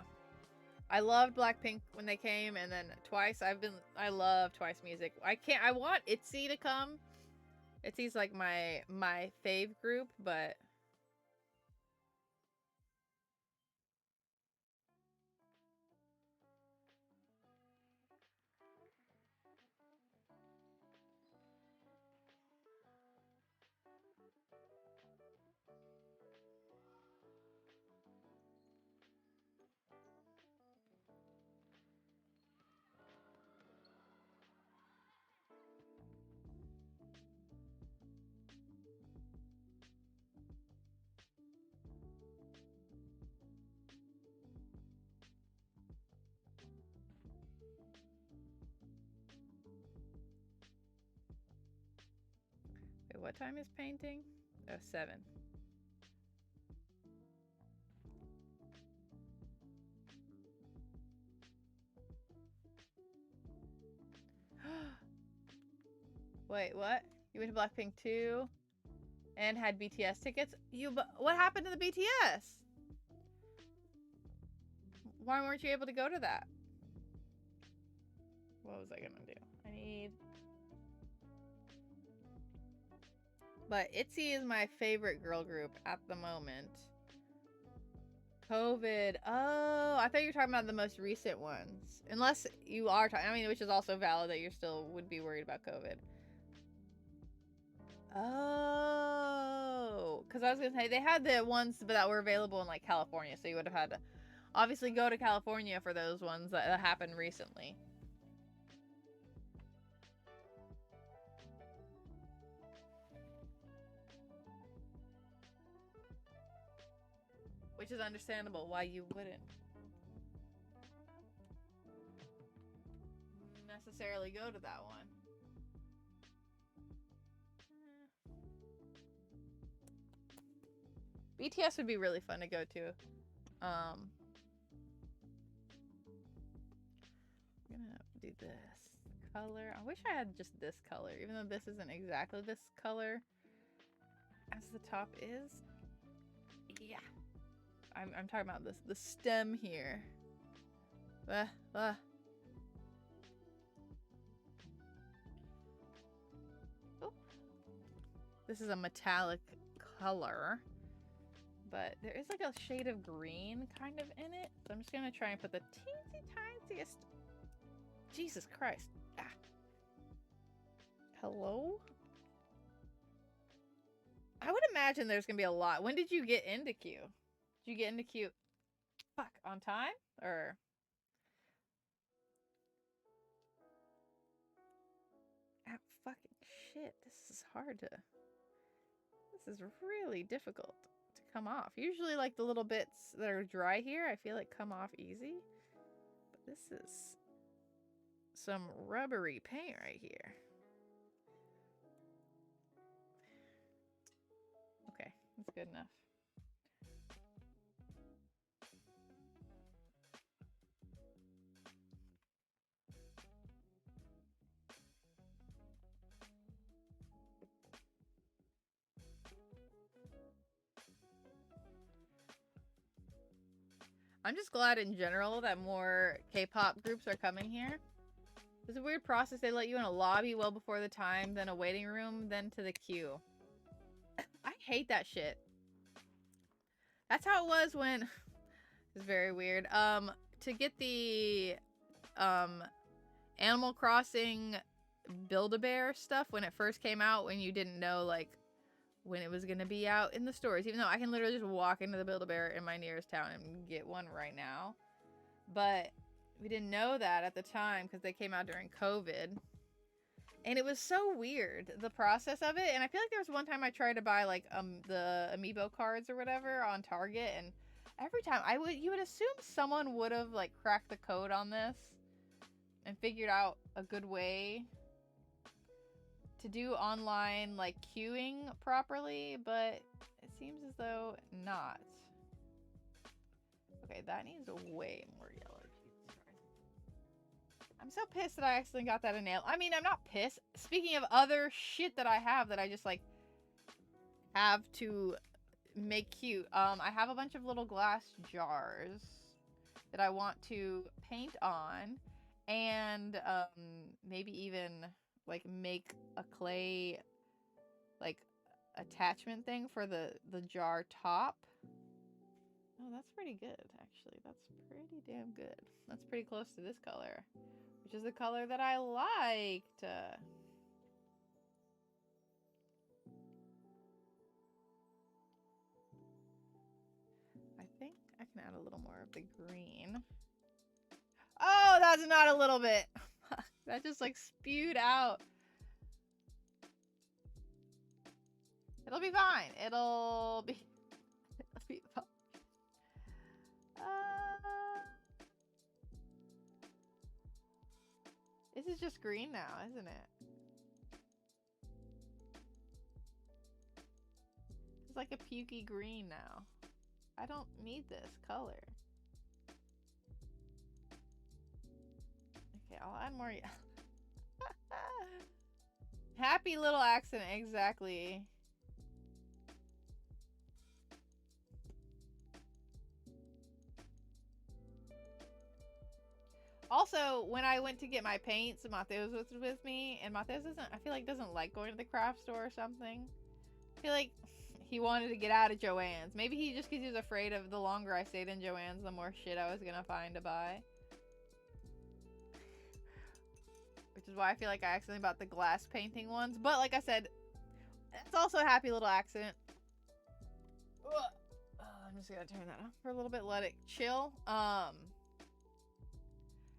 I loved Blackpink when they came, and then Twice. I love Twice music. I want ITZY to come. ITZY's like my fave group, but wait, what time is painting? Oh, 7. Wait, what? You went to Blackpink 2 and had BTS tickets? What happened to the BTS? Why weren't you able to go to that? What was I gonna do? I need... But ITZY is my favorite girl group at the moment. COVID. Oh, I thought you were talking about the most recent ones. Unless you are talking... I mean, which is also valid that you still would be worried about COVID. Oh, because I was gonna say they had the ones that were available in like California, so you would have had to obviously go to California for those ones that happened recently. Which is understandable why you wouldn't necessarily go to that one. BTS would be really fun to go to. I'm gonna do this color. I wish I had just this color, even though this isn't exactly this color as the top is. Yeah. I'm talking about this, the stem here. Oh. This is a metallic color. But there is like a shade of green kind of in it. So I'm just going to try and put the teensy tiniest... Jesus Christ. Ah. Hello? I would imagine there's going to be a lot. When did you get into Q? Did you get into Q... Fuck, on time? Or... Ah, fucking shit. This is hard to... This is really difficult come off. Usually like the little bits that are dry here, I feel like come off easy. But this is some rubbery paint right here. Okay, that's good enough. I'm just glad in general that more K-pop groups are coming here. It's a weird process. They let you in a lobby well before the time, then a waiting room, then to the queue. I hate that shit. That's how it was when... It's very weird. To get the Animal Crossing Build-A-Bear stuff when it first came out, when you didn't know, like, when it was gonna be out in the stores, even though I can literally just walk into the Build-A-Bear in my nearest town and get one right now. But we didn't know that at the time because they came out during COVID. And it was so weird, the process of it. And I feel like there was one time I tried to buy like the amiibo cards or whatever on Target, and every time you would assume someone would have like cracked the code on this and figured out a good way to do online like queuing properly, but it seems as though not. Okay, that needs way more yellow. I'm so pissed that I accidentally got that a nail. I mean, I'm not pissed. Speaking of other shit that I have that I just like have to make cute. I have a bunch of little glass jars that I want to paint on, and maybe even like make a clay like attachment thing for the jar top. Oh, that's pretty good, actually. That's pretty damn good. That's pretty close to this color, which is the color that I liked. I think I can add a little more of the green. Oh, that's not a little bit. That just like spewed out. It'll be fine. It'll be fine. This is just green now, isn't it? It's like a pukey green now. I don't need this color. Okay, I'll add more. Happy little accident, exactly. Also, when I went to get my paints, Mateos was with me, and Mateos I feel like doesn't like going to the craft store or something. I feel like he wanted to get out of Joann's. Maybe he just because he was afraid of the longer I stayed in Joann's, the more shit I was gonna find to buy. Which is why I feel like I accidentally bought the glass painting ones. But like I said, it's also a happy little accident. I'm just gonna turn that off for a little bit, let it chill.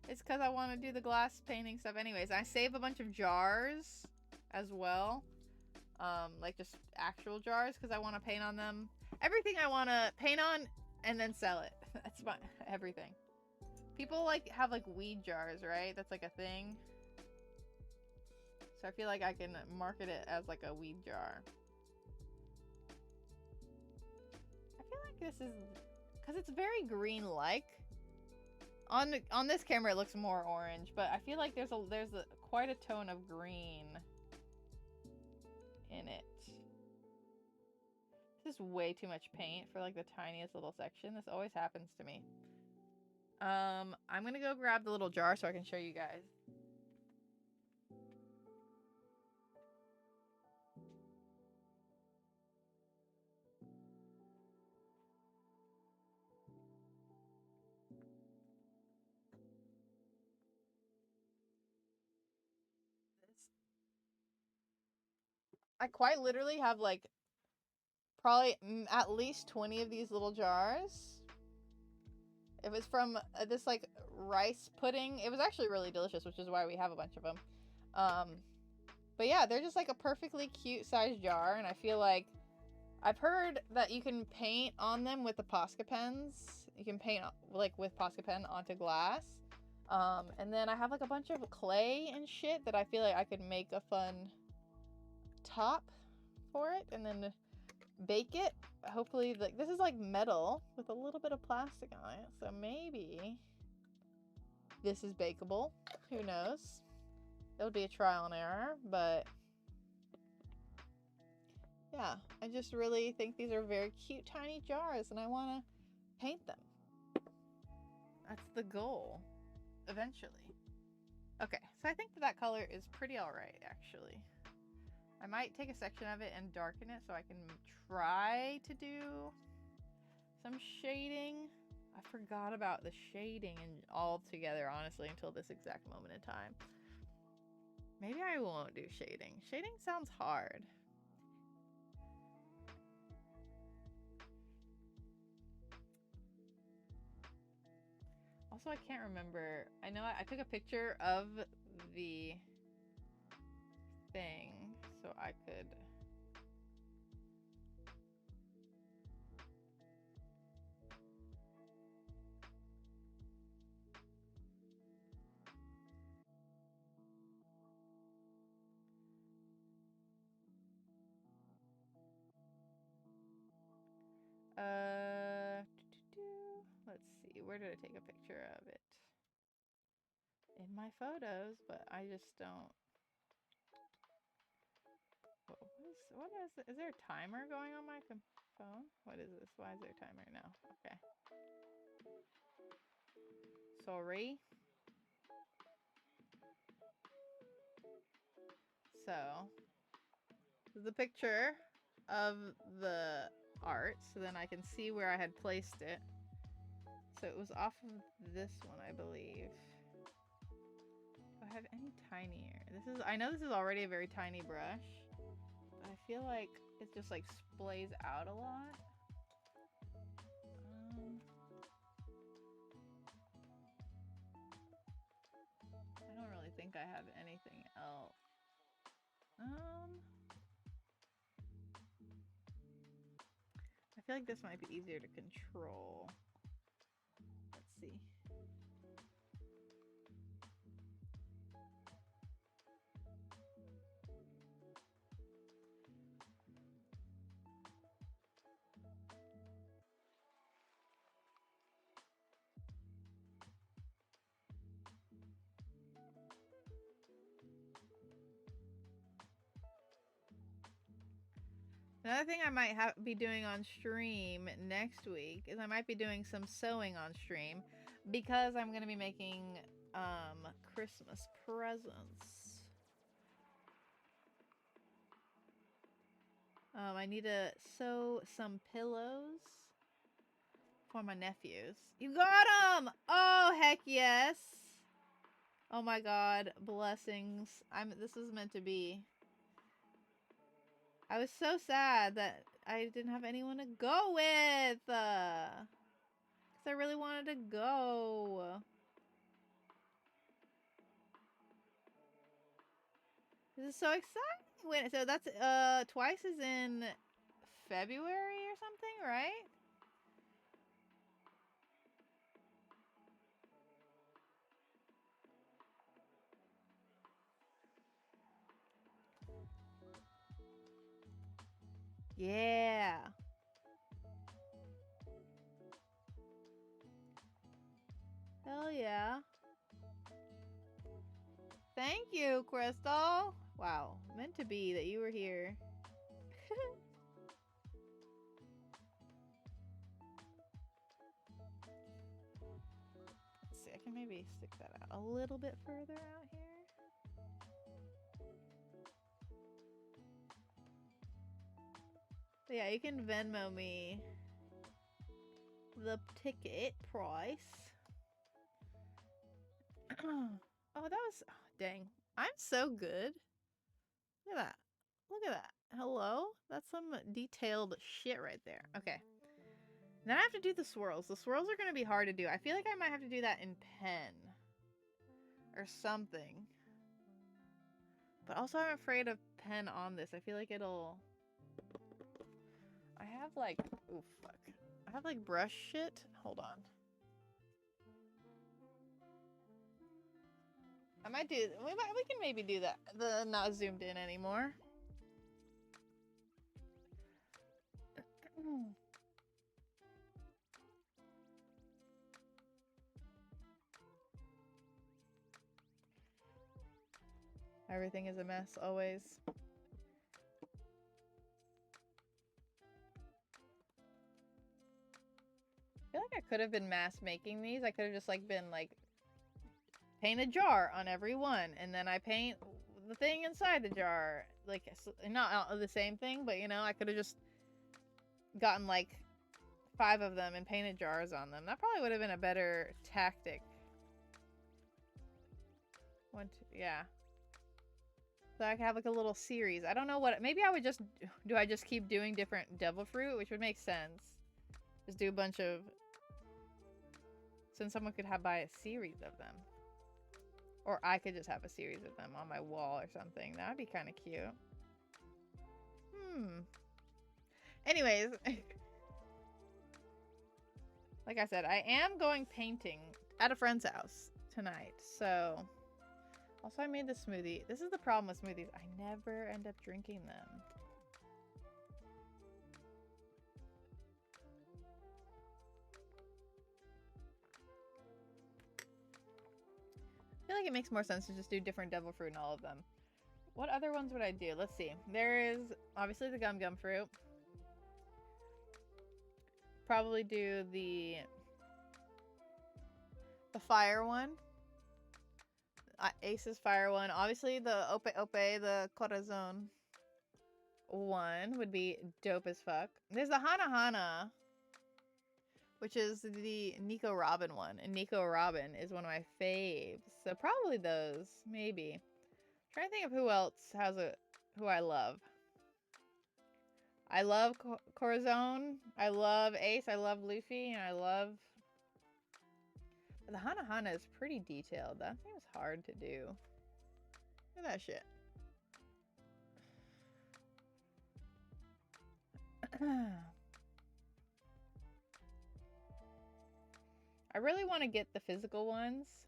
It's because I want to do the glass painting stuff anyways. I save a bunch of jars as well. Like just actual jars because I want to paint on them. Everything I want to paint on and then sell it. That's my everything. People like have like weed jars, right? That's like a thing. So I feel like I can market it as like a weed jar. I feel like this is because it's very green-like. On this camera it looks more orange, but I feel like there's quite a tone of green in it. This is way too much paint for like the tiniest little section. This always happens to me. I'm gonna go grab the little jar so I can show you guys. I quite literally have like probably at least 20 of these little jars. It was from this like rice pudding. It was actually really delicious, which is why we have a bunch of them. But yeah, they're just like a perfectly cute sized jar, and I feel like I've heard that you can paint on them with the Posca pens. You can paint like with Posca pen onto glass. And then I have like a bunch of clay and shit that I feel like I could make a fun top for it and then bake it. Hopefully, like this is like metal with a little bit of plastic on it, so maybe this is bakeable. Who knows? It'll be a trial and error, but yeah, I just really think these are very cute tiny jars and I want to paint them. That's the goal eventually. Okay, so I think that color is pretty alright actually. I might take a section of it and darken it so I can try to do some shading. I forgot about the shading and all together, honestly, until this exact moment in time. Maybe I won't do shading. Shading sounds hard. Also, I can't remember. I know I took a picture of the thing so I could... let's see, where did I take a picture of it? In my photos, but I just don't. What is it? Is there a timer going on my phone? What is this? Why is there a timer now? Okay. Sorry. So, this is the picture of the art, so then I can see where I had placed it. So it was off of this one, I believe. Do I have any tinier? This is, I know this is already a very tiny brush, but I feel like it just like splays out a lot. I don't really think I have anything else. I feel like this might be easier to control. Let's see. Another thing I might be doing on stream next week is I might be doing some sewing on stream because I'm going to be making Christmas presents. I need to sew some pillows for my nephews. You got them! Oh, heck yes! Oh my god, blessings. This is meant to be. I was so sad that I didn't have anyone to go with. Because I really wanted to go. This is so exciting. So that's Twice is in February or something, right? Yeah. Hell yeah. Thank you, Crystal. Wow, meant to be that you were here. Let's see, I can maybe stick that out a little bit further out here. But yeah, you can Venmo me the ticket price. Oh, that was... Oh, dang. I'm so good. Look at that. Look at that. Hello? That's some detailed shit right there. Okay. Then I have to do the swirls. The swirls are going to be hard to do. I feel like I might have to do that in pen. Or something. But also I'm afraid of pen on this. I feel like it'll... I have like... Oh, fuck. I have like brush shit. Hold on. I might do... We can maybe do that. The not zoomed in anymore. Everything is a mess, always. I feel like I could have been mass making these. I could have just like been like paint a jar on every one, and then I paint the thing inside the jar. Like, not the same thing, but you know, I could have just gotten like 5 of them and painted jars on them. That probably would have been a better tactic. Yeah. So I could have like a little series. I don't know what, maybe I would just, do I just keep doing different devil fruit, which would make sense. Just do a bunch of, since someone could buy a series of them. Or I could just have a series of them on my wall or something. That'd be kind of cute. Anyways. Like I said, I am going painting at a friend's house tonight. So, also I made the smoothie. This is the problem with smoothies. I never end up drinking them. I feel like it makes more sense to just do different devil fruit in all of them. What other ones would I do? Let's see. There is obviously the gum fruit. Probably do the The fire one. Ace's fire one. Obviously, the Ope Ope, the Corazon one would be dope as fuck. There's the Hana Hana, which is the Nico Robin one. And Nico Robin is one of my faves. So probably those, maybe. I'm trying to think of who else has who I love. I love Corazon. I love Ace. I love Luffy. And I love... The Hana Hana is pretty detailed. That seems hard to do. Look at that shit. I really want to get the physical ones.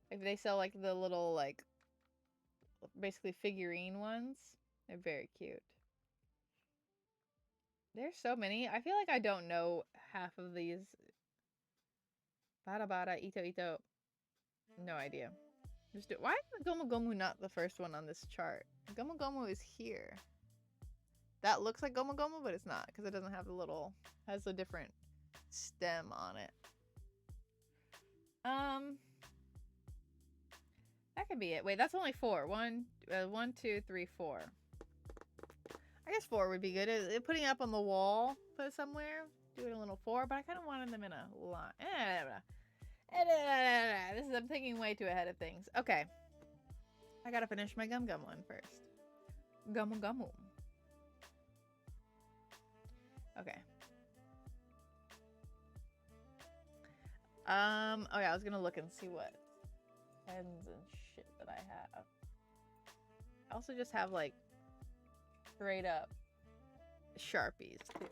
If they sell like the little like basically figurine ones, they're very cute. There's so many. I feel like I don't know half of these. Bada bada, ito ito. No idea. Just do. Why is Gomu Gomu not the first one on this chart? Gomu Gomu is here. That looks like Gomu Gomu, but it's not because it doesn't have the little. Has a different stem on it. That could be it. Wait, that's only 4. 1, 2, 3, 4. I guess 4 would be good. Putting it up on the wall, put it somewhere. Do it a little 4, but I kind of wanted them in a line. I'm thinking way too ahead of things. Okay. I gotta finish my Gum Gum one first. Gumu Gumu. Okay. Oh yeah, I was gonna look and see what pens and shit that I have. I also just have like straight up Sharpies too.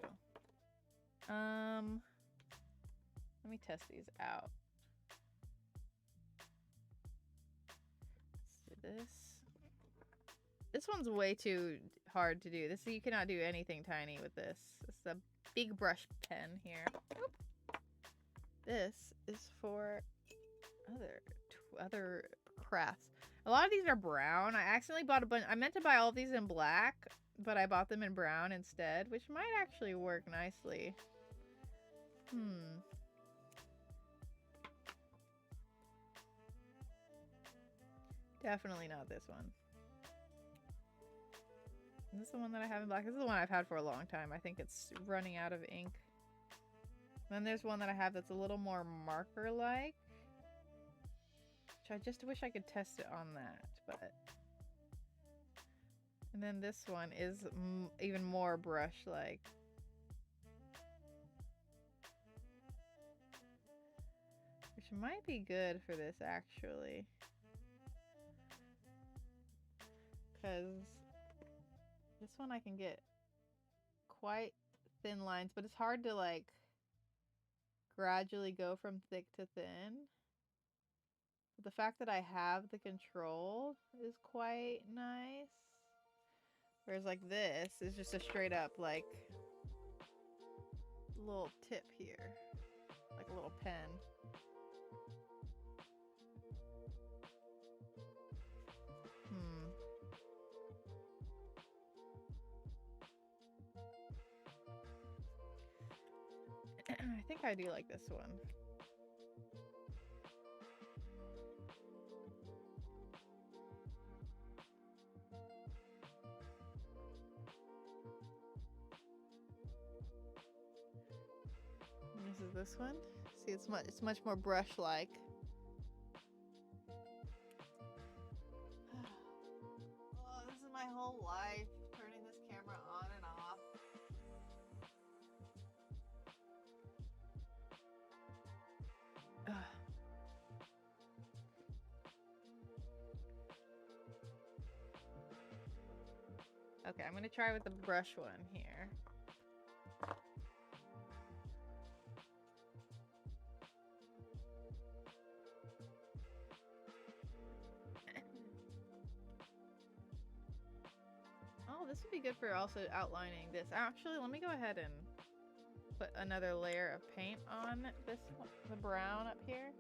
Let me test these out. Let's do this. This one's way too hard to do. This you cannot do anything tiny with this. It's a big brush pen here. Oop. This is for other crafts. A lot of these are brown. I accidentally bought a bunch. I meant to buy all of these in black, but I bought them in brown instead, which might actually work nicely. Definitely not this one. This is the one that I have in black. This is the one I've had for a long time. I think it's running out of ink. Then there's one that I have that's a little more marker-like. Which I just wish I could test it on that, but... And then this one is even more brush-like. Which might be good for this, actually. Because this one I can get quite thin lines, but it's hard to, like, gradually go from thick to thin. But the fact that I have the control is quite nice. Whereas like this is just a straight up like little tip here. Like a little pen. I think I do like this one. This is this one. See, it's much more brush-like. Oh, this is my whole life, turning this camera on and off. Okay, I'm gonna try with the brush one here. Oh, this would be good for also outlining this. Actually, let me go ahead and put another layer of paint on this one, the brown up here.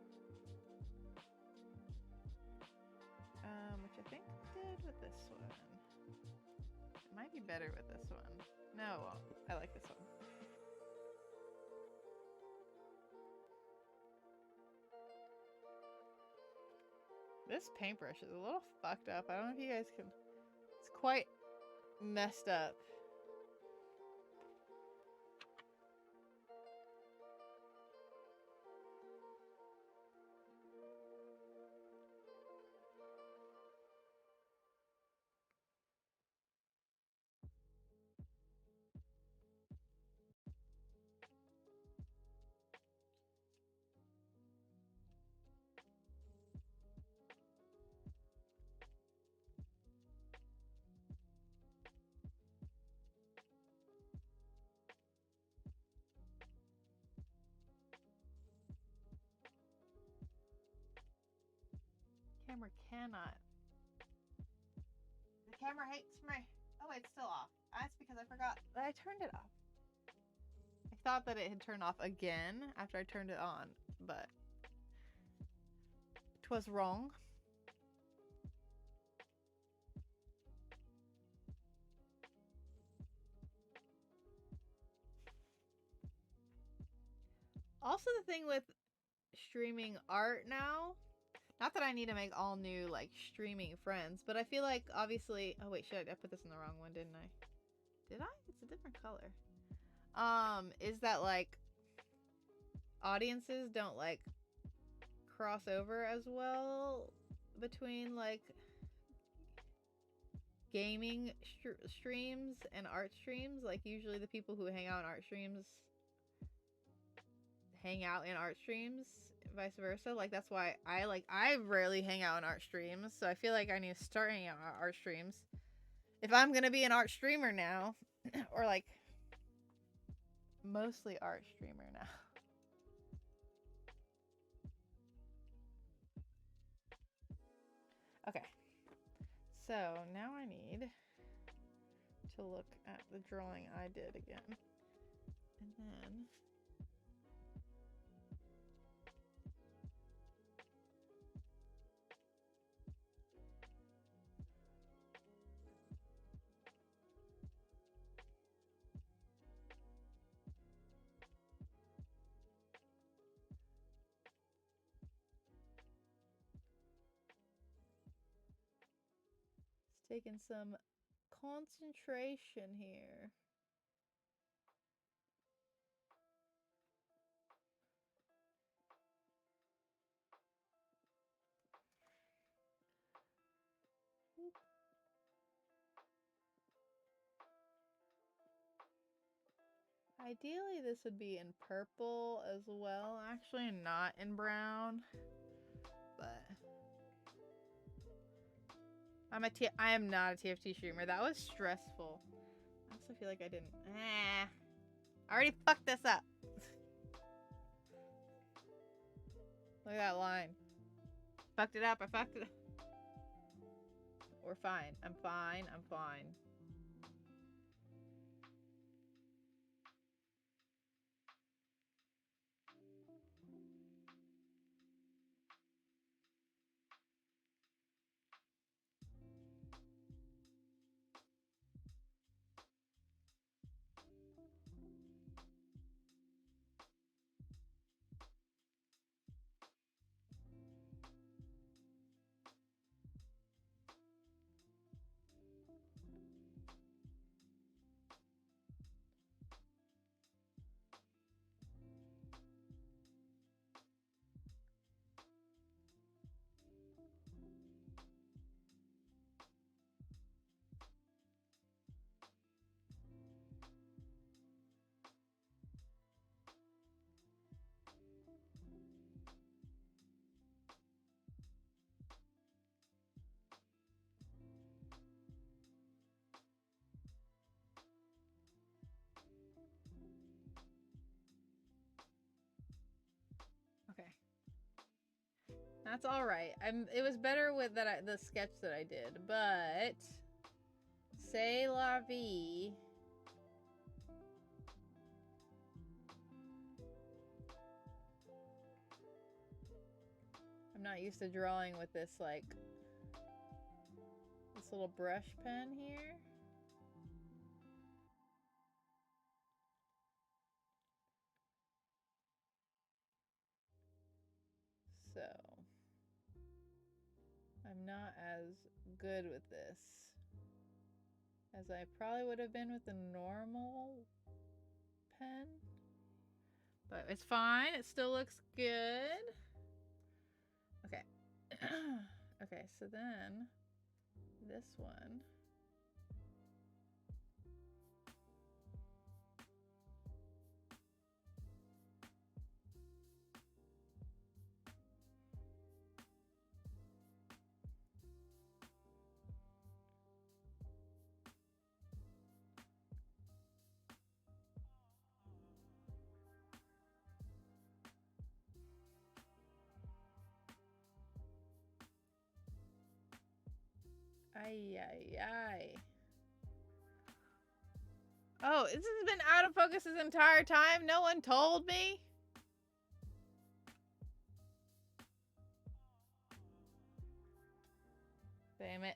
Which I think I did with this one. It might be better with this one. No, I like this one. This paintbrush is a little fucked up. I don't know if you guys can... It's quite messed up. Camera cannot. The camera hates me. Oh, it's still off. That's because I forgot that I turned it off. I thought that it had turned off again after I turned it on, but 'twas wrong. Also, the thing with streaming art now, not that I need to make all new like streaming friends, but I feel like obviously, oh wait, shit, I put this in the wrong one, didn't I? Did I? It's a different color. Is that like audiences don't like cross over as well between like gaming streams and art streams. Like usually the people who hang out in art streams hang out in art streams, vice versa. Like that's why I rarely hang out in art streams, so I feel like I need to start hanging out in art streams if I'm gonna be an art streamer now. Or like mostly art streamer now. Okay, so now I need to look at the drawing I did again, and then it's taking some concentration here. Ideally, this would be in purple as well. Actually, not in brown. But I am not a TFT streamer. That was stressful. I also feel like I didn't. I already fucked this up. Look at that line. Fucked it up. I fucked it up. We're fine. I'm fine. I'm fine. Okay. That's all right. It was better with the sketch that I did, but c'est la vie. I'm not used to drawing with this like this little brush pen here. So I'm not as good with this as I probably would have been with a normal pen. But it's fine. It still looks good. Okay. Okay, so then this one. Ay, ay, ay. Oh, this has been out of focus this entire time? No one told me? Damn it.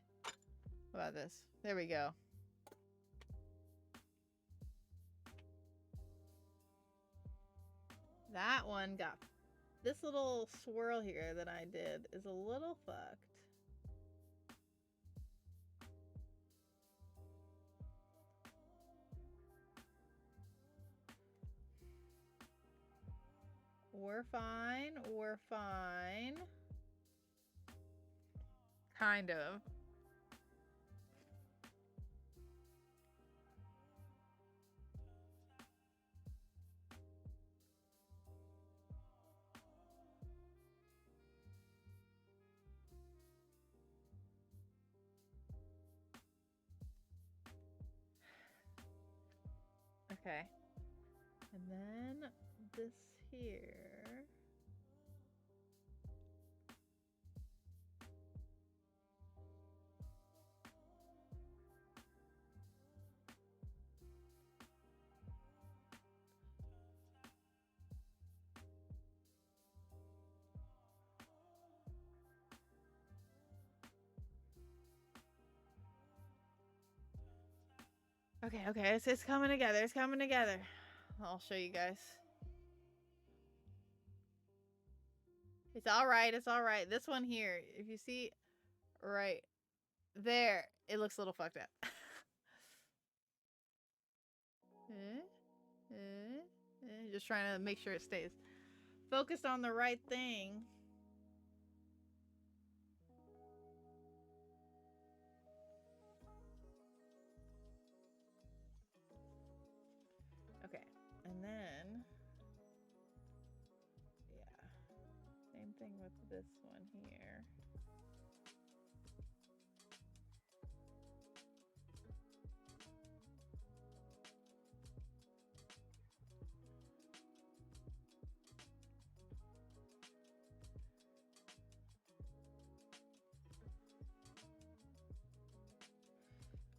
What about this? There we go. That one got... This little swirl here that I did is a little fucked. We're fine. We're fine. Kind of. Okay. And then this here. Okay, okay, it's coming together. It's coming together. I'll show you guys. It's all right. It's all right. This one here, if you see right there, it looks a little fucked up. Just trying to make sure it stays focused on the right thing. Okay, and then, yeah, same thing with this one here.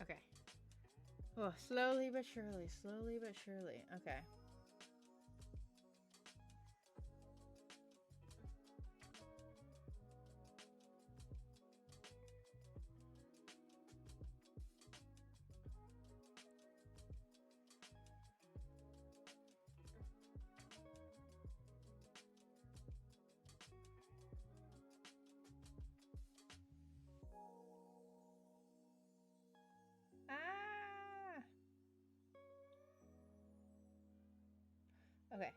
Okay. Oh, slowly but surely, slowly but surely. Okay. Okay.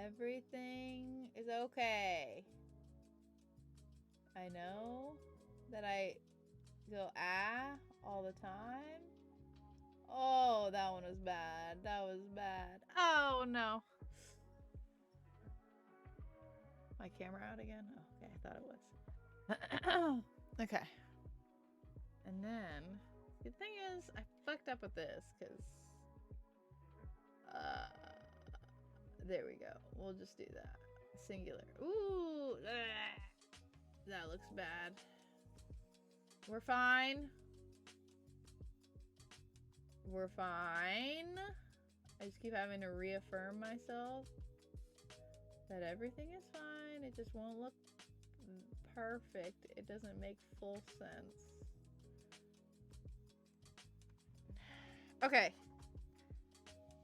Everything is okay. I know that I go all the time. Oh, that one was bad. That was bad. Oh, no. My camera out again? Oh, okay, I thought it was. Okay. And then, the thing is, I fucked up with this, because... there we go. We'll just do that. Singular. Ooh! That looks bad. We're fine. We're fine. I just keep having to reaffirm myself that everything is fine. It just won't look perfect. It doesn't make full sense. Okay.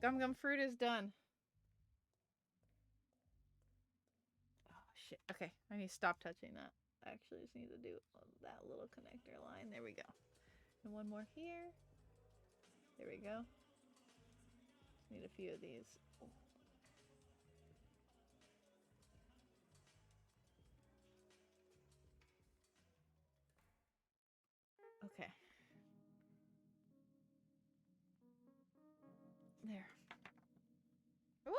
Gum Gum Fruit is done. Oh, shit. Okay, I need to stop touching that. I actually just need to do that little connector line. There we go. And one more here. There we go. Need a few of these. Okay. There. Woo!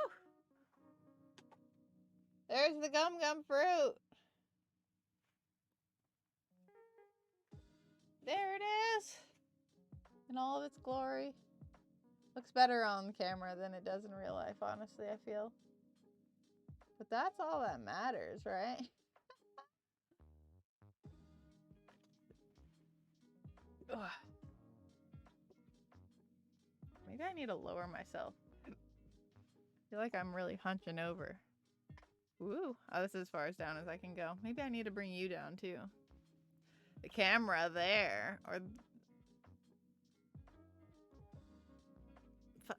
There's the gum gum fruit. There it is. In all of its glory. Looks better on camera than it does in real life, honestly, I feel. But that's all that matters, right? Ugh. Maybe I need to lower myself. I feel like I'm really hunching over. Ooh. Oh, this is as far as down as I can go. Maybe I need to bring you down, too. The camera there. Or... Fuck.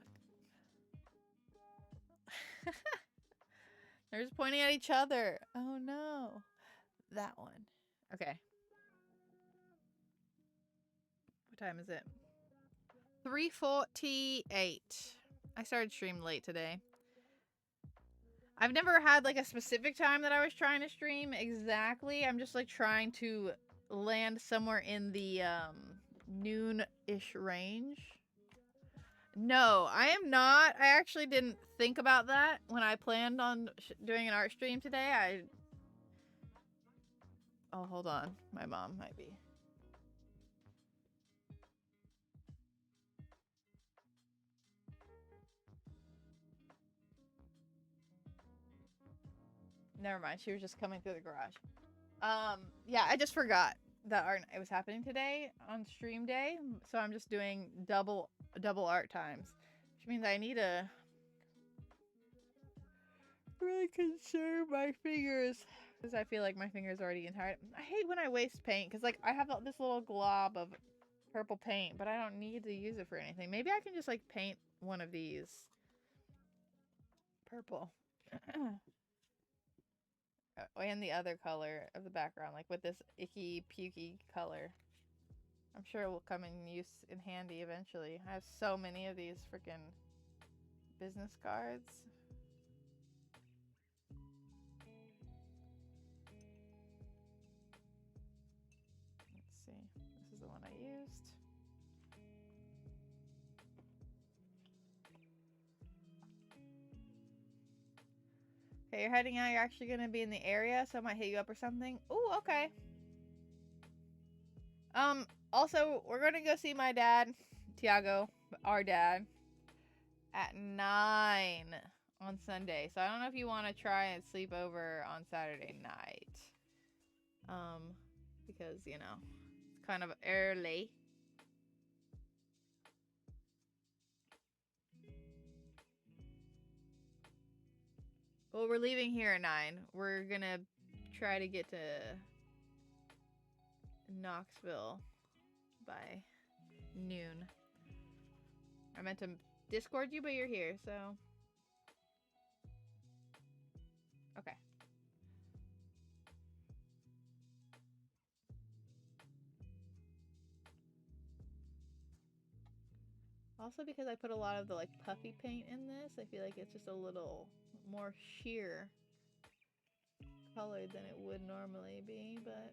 They're just pointing at each other. Oh, no. That one. Okay. What time is it? 3:48. I started stream late today. I've never had like a specific time that I was trying to stream exactly. I'm just like trying to land somewhere in the noon-ish range. No, I am not. I actually didn't think about that when I planned on doing an art stream today. Oh, hold on. My mom might be. Never mind. She was just coming through the garage. Yeah, I just forgot that art it was happening today on stream day, so I'm just doing double art times, which means I need to really conserve my fingers because I feel like my fingers are already getting tired. I hate when I waste paint because like I have this little glob of purple paint, but I don't need to use it for anything. Maybe I can just like paint one of these purple. And the other color of the background, like with this icky, pukey color. I'm sure it will come in handy eventually. I have so many of these freaking business cards. Let's see. This is the one I used. Okay, you're heading out. You're actually going to be in the area, so I might hit you up or something. Ooh, okay. Also, we're going to go see my dad, Tiago, our dad, at 9 on Sunday. So I don't know if you want to try and sleep over on Saturday night. Because, you know, it's kind of early. Well, we're leaving here at 9. We're gonna try to get to Knoxville by noon. I meant to Discord you, but you're here, so... Okay. Also, because I put a lot of the, like, puffy paint in this, I feel like it's just a little more sheer colored than it would normally be, but...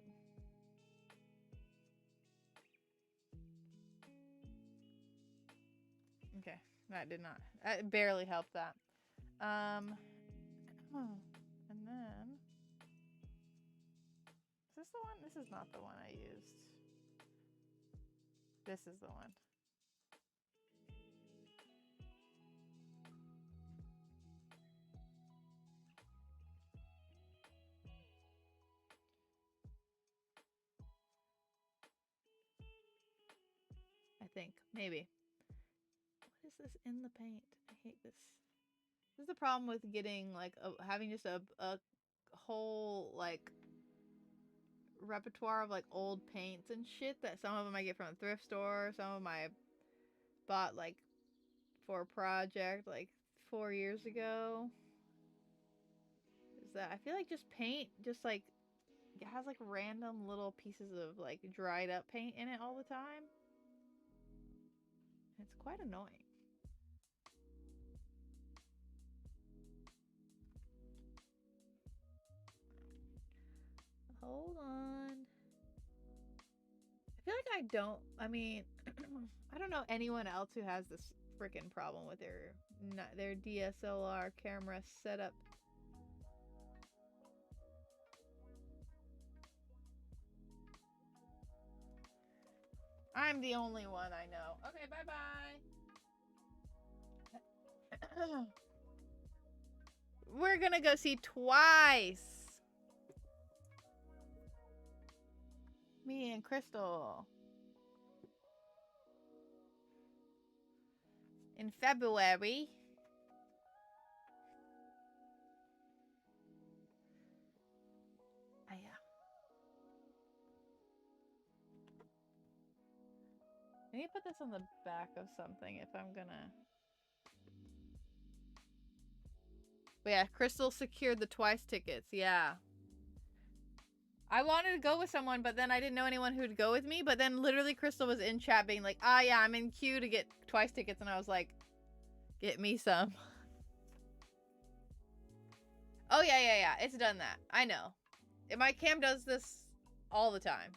Okay, that did not... That barely helped that. And then... Is this the one? This is not the one I used. This is the one. I think. Maybe. What is this in the paint? I hate this. This is the problem with getting, like, having just a whole, like, repertoire of, like, old paints and shit that some of them I get from a thrift store. Some of them I bought, like, for a project, like, 4 years ago. that I feel like just paint, just like, it has like random little pieces of like dried up paint in it all the time. It's quite annoying. Hold on. I feel like I mean, I don't know anyone else who has this freaking problem with their DSLR camera setup. I'm the only one I know. Okay, bye-bye. We're gonna go see Twice. Me and Crystal. In February. Yeah. I need to put this on the back of something if I'm gonna... But yeah, Crystal secured the Twice tickets. Yeah. I wanted to go with someone, but then I didn't know anyone who'd go with me. But then literally Crystal was in chat being like, ah, yeah, I'm in queue to get Twice tickets. And I was like, get me some. Oh, yeah. It's done that. I know. My cam does this all the time.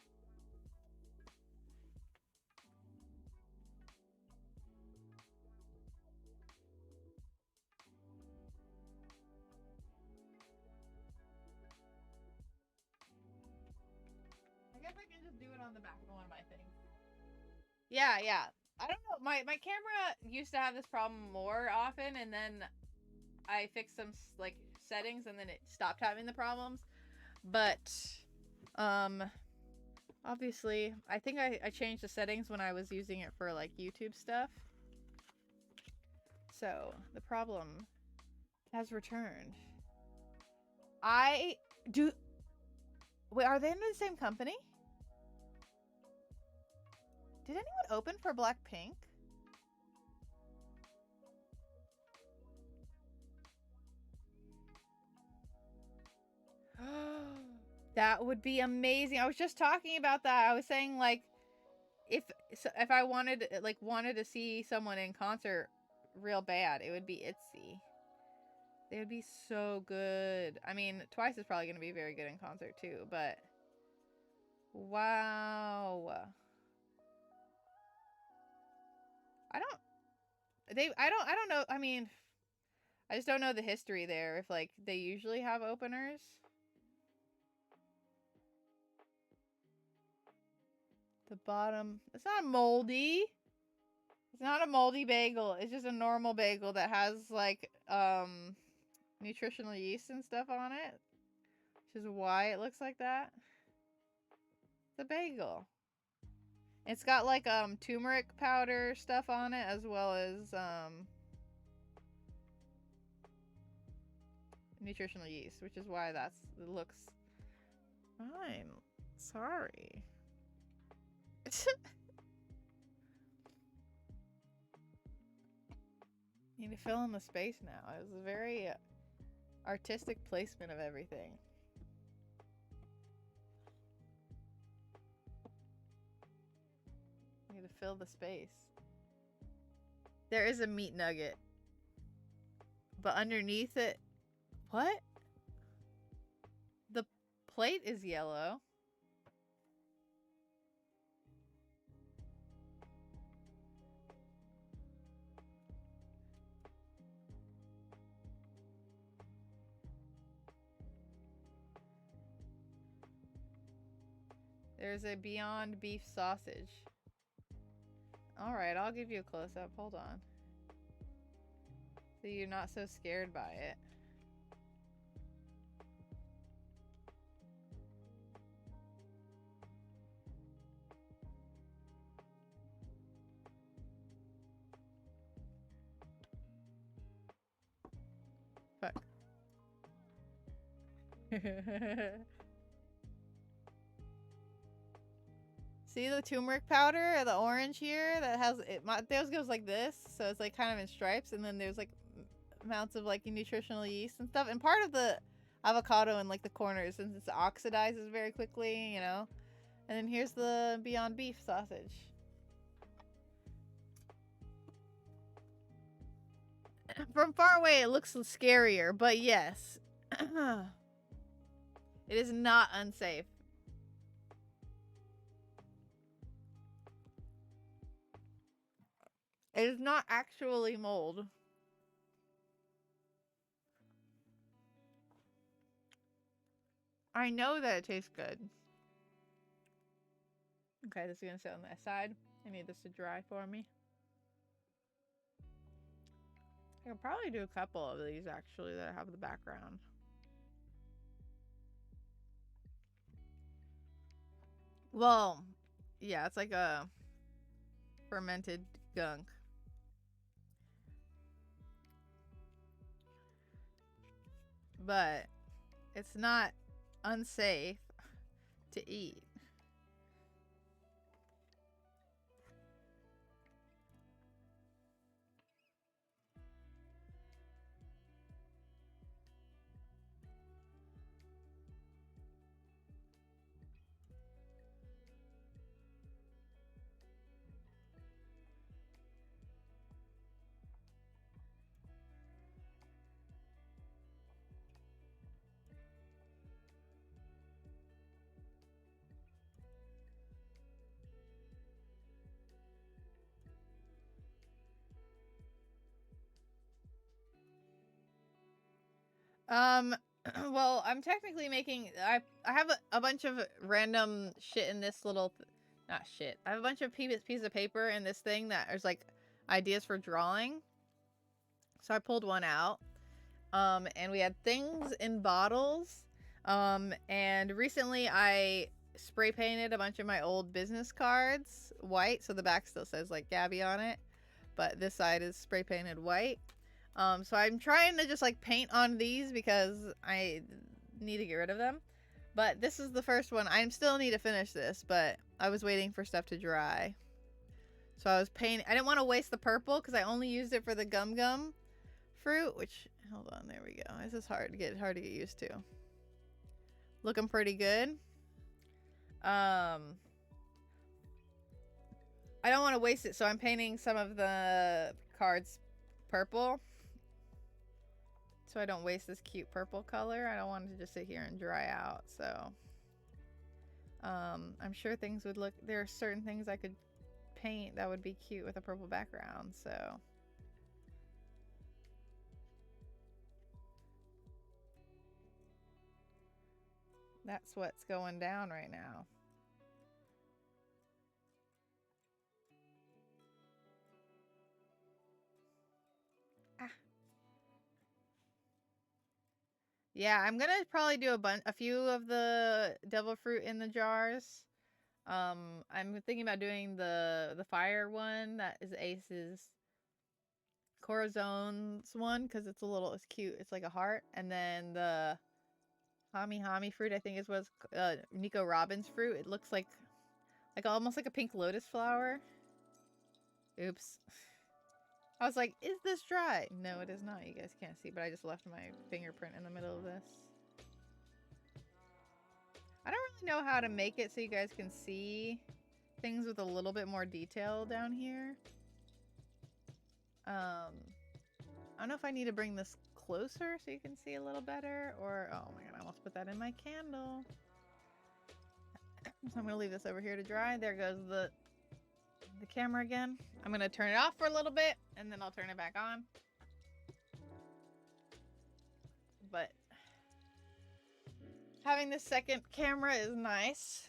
I guess I can just do it on the back of one of my things. Yeah. I don't know. My camera used to have this problem more often, and then I fixed some like settings, and then it stopped having the problems. But obviously, I think I changed the settings when I was using it for like YouTube stuff. So the problem has returned. Wait, are they in the same company? Did anyone open for Blackpink? That would be amazing. I was just talking about that. I was saying like if I wanted to see someone in concert real bad, it would be ITZY. They would be so good. I mean, Twice is probably going to be very good in concert too, but wow. I don't know. I mean, I just don't know the history there. If like they usually have openers. The bottom. It's not moldy. It's not a moldy bagel. It's just a normal bagel that has like nutritional yeast and stuff on it, which is why it looks like that. It's a bagel. It's got like turmeric powder stuff on it, as well as nutritional yeast, which is why it looks fine. Sorry. Need to fill in the space now. It was a very artistic placement of everything. Need to fill the space. There is a meat nugget. But underneath it... What? The plate is yellow. There's a Beyond Beef sausage. Alright, I'll give you a close-up. Hold on. So you're not so scared by it. Fuck. See the turmeric powder or the orange here that has it? Theirs goes like this, so it's like kind of in stripes, and then there's like amounts of like nutritional yeast and stuff. And part of the avocado in like the corners since it oxidizes very quickly, you know. And then here's the Beyond Beef sausage. From far away, it looks scarier, but yes, it is not unsafe. It is not actually mold. I know that it tastes good. Okay, this is gonna sit on that side. I need this to dry for me. I could probably do a couple of these actually that have the background. Well, yeah, it's like a fermented gunk. But it's not unsafe to eat. Well, I'm technically making. I have a bunch of random shit in this little, not shit. I have a bunch of pieces of paper in this thing that is like ideas for drawing. So I pulled one out. And we had things in bottles. And recently I spray painted a bunch of my old business cards white, so the back still says like Gabby on it, but this side is spray painted white. So I'm trying to just like paint on these because I need to get rid of them. But this is the first one. I still need to finish this, but I was waiting for stuff to dry. So I was painting. I didn't want to waste the purple because I only used it for the gum gum fruit, which, hold on, there we go. This is hard to get used to. Looking pretty good. I don't want to waste it, so I'm painting some of the cards purple. So I don't waste this cute purple color. I don't want it to just sit here and dry out. So I'm sure things would look, there are certain things I could paint that would be cute with a purple background. So that's what's going down right now. Yeah, I'm gonna probably do a few of the devil fruit in the jars. I'm thinking about doing the fire one that is Ace's Corazone's one because it's cute. It's like a heart, and then the Hami fruit I think is what's Nico Robbins fruit. It looks like almost like a pink lotus flower. Oops. I was like, is this dry? No, it is not. You guys can't see, but I just left my fingerprint in the middle of this. I don't really know how to make it so you guys can see things with a little bit more detail down here. I don't know if I need to bring this closer so you can see a little better, or, oh my god, I almost put that in my candle. So I'm gonna leave this over here to dry. There goes the camera again. I'm gonna turn it off for a little bit and then I'll turn it back on. But having this second camera is nice.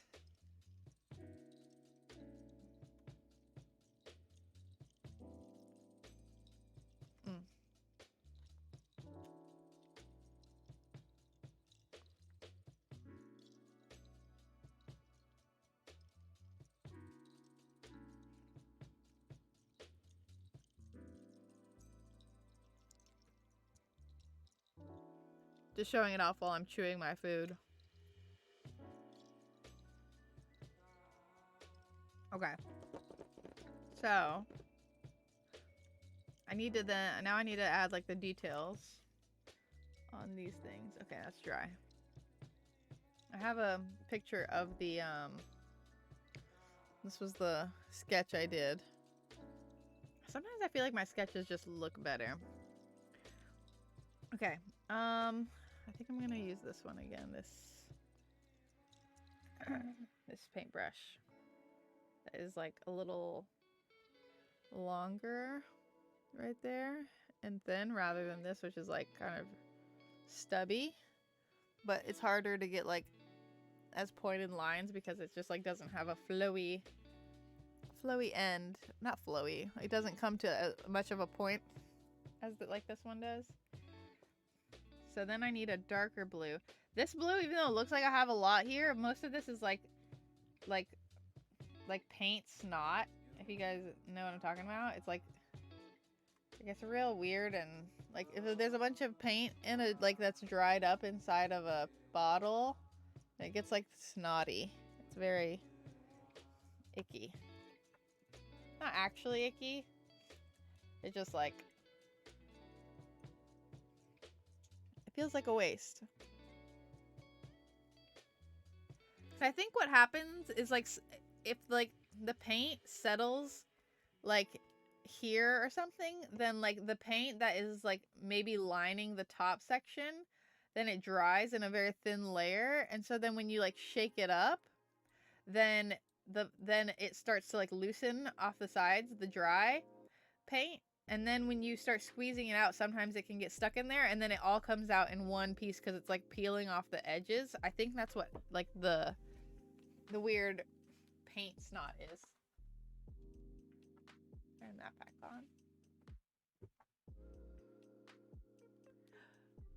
Just showing it off while I'm chewing my food. Okay. So I need to now I need to add like the details on these things. Okay, that's dry. I have a picture of the, this was the sketch I did. Sometimes I feel like my sketches just look better. Okay, I think I'm gonna use this one again, this this paintbrush. That is like a little longer right there and thin rather than this, which is like kind of stubby, but it's harder to get like as pointed lines because it just like doesn't have a flowy end. Not flowy, it doesn't come to much of a point as like this one does. So then I need a darker blue. This blue, even though it looks like I have a lot here, most of this is like paint snot, if you guys know what I'm talking about. It's like, I guess, real weird, and like if there's a bunch of paint in it like that's dried up inside of a bottle, it gets like snotty. It's very icky. Not actually icky. It's just like, it feels like a waste. I think what happens is like, if like the paint settles like here or something, then like the paint that is like maybe lining the top section, then it dries in a very thin layer, and so then when you like shake it up, then it starts to like loosen off the sides, the dry paint, and then when you start squeezing it out, sometimes it can get stuck in there, and then it all comes out in one piece because it's like peeling off the edges. I think that's what like the weird paint snot is. Turn that back on.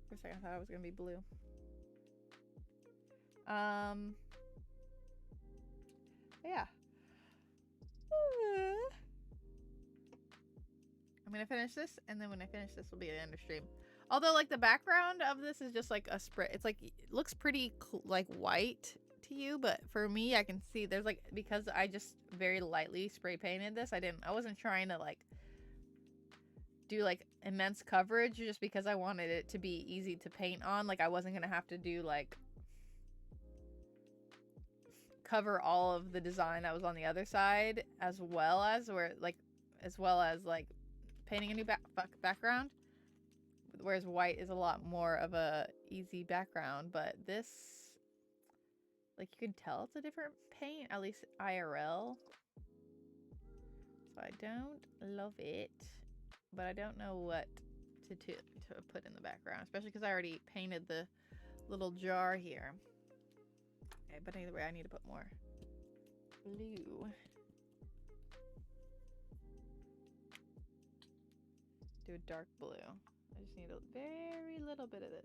For a second, I thought it was gonna be blue. Yeah. I'm gonna finish this, and then when I finish this will be the end of stream. Although, like, the background of this is just like a spray. It's like, it looks pretty like white to you, but for me, I can see there's like, because I just very lightly spray painted this, I wasn't trying to like do like immense coverage just because I wanted it to be easy to paint on. Like, I wasn't gonna have to do like cover all of the design that was on the other side, as well as painting a new background, whereas white is a lot more of a easy background. But this, like, you can tell it's a different paint, at least IRL. So I don't love it, but I don't know what to put in the background, especially because I already painted the little jar here. Okay, but either way, I need to put more blue. Do a dark blue. I just need a very little bit of this.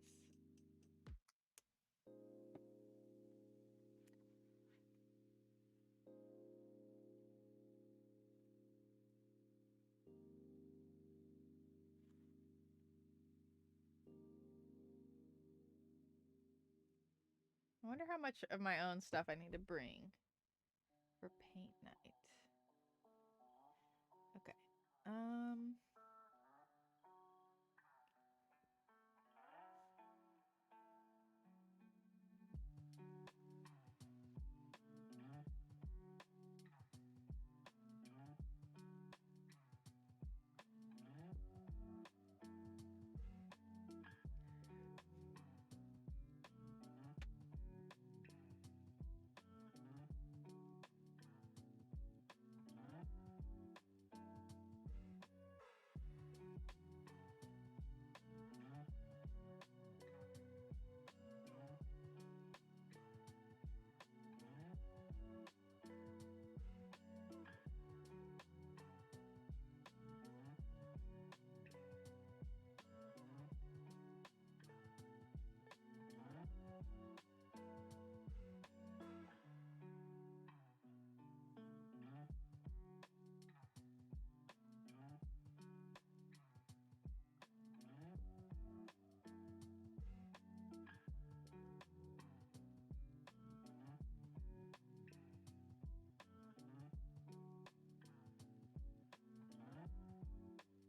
I wonder how much of my own stuff I need to bring for paint night. Okay.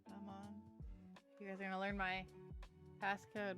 Come on. You guys are gonna learn my passcode.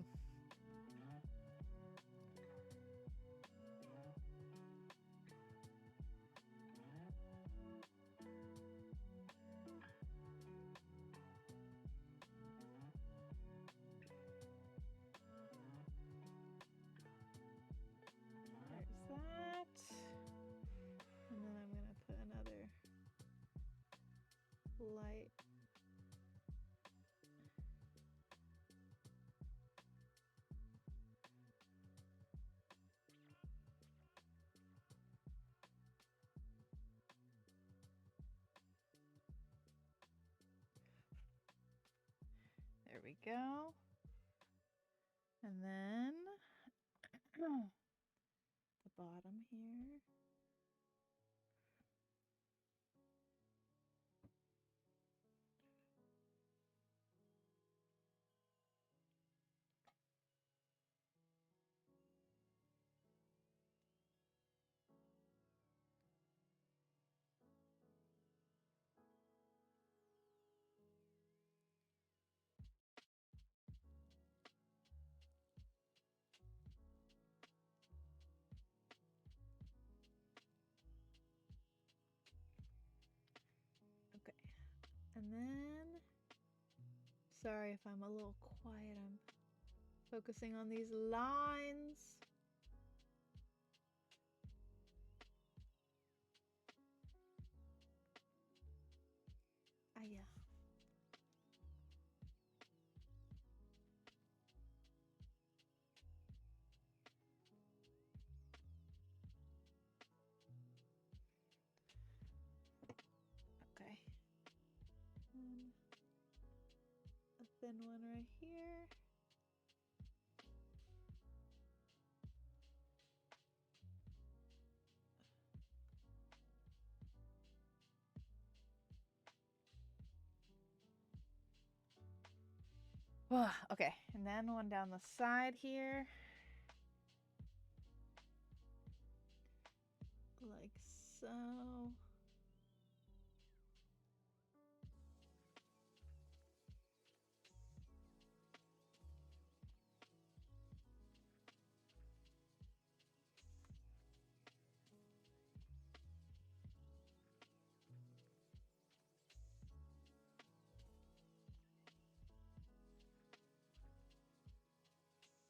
we go. And then the bottom here. Okay. And then, sorry if I'm a little quiet, I'm focusing on these lines. Ah, yeah. Okay. And a thin one right here. Okay, and then one down the side here. Like so.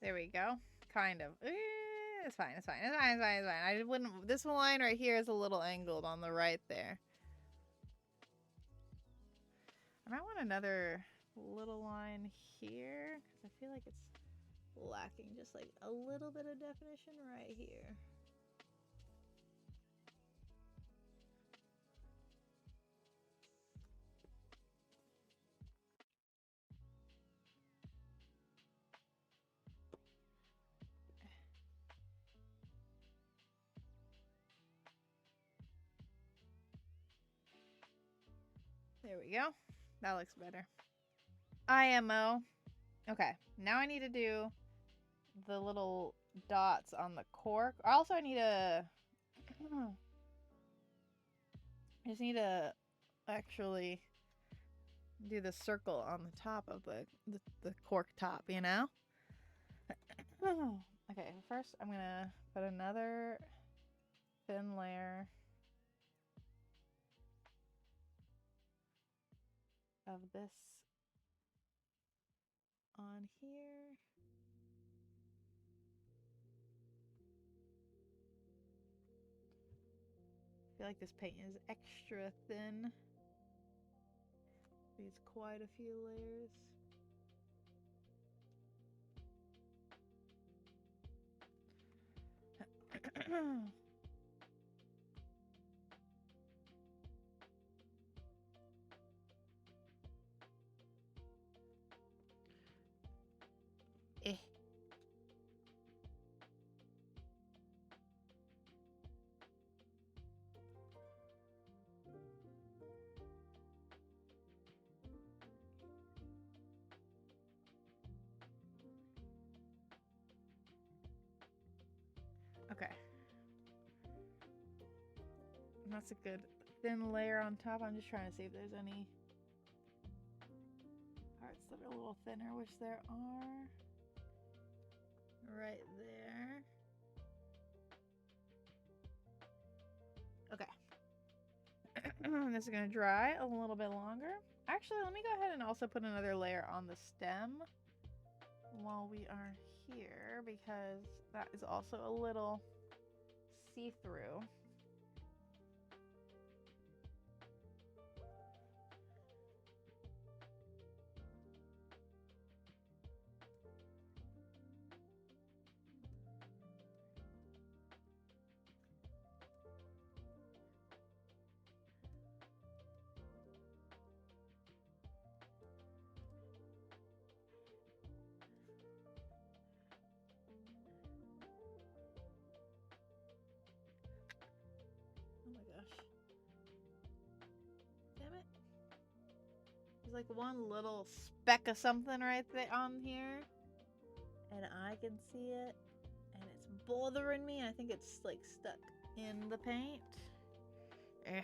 There we go. Kind of. It's fine. It's fine. It's fine. It's fine. It's fine. I wouldn't. This line right here is a little angled on the right there. I might want another little line here because I feel like it's lacking just like a little bit of definition right here. There we go. That looks better. IMO. Okay, now I need to do the little dots on the cork. Also, I need to... I just need to actually do the circle on the top of the cork top, you know? Okay, first I'm gonna put another thin layer of this on here. I feel like this paint is extra thin. It's quite a few layers. Eh. Okay. That's a good thin layer on top. I'm just trying to see if there's any parts that are a little thinner, which there are. Right there. Okay. This is going to dry a little bit longer. Actually, let me go ahead and also put another layer on the stem while we are here, because that is also a little see-through. There's like one little speck of something right there on here. And I can see it. And it's bothering me. I think it's like stuck in the paint. Eh.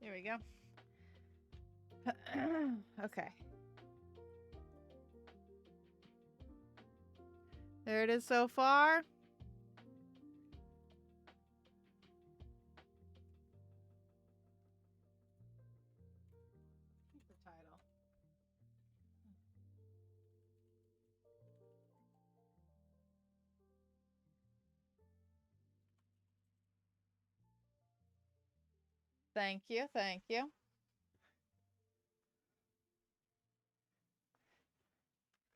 There we go. Okay. There it is so far. The title. Thank you, thank you.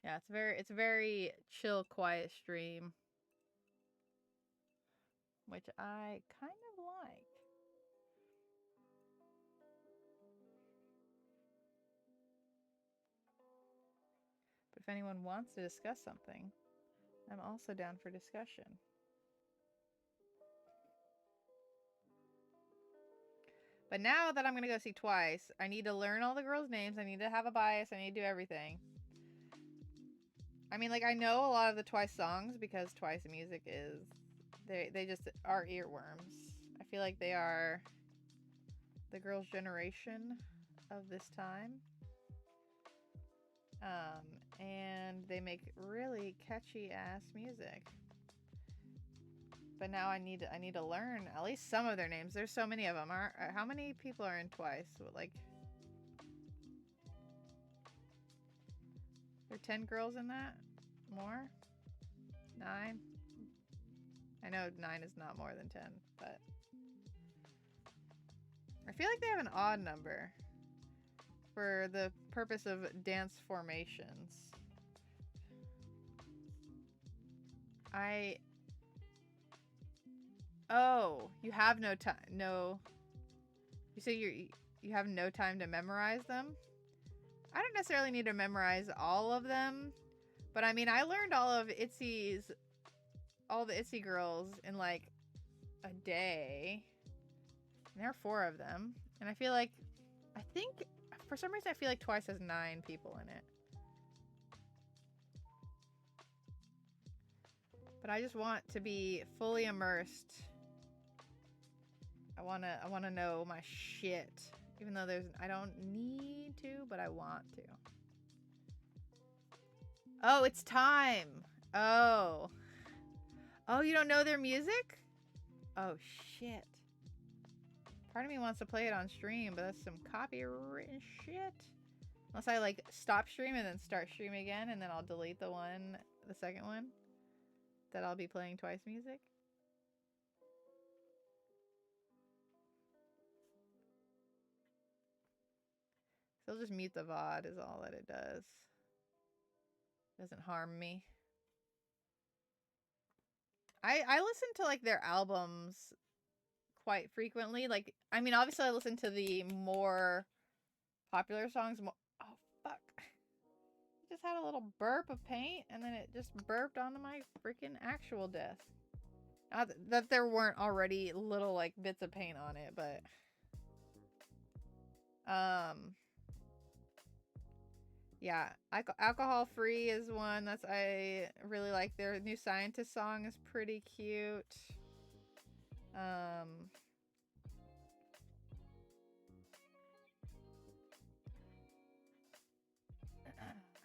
Yeah, it's very chill, quiet stream, which I kind of like. But if anyone wants to discuss something, I'm also down for discussion. But now that I'm going to go see Twice, I need to learn all the girls' names. I need to have a bias. I need to do everything. I mean, like, I know a lot of the Twice songs because Twice music is... They just are earworms. I feel like they are the girls' generation of this time. And they make really catchy-ass music. But now I need to learn at least some of their names. There's so many of them. How many people are in Twice? Like, there are 10 girls in that? More? 9? I know 9 is not more than 10, but I feel like they have an odd number for the purpose of dance formations. Oh, you have no time. No. You say you have no time to memorize them? I don't necessarily need to memorize all of them, but I mean, I learned all the Itzy girls in like a day. And there are 4 of them. And I think, for some reason, I feel like Twice has 9 people in it. But I just want to be fully immersed. I wanna know my shit. Even though I don't need to, but I want to. Oh, it's time. Oh. Oh, you don't know their music? Oh, shit. Part of me wants to play it on stream, but that's some copywritten shit. Unless I, like, stop stream and then start stream again, and then I'll delete the second one that I'll be playing Twice music. So I'll just mute the VOD is all that it does. Doesn't harm me. I listen to, like, their albums quite frequently. Like, I mean, obviously I listen to the more popular songs more. Oh, fuck. I just had a little burp of paint, and then it just burped onto my freaking actual desk. Not that there weren't already little, like, bits of paint on it, but... Yeah, Alcohol Free is one I really like. Their New Scientist song is pretty cute. I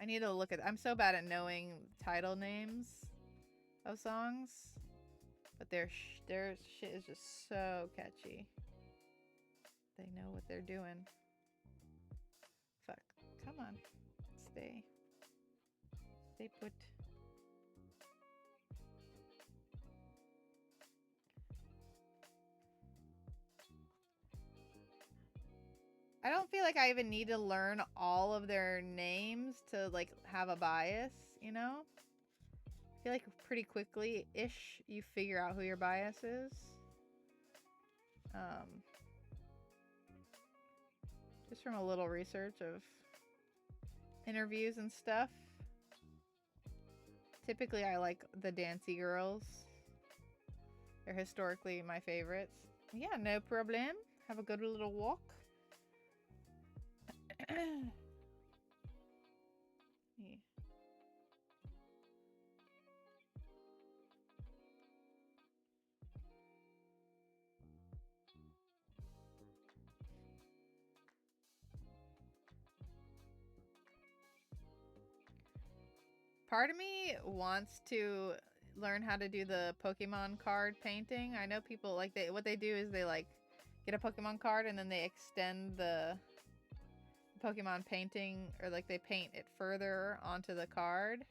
need to look at... I'm so bad at knowing title names of songs. But their shit is just so catchy. They know what they're doing. Fuck. Come on. Stay put. I don't feel like I even need to learn all of their names to like have a bias, you know? I feel like pretty quickly-ish you figure out who your bias is. Just from a little research of interviews and stuff. Typically I like the Dancy girls. They're historically my favorites. Yeah, no problem. Have a good little walk. Yeah. Part of me wants to learn how to do the Pokemon card painting. I know people like what they do is they like get a Pokemon card and then they extend the Pokemon painting, or like they paint it further onto the card.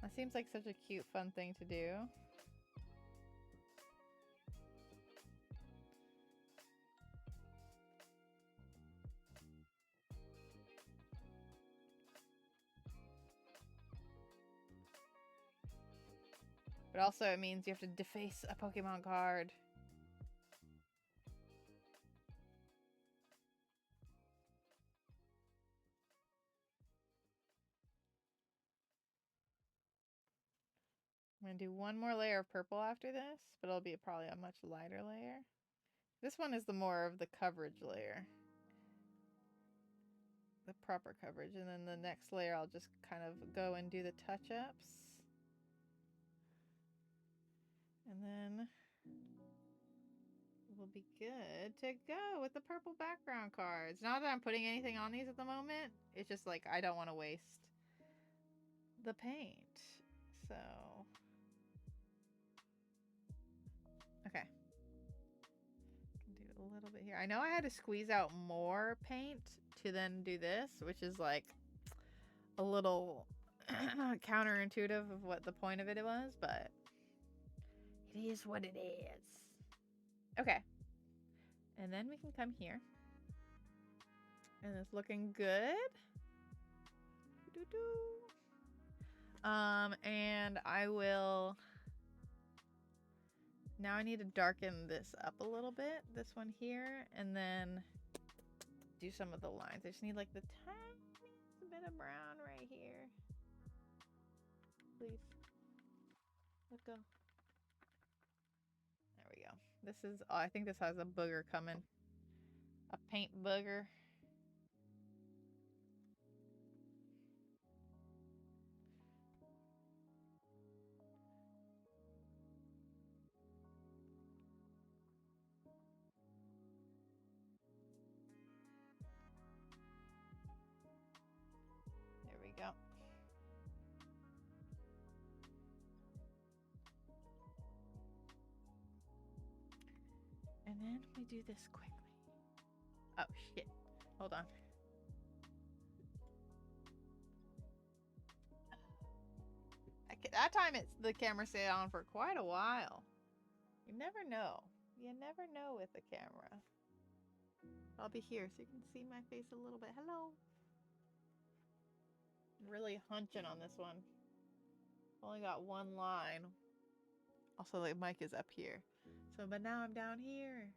That seems like such a cute, fun thing to do. But also it means you have to deface a Pokemon card. I'm going to do one more layer of purple after this, but it'll be probably a much lighter layer. This one is the more of the coverage layer. The proper coverage. And then the next layer I'll just kind of go and do the touch-ups. And then we'll be good to go with the purple background cards. Not that I'm putting anything on these at the moment. It's just like I don't want to waste the paint. So... okay. Do a little bit here. I know I had to squeeze out more paint to then do this, which is like a little counterintuitive of what the point of it was, but it is what it is. Okay. And then we can come here. And it's looking good. And I will... now I need to darken this up a little bit, this one here, and then do some of the lines. I just need like the tiniest bit of brown right here. Please. Let go. There we go. This is, oh, I think this has a booger coming. A paint booger. There we go. And then we do this quickly. Oh, shit. Hold on. That time the camera stayed on for quite a while. You never know. You never know with the camera. I'll be here so you can see my face a little bit. Hello. Really hunching on this one. Only got one line. Also, the mic is up here. So, but now I'm down here.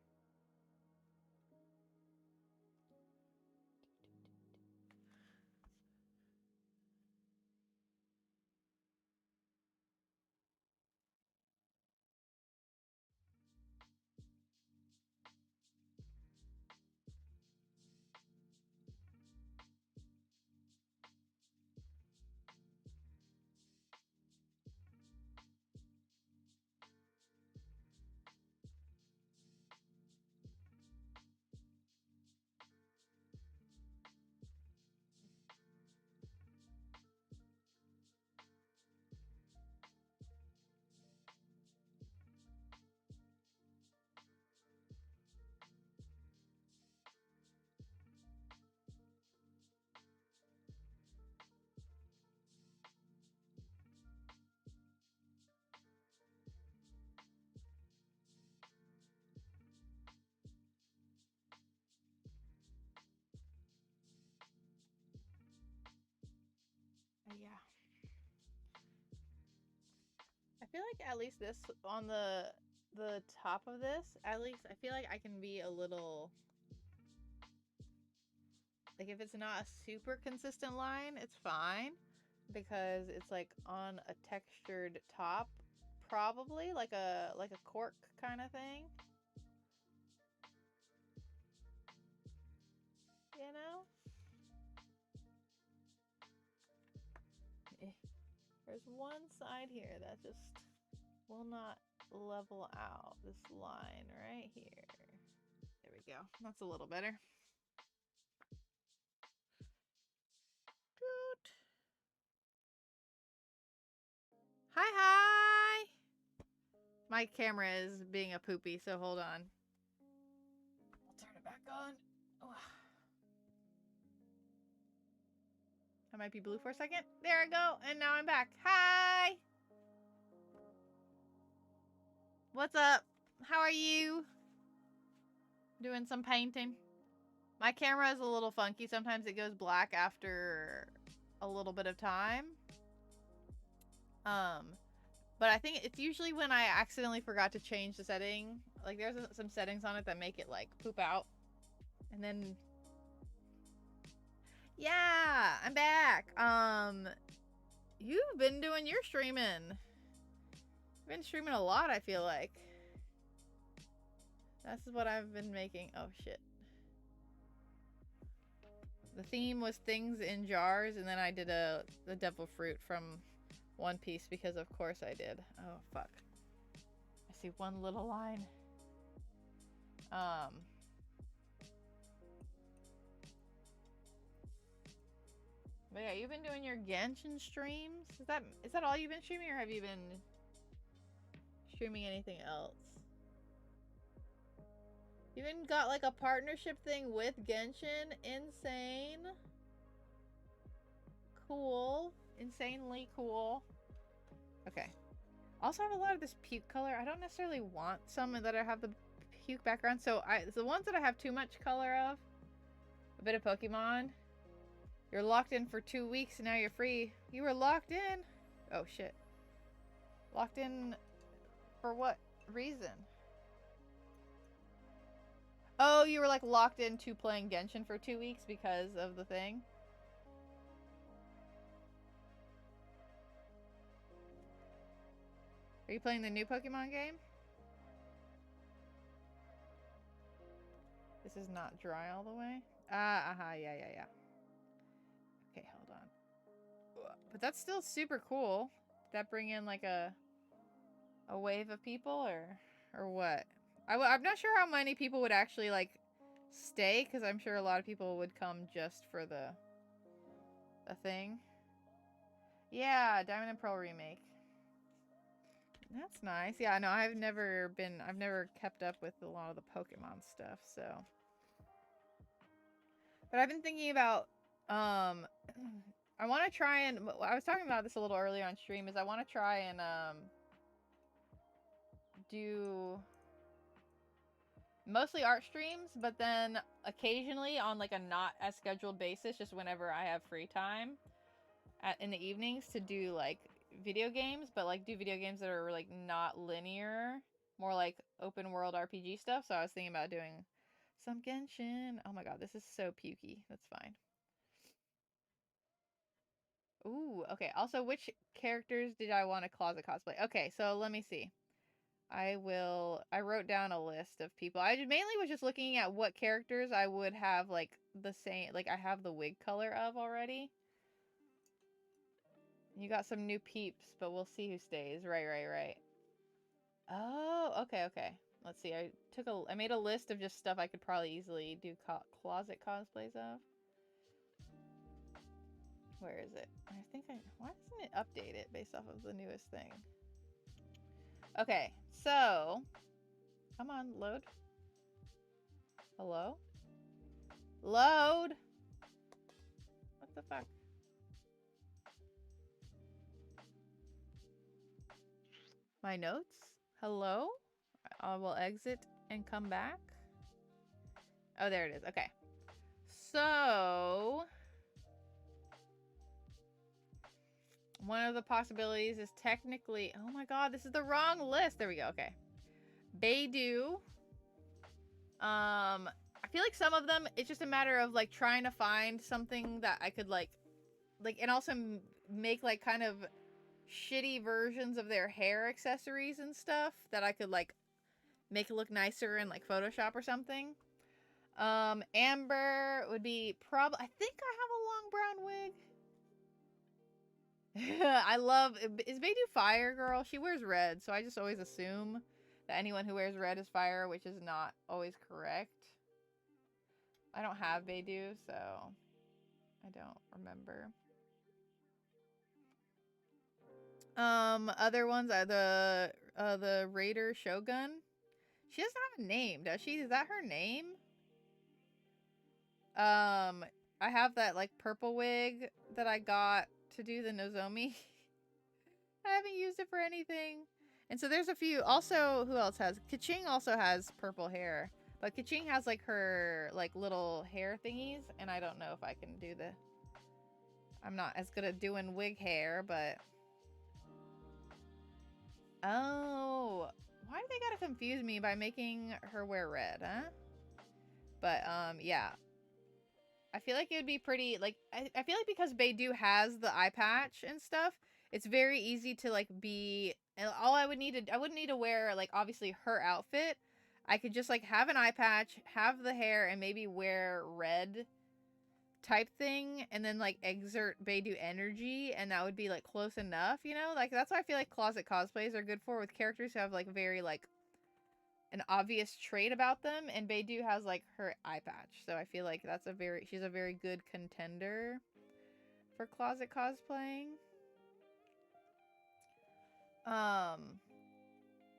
feel like at least this on the top of this, at least I feel like I can be a little, like if it's not a super consistent line, it's fine because it's like on a textured top, probably like a cork kind of thing. You know? There's one side here that just will not level out. This line right here. There we go. That's a little better. Hi, hi! My camera is being a poopy, so hold on. I'll turn it back on. Oh. I might be blue for a second. There I go. And now I'm back. Hi! What's up? How are you? Doing some painting. My camera is a little funky. Sometimes it goes black after a little bit of time. But I think it's usually when I accidentally forgot to change the setting. Like there's some settings on it that make it like poop out. And then yeah, I'm back. You've been doing your streaming. You've been streaming a lot, I feel like. This is what I've been making. Oh shit. The theme was things in jars, and then I did the devil fruit from One Piece because of course I did. Oh fuck. I see one little line. But yeah, you've been doing your Genshin streams? Is that all you've been streaming, or have you been streaming anything else? You even got like a partnership thing with Genshin? Insane. Cool. Insanely cool. Okay. Also have a lot of this puke color. I don't necessarily want some that I have the puke background. So the ones that I have too much color of, a bit of Pokemon. You're locked in for 2 weeks and now you're free. You were locked in? Oh shit. Locked in for what reason? Oh, you were like locked into playing Genshin for 2 weeks because of the thing? Are you playing the new Pokemon game? This is not dry all the way? Yeah. Okay, hold on. But that's still super cool. Did that bring in like a wave of people or what? I'm not sure how many people would actually like stay, because I'm sure a lot of people would come just for the thing. Yeah, Diamond and Pearl remake. That's nice. Yeah, no, I've never kept up with a lot of the Pokemon stuff, so. But I've been thinking about, I want to try and, I was talking about this a little earlier on stream, is I want to try and, do mostly art streams, but then occasionally on like a not as scheduled basis, just whenever I have free time in the evenings, to do like video games, but like do video games that are like not linear, more like open world RPG stuff. So I was thinking about doing some Genshin. Oh my god, this is so pukey. That's fine. Ooh, okay. Also, which characters did I want to closet cosplay? Okay, so let me see. I wrote down a list of people. I mainly was just looking at what characters I would have like the same, like I have the wig color of already. You got some new peeps, but we'll see who stays. Right. Oh, okay. Let's see. I made a list of just stuff I could probably easily do closet cosplays of. Where is it? Why doesn't it update it based off of the newest thing? Okay, so come on, load. Hello? Load! What the fuck? My notes? Hello? I will exit and come back. Oh, there it is. Okay. So one of the possibilities is technically... Oh my god, this is the wrong list. There we go, okay. Beidou. I feel like some of them, it's just a matter of, like, trying to find something that I could, like, and also make, like, kind of shitty versions of their hair accessories and stuff that I could, like, make it look nicer in, like, Photoshop or something. Amber would be I think I have a long brown wig. I love... Is Beidou fire, girl? She wears red, so I just always assume that anyone who wears red is fire, which is not always correct. I don't have Beidou, so I don't remember. Other ones are the Raider Shogun. She doesn't have a name, does she? Is that her name? I have that, like, purple wig that I got to do the Nozomi. I haven't used it for anything. And so there's a few. Also, who else has? Kaching also has purple hair. But Kaching has, like, her, like, little hair thingies. And I don't know if I can do the... I'm not as good at doing wig hair, but... Oh. Why do they gotta confuse me by making her wear red, huh? But, yeah. I feel like it would be pretty, like... I feel like because Beidou has the eye patch and stuff, it's very easy to, like, be... And all I wouldn't need to wear, like, obviously her outfit. I could just, like, have an eye patch, have the hair, and maybe wear red type thing, and then, like, exert Beidou energy, and that would be, like, close enough, you know? Like, that's what I feel like closet cosplays are good for, with characters who have, like, very, like, an obvious trait about them, and Beidou has, like, her eye patch, so I feel like that's she's a very good contender for closet cosplaying.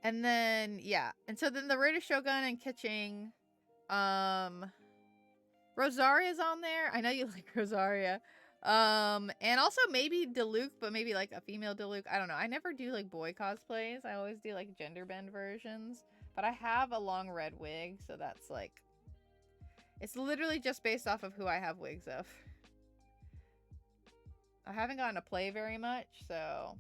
And then, yeah. And so then the Raider Shogun and Kaching. Rosaria's on there. I know you like Rosaria. And also maybe Diluc, but maybe like a female Diluc. I don't know. I never do like boy cosplays. I always do like gender bend versions. But I have a long red wig, so that's like... It's literally just based off of who I have wigs of. I haven't gotten to play very much, so...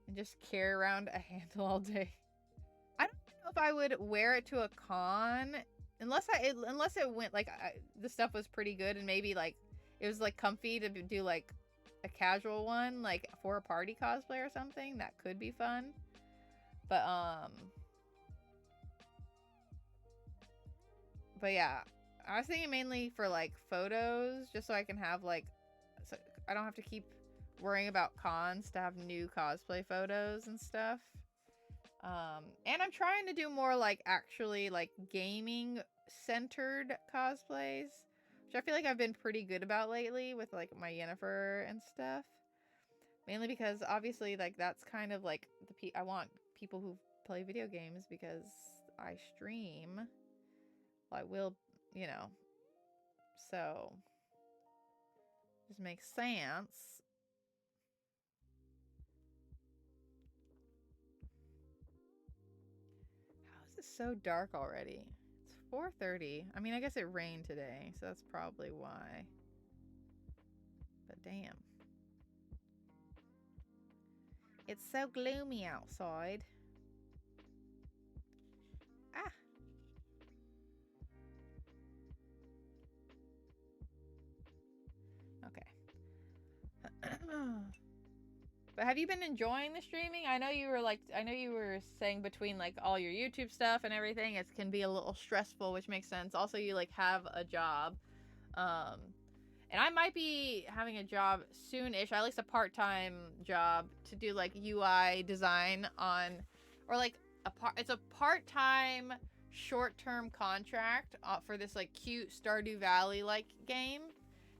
And just carry around a handle all day. I don't know if I would wear it to a con unless it went like the stuff was pretty good and maybe like it was like comfy to do like a casual one like for a party cosplay or something. That could be fun. But yeah, I was thinking mainly for like photos, just so I can have like, so I don't have to keep worrying about cons to have new cosplay photos and stuff. And I'm trying to do more like actually like gaming centered cosplays, which I feel like I've been pretty good about lately with like my Yennefer and stuff. Mainly because obviously like that's kind of like I want people who play video games because I stream. Well, I will, you know. So just makes sense. It's so dark already. It's 4:30. I mean, I guess it rained today, so that's probably why. But damn. It's so gloomy outside. Ah. Okay. But have you been enjoying the streaming? I know you were saying between like all your YouTube stuff and everything, it can be a little stressful, which makes sense. Also, you like have a job. And I might be having a job soon-ish, at least a part-time job to do like UI design on, or like it's a part-time short-term contract for this like cute Stardew Valley like game.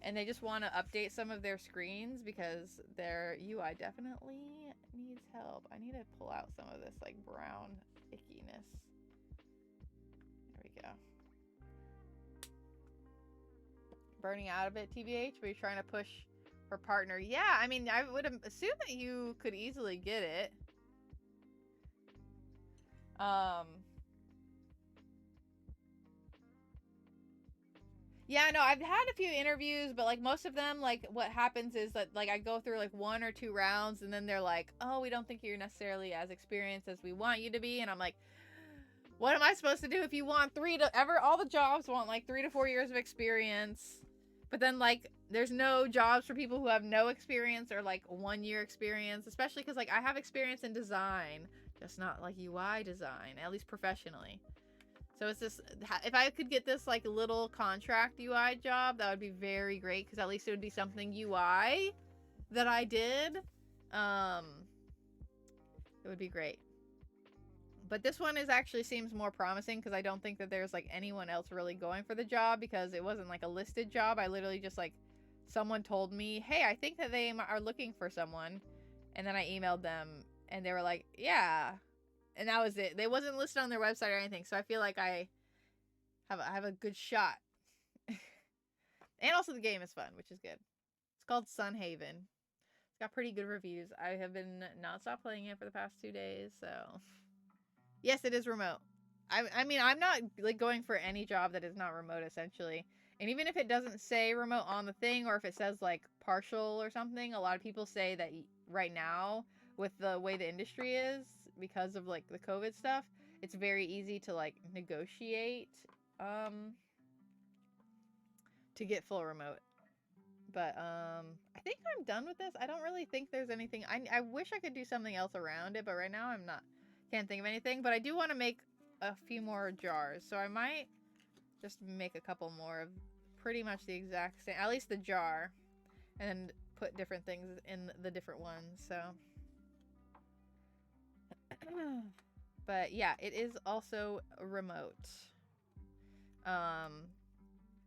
And they just want to update some of their screens because their UI definitely needs help. I need to pull out some of this like brown ickiness. There we go. Burning out a bit, TBH, but you're trying to push for partner. Yeah, I mean, I would assume that you could easily get it. Yeah, no, I've had a few interviews, but like most of them, like what happens is that like I go through like 1 or 2 rounds, and then they're like, "Oh, we don't think you're necessarily as experienced as we want you to be," and I'm like, "What am I supposed to do if you want all the jobs want like 3 to 4 years of experience, but then like there's no jobs for people who have no experience or like 1 year experience, especially because like I have experience in design, just not like UI design, at least professionally." So it's just, if I could get this like little contract UI job, that would be very great, because at least it would be something UI that I did. It would be great. But this one actually seems more promising, because I don't think that there's like anyone else really going for the job, because it wasn't like a listed job. I literally just like, someone told me, "Hey, I think that they are looking for someone," and then I emailed them and they were like, "Yeah." And that was it. They wasn't listed on their website or anything, so I feel like I have a good shot. And also the game is fun, which is good. It's called Sunhaven. It's got pretty good reviews. I have been nonstop playing it for the past 2 days, so yes, it is remote. I mean, I'm not like going for any job that is not remote, essentially. And even if it doesn't say remote on the thing, or if it says like partial or something, a lot of people say that right now, with the way the industry is, because of like the COVID stuff, it's very easy to like negotiate to get full remote. But I think I'm done with this. I don't really think there's anything. I wish I could do something else around it, but right now I'm not. Can't think of anything. But I do want to make a few more jars, so I might just make a couple more of pretty much the exact same, at least the jar, and put different things in the different ones. So, but yeah, it is also remote.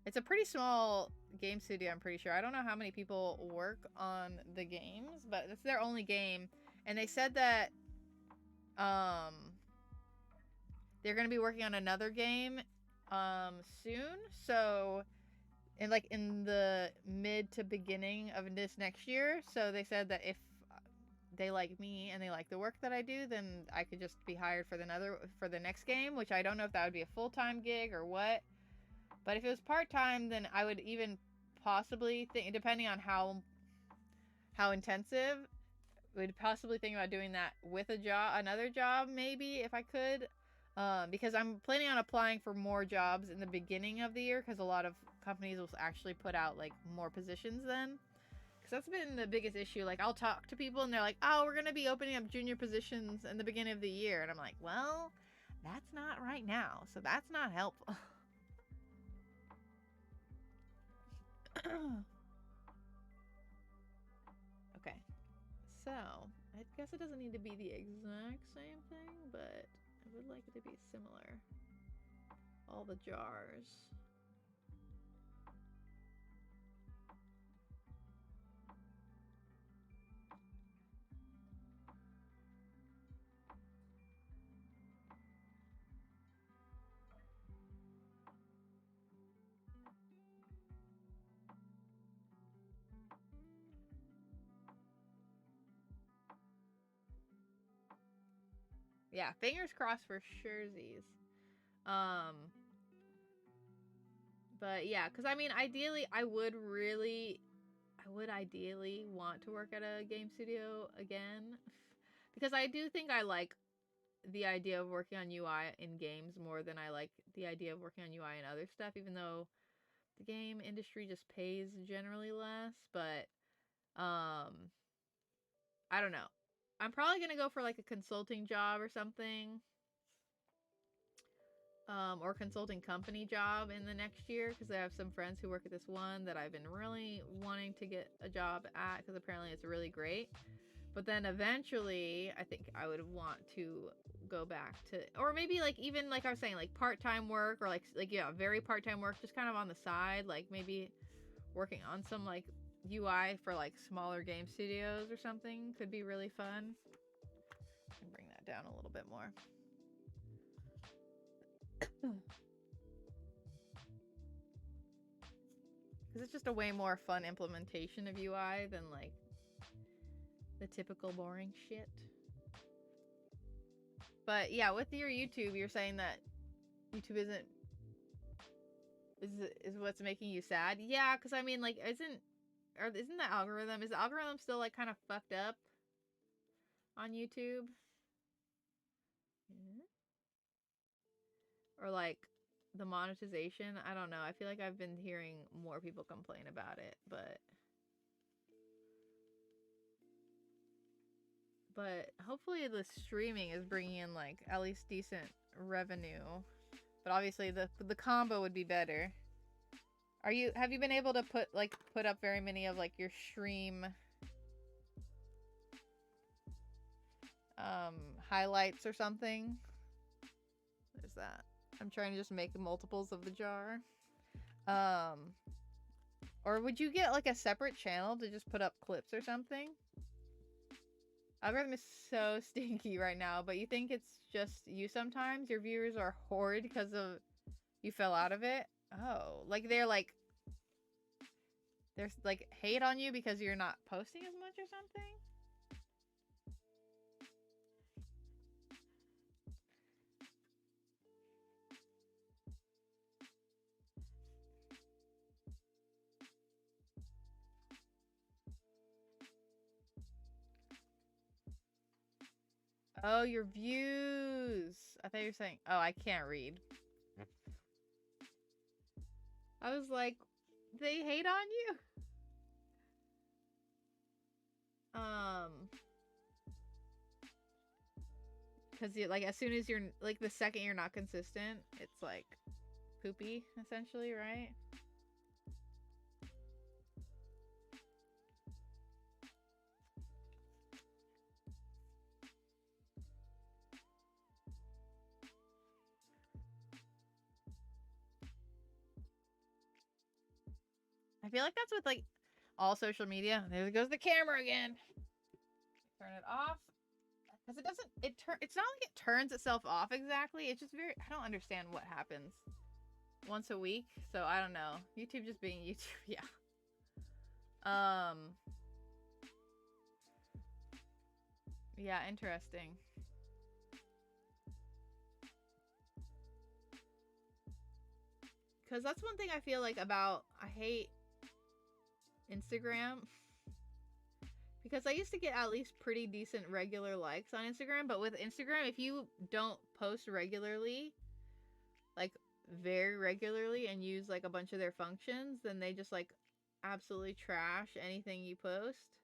It's a pretty small game studio, I'm pretty sure. I don't know how many people work on the games, but it's their only game. And they said that they're going to be working on another game soon. So in the mid to beginning of this next year. So they said that if they like me and they like the work that I do, then I could just be hired for the next game, which I don't know if that would be a full-time gig or what. But if it was part-time, then I would even possibly think, depending on how intensive, would possibly think about doing that with another job, maybe, if I could. Because I'm planning on applying for more jobs in the beginning of the year, because a lot of companies will actually put out like more positions then. Because that's been the biggest issue. Like, I'll talk to people and they're like, "Oh, we're gonna be opening up junior positions in the beginning of the year," and I'm like, "Well, that's not right now, so that's not helpful." Okay, so I guess it doesn't need to be the exact same thing, but I would like it to be similar. All the jars. Yeah, fingers crossed for surezies. But yeah, because I mean, ideally, I would ideally want to work at a game studio again, because I do think I like the idea of working on UI in games more than I like the idea of working on UI and other stuff, even though the game industry just pays generally less. But I don't know. I'm probably gonna go for like a consulting job or something, or consulting company job in the next year, because I have some friends who work at this one that I've been really wanting to get a job at, because apparently it's really great. But then eventually, I think I would want to go back to, or maybe like even like I was saying, like part-time work, or like yeah, very part-time work, just kind of on the side, like maybe working on some like UI for like smaller game studios or something could be really fun. I can bring that down a little bit more. Because it's just a way more fun implementation of UI than like the typical boring shit. But yeah, with your YouTube, you're saying that YouTube isn't Is what's making you sad? Yeah, because I mean, like, isn't the algorithm, is the algorithm still like kind of fucked up on YouTube? Or like the monetization? I don't know. I feel like I've been hearing more people complain about it, but hopefully the streaming is bringing in like at least decent revenue. But obviously the combo would be better. Have you been able to put up very many of like your stream highlights or something? There's that. I'm trying to just make multiples of the jar. Or would you get like a separate channel to just put up clips or something? Algorithm is so stinky right now, but you think it's just you sometimes? Your viewers are horrid because of you fell out of it? Oh, like they're like hate on you because you're not posting as much or something? Oh, your views. I thought you were saying, oh, I can't read. I was like, they hate on you? Because like as soon as you're like the second you're not consistent, it's like poopy essentially, right? I feel like that's with like all social media. There goes the camera again. Turn it off. Because it's not like it turns itself off exactly. It's just I don't understand what happens once a week. So I don't know. YouTube just being YouTube. Yeah. Yeah, interesting. Because that's one thing I feel like I hate Instagram. Because I used to get at least pretty decent regular likes on Instagram, but with Instagram, if you don't post regularly, like very regularly, and use like a bunch of their functions, then they just like absolutely trash anything you post.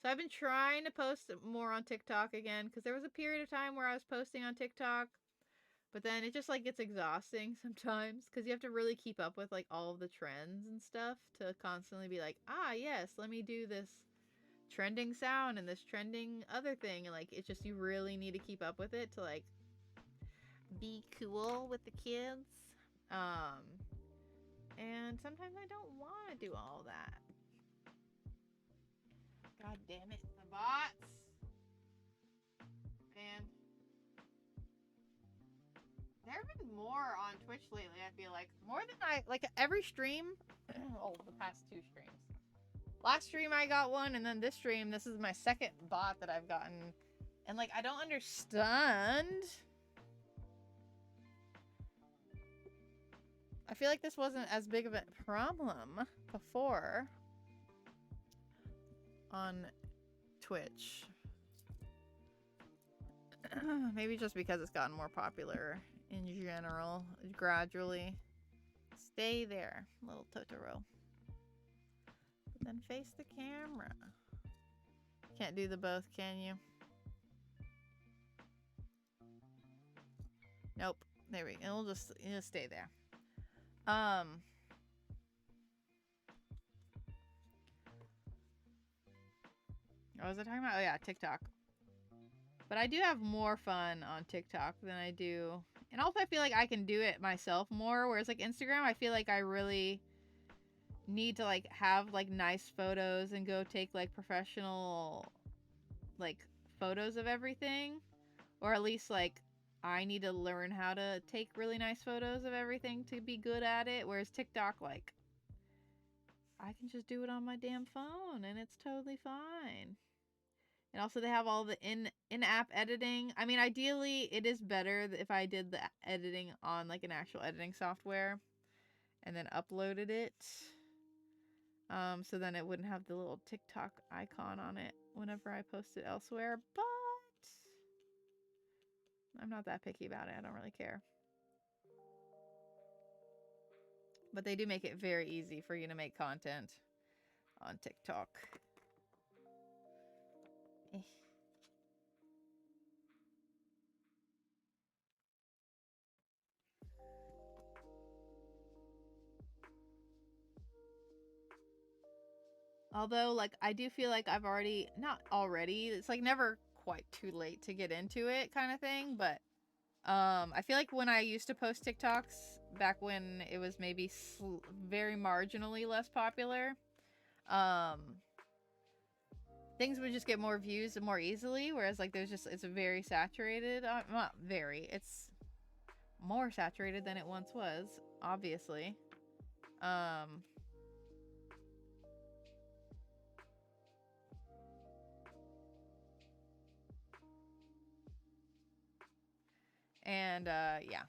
So I've been trying to post more on TikTok again, because there was a period of time where I was posting on TikTok, but then it just like gets exhausting sometimes, because you have to really keep up with like all of the trends and stuff to constantly be like, ah, yes, let me do this trending sound and this trending other thing, and like it's just you really need to keep up with it to like be cool with the kids. And sometimes I don't want to do all that. God damn it, the bots. Man, there have been more on Twitch lately. I feel like more than I like every stream. Oh, the past 2 streams. Last stream I got one, and then this stream, this is my second bot that I've gotten. And like I don't understand. I feel like this wasn't as big of a problem before on Twitch. Maybe just because it's gotten more popular in general, gradually. Stay there, little Totoro. But then face the camera. Can't do the both, can you? Nope. There we go. It'll just stay there. What was I talking about? Oh yeah, TikTok. But I do have more fun on TikTok than I do. And also I feel like I can do it myself more. Whereas like Instagram, I feel like I really need to like have like nice photos and go take like professional like photos of everything. Or at least like I need to learn how to take really nice photos of everything to be good at it. Whereas TikTok, like, I can just do it on my damn phone and it's totally fine. And also they have all the in-app editing. I mean, ideally it is better if I did the editing on like an actual editing software. and then uploaded it. So then it wouldn't have the little TikTok icon on it whenever I post it elsewhere. But I'm not that picky about it. I don't really care. But they do make it very easy for you to make content on TikTok. Although, like, I do feel like I've already, not already, it's like never quite too late to get into it kind of thing, but I feel like when I used to post TikToks back when it was maybe very marginally less popular, things would just get more views and more easily, whereas like it's very saturated. Not very, it's more saturated than it once was, obviously. And yeah,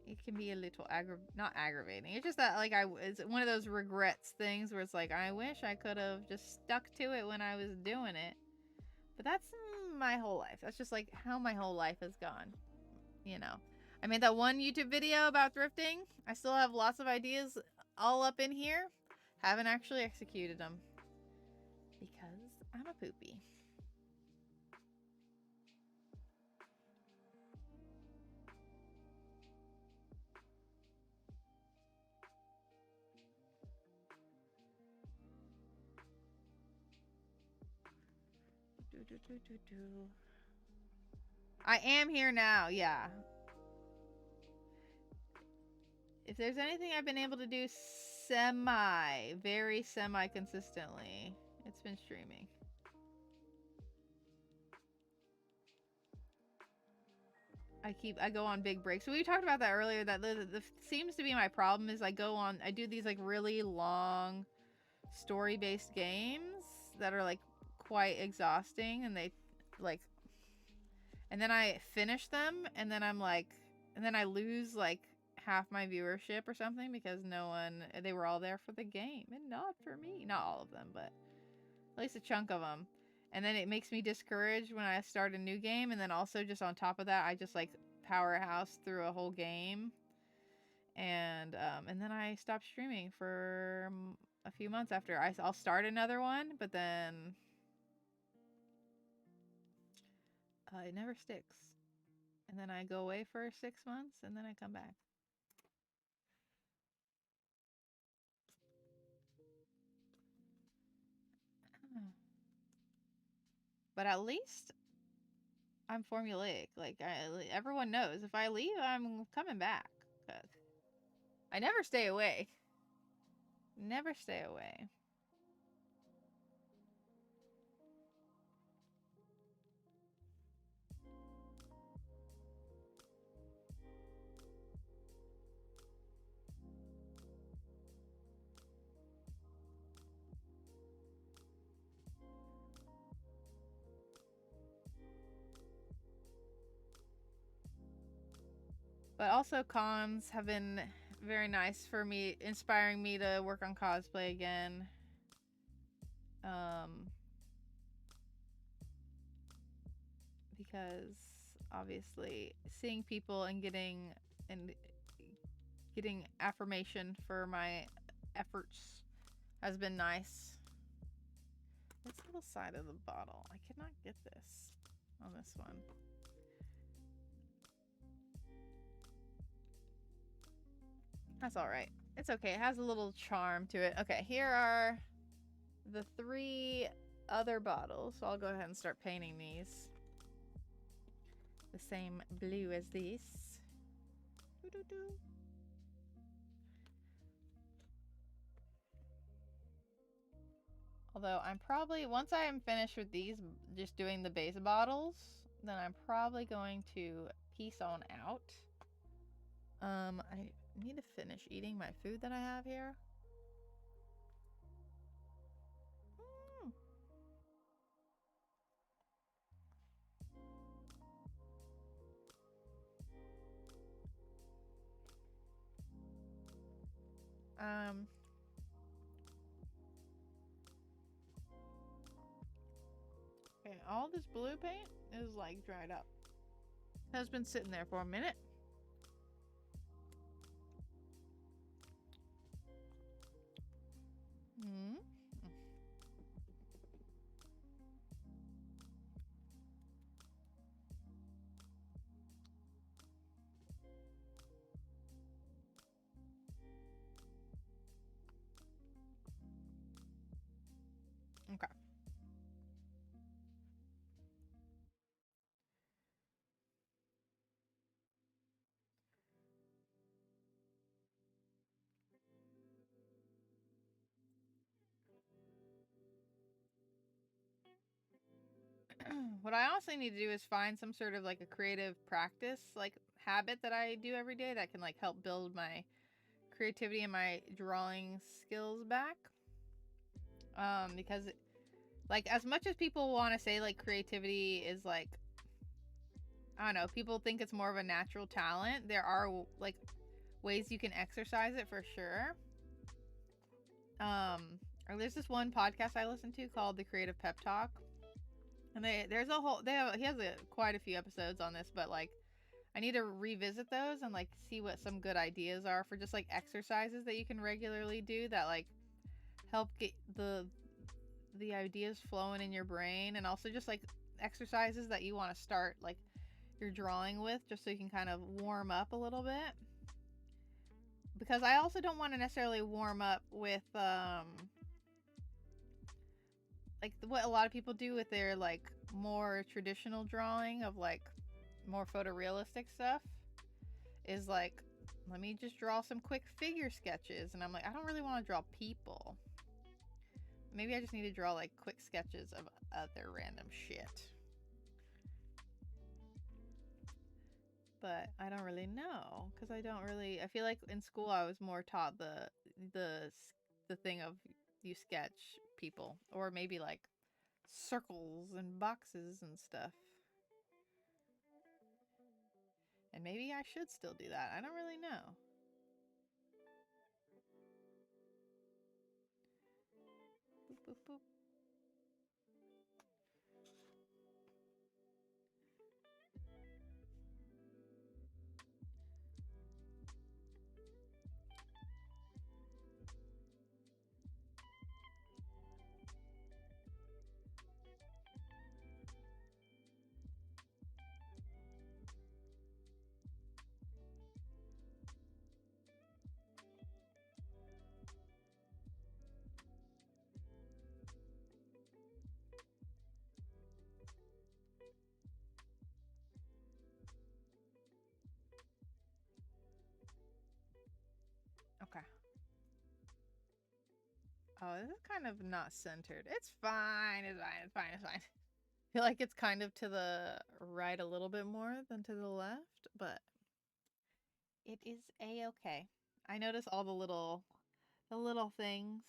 it can be a little not aggravating. It's just that like it's one of those regrets things where it's like I wish I could have just stuck to it when I was doing it. But that's my whole life. That's just like how my whole life has gone. You know, I made that one YouTube video about thrifting. I still have lots of ideas all up in here. Haven't actually executed them because I'm a poopy. I am here now, yeah. If there's anything I've been able to do very semi consistently, it's been streaming. I go on big breaks. So we talked about that earlier, that the seems to be my problem is I do these like really long story-based games that are like quite exhausting, and they like, and then I finish them, and then I lose like half my viewership or something because they were all there for the game and not for me. Not all of them, but at least a chunk of them. And then it makes me discouraged when I start a new game, and then also just on top of that, I just like powerhouse through a whole game, and then I stop streaming for a few months after. I'll start another one, but then it never sticks, and then I go away for 6 months, and then I come back. But at least I'm formulaic. Like everyone knows if I leave, I'm coming back. I never stay away. Never stay away. But also cons have been very nice for me, inspiring me to work on cosplay again. Because obviously seeing people and getting affirmation for my efforts has been nice. This little side of the bottle, I cannot get this on this one. That's all right. It's okay. It has a little charm to it. Okay, here are the 3 other bottles. So I'll go ahead and start painting these the same blue as these. Although I'm probably, once I am finished with these, just doing the base bottles, then I'm probably going to peace on out. I need to finish eating my food that I have here. Okay, all this blue paint is like dried up. It's been sitting there for a minute. Hmm. Okay. What I honestly need to do is find some sort of like a creative practice, like habit that I do every day that can like help build my creativity and my drawing skills back. Because like as much as people want to say like creativity is like, I don't know, people think it's more of a natural talent. There are like ways you can exercise it for sure. There's this one podcast I listen to called The Creative Pep Talk, and he has quite a few episodes on this, but like I need to revisit those and like see what some good ideas are for just like exercises that you can regularly do that like help get the ideas flowing in your brain, and also just like exercises that you want to start like your drawing with, just so you can kind of warm up a little bit. Because I also don't want to necessarily warm up with like what a lot of people do with their like more traditional drawing of like more photorealistic stuff is like, let me just draw some quick figure sketches, and I'm like, I don't really want to draw people. Maybe I just need to draw like quick sketches of other random shit. But I don't really know, because I feel like in school I was more taught the thing of you sketch people, or maybe like circles and boxes and stuff. And maybe I should still do that. I don't really know. Boop, boop, boop. Okay. Oh, this is kind of not centered. It's fine. It's fine. It's fine. It's fine. I feel like it's kind of to the right a little bit more than to the left, but it is a-okay. I notice all the little things.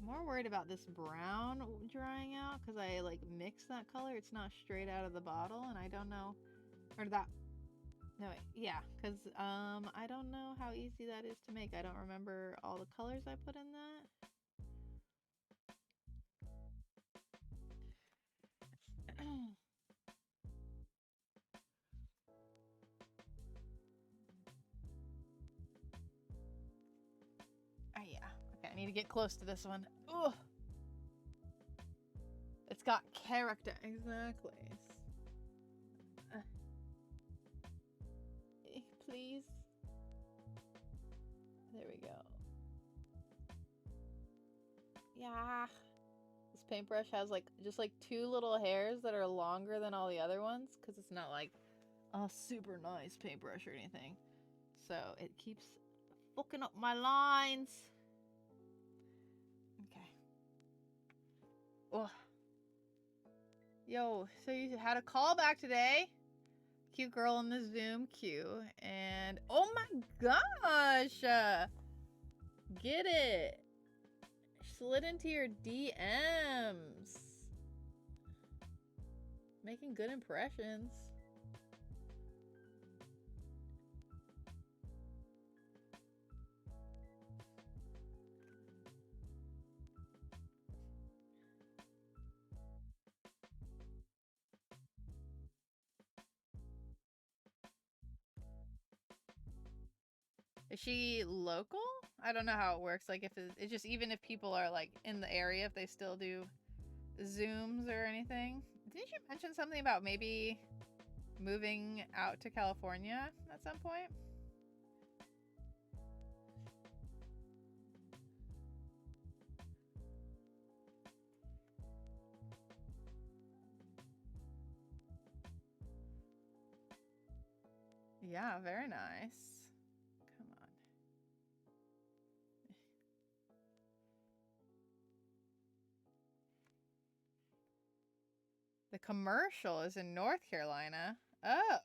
More worried about this brown drying out because I like mix that color. It's not straight out of the bottle, and I don't know, or that. No, wait, yeah, because I don't know how easy that is to make. I don't remember all the colors I put in that. Yeah. Okay, I need to get close to this one. Ugh. It's got character. Exactly. Please. There we go. Yeah. This paintbrush has like just like two little hairs that are longer than all the other ones, because it's not like a super nice paintbrush or anything. So it keeps fucking up my lines. Okay. Oh. Yo, so you had a callback today Cute girl in the Zoom queue. And oh my gosh! Get it! Slid into your DMs. Making good impressions. Is she local? I don't know how it works. Like, if it's just, even if people are like in the area, if they still do Zooms or anything. Didn't you mention something about maybe moving out to California at some point? Yeah, very nice. Come on. The commercial is in North Carolina. Oh.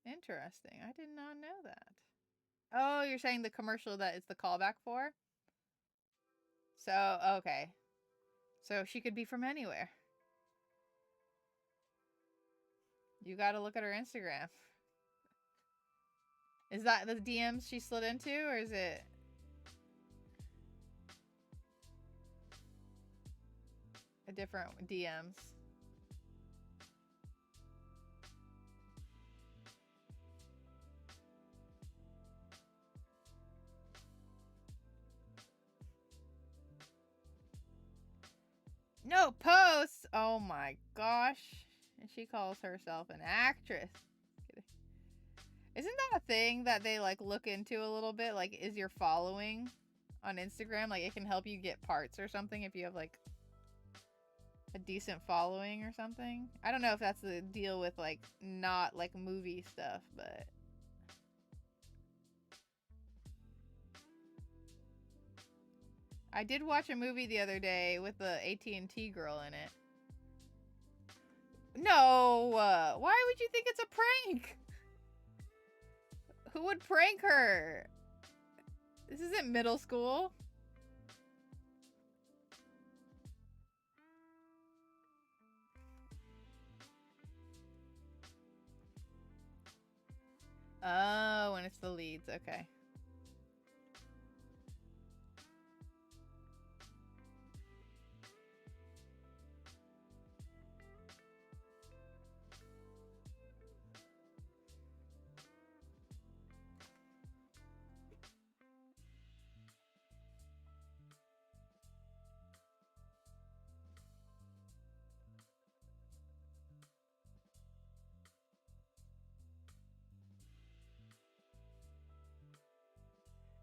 Interesting. I did not know that. Oh, you're saying the commercial that it's the callback for? So, okay. So she could be from anywhere. You gotta look at her Instagram. Is that the DMs she slid into, or is it... a different DMs? No posts! Oh my gosh. And she calls herself an actress. Isn't that a thing that they like look into a little bit? Like, is your following on Instagram, like it can help you get parts or something if you have like a decent following or something? I don't know if that's the deal with like not like movie stuff, but I did watch a movie the other day with the AT&T girl in it. No, why would you think it's a prank? Who would prank her? This isn't middle school. Oh, when it's the leads, okay.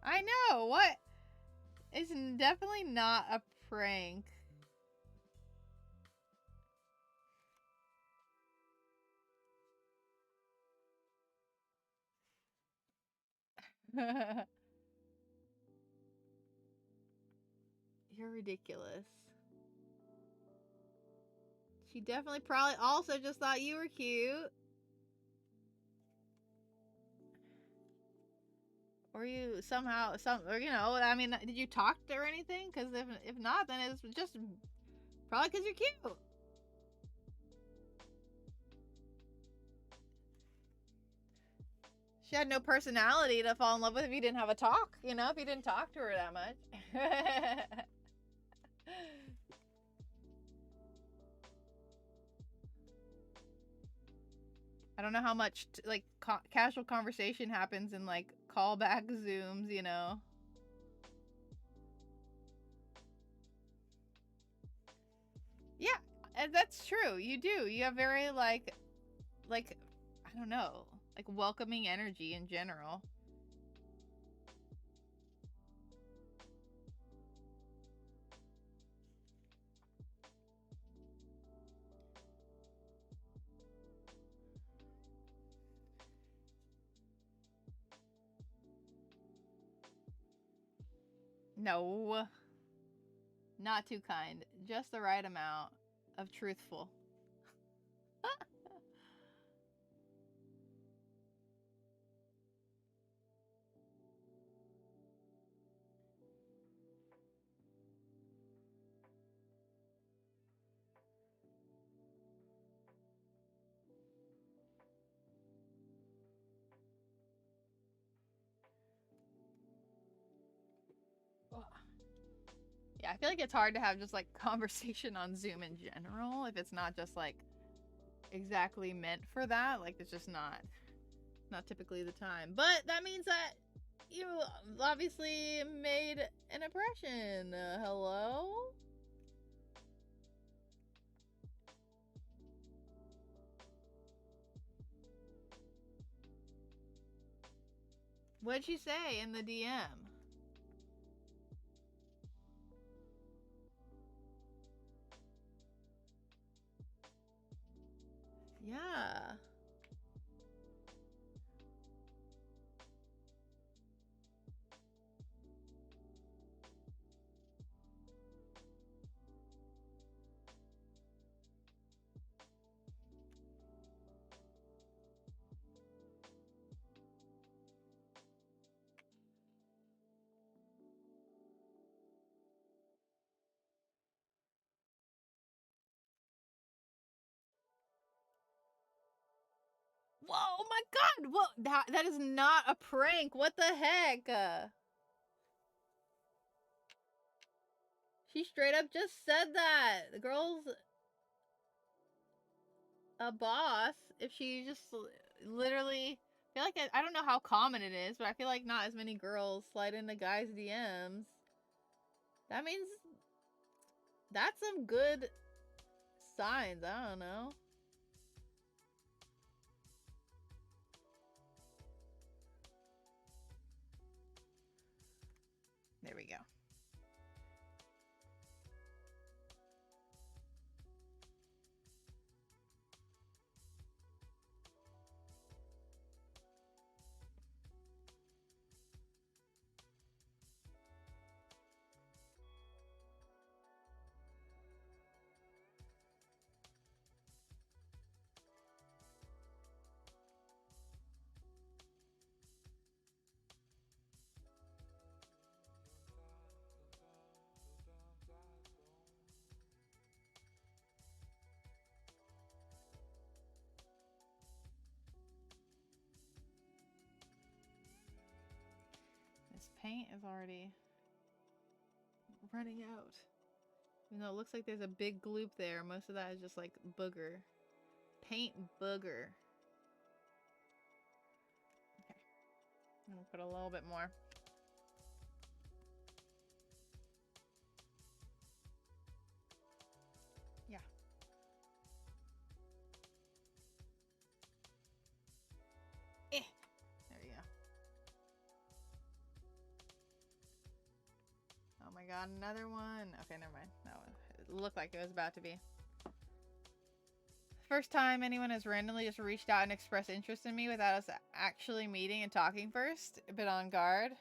I know, what? It's definitely not a prank. You're ridiculous. She definitely probably also just thought you were cute. Or you somehow, or you know, I mean, did you talk to her or anything? Because if not, then it's just probably because you're cute. She had no personality to fall in love with if you didn't have a talk, you know, if you didn't talk to her that much. I don't know how much like casual conversation happens in like callback Zooms, you know. Yeah, and that's true. You do. You have very like I don't know, like welcoming energy in general. No, not too kind. Just the right amount of truthful. Yeah, I feel like it's hard to have just like conversation on Zoom in general if it's not just like exactly meant for that. Like it's just not typically the time. But that means that you obviously made an impression. Hello? What'd she say in the DM? Yeah. Whoa, oh my god! Whoa, that is not a prank. What the heck? She straight up just said that. The girl's a boss. If she just literally... I feel like I don't know how common it is, but I feel like not as many girls slide into guys' DMs. That means that's some good signs. I don't know. There we go. This paint is already running out. Even though it looks like there's a big gloop there, most of that is just like booger. Paint booger. Okay. I'm gonna put a little bit more. Yeah. There we go. Oh my god, another one. Okay, never mind. That one. It looked like it was about to be. First time anyone has randomly just reached out and expressed interest in me without us actually meeting and talking first. A bit on guard.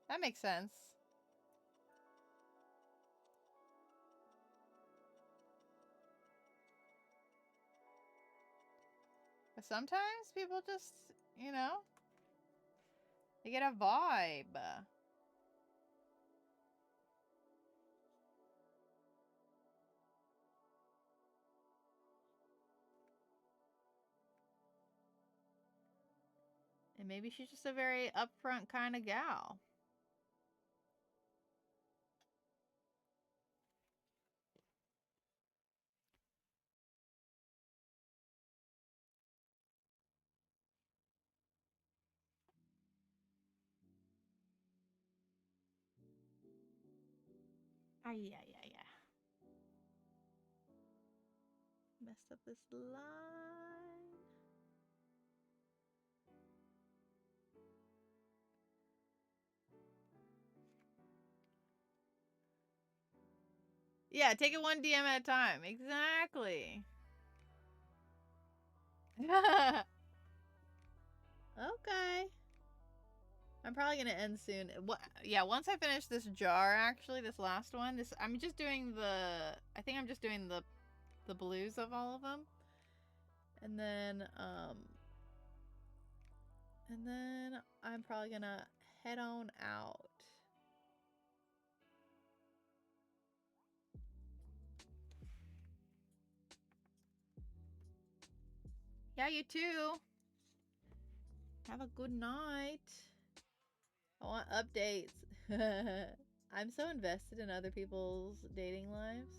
That makes sense. But sometimes people just, you know, they get a vibe. And maybe she's just a very upfront kind of gal. Ay, ay, ay, ay. Messed up this line. Yeah, take it one DM at a time. Exactly. Okay. I'm probably gonna end soon. What? Yeah, once I finish this jar, actually, this last one, I'm just doing the. I think I'm just doing the blues of all of them, and then I'm probably gonna head on out. Yeah, you too. Have a good night. I want updates. I'm so invested in other people's dating lives.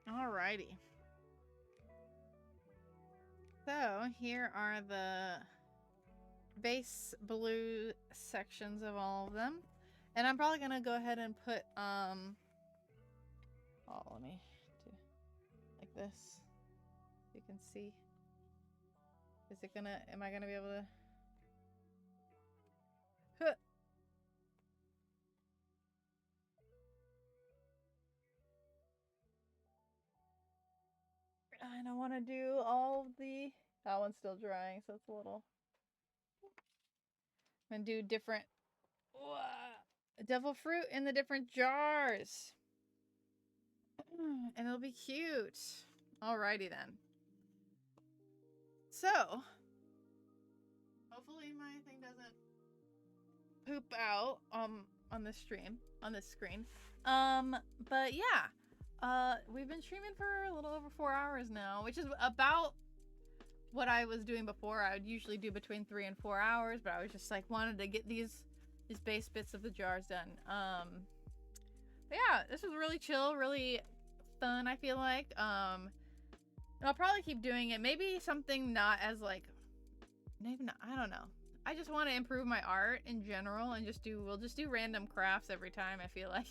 Alrighty. So here are the base blue sections of all of them. And I'm probably gonna go ahead and put oh, let me do like this. You can see. Is it gonna, am I gonna be able to? Huh. And I want to do all the, that one's still drying, so it's a little. I'm gonna do different devil fruit in the different jars. And it'll be cute. Alrighty then. So, hopefully my thing doesn't poop out on this stream, on this screen. But yeah. We've been streaming for a little over 4 hours now, which is about what I was doing before. I would usually do between 3 and 4 hours, but I was just like wanted to get these base bits of the jars done. But yeah, this was really chill, really fun, I feel like. And I'll probably keep doing it. Maybe something not as like, maybe not, I don't know. I just want to improve my art in general and we'll just do random crafts every time, I feel like.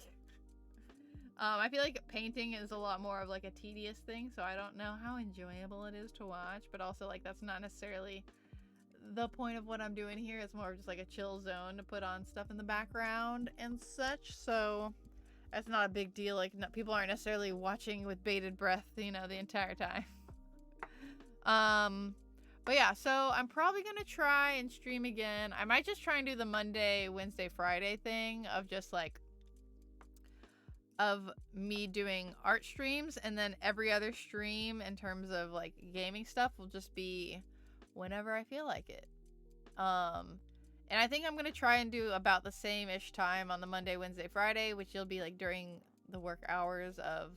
I feel like painting is a lot more of like a tedious thing, so I don't know how enjoyable it is to watch, but also like that's not necessarily the point of what I'm doing here. It's more of just like a chill zone to put on stuff in the background and such, so that's not a big deal. Like people aren't necessarily watching with bated breath, you know, the entire time. But yeah, so I'm probably gonna try and stream again. I might just try and do the Monday, Wednesday, Friday thing of just like of me doing art streams, and then every other stream in terms of like gaming stuff will just be whenever I feel like it. And I think I'm gonna try and do about the same-ish time on the Monday, Wednesday, Friday, which will be like during the work hours of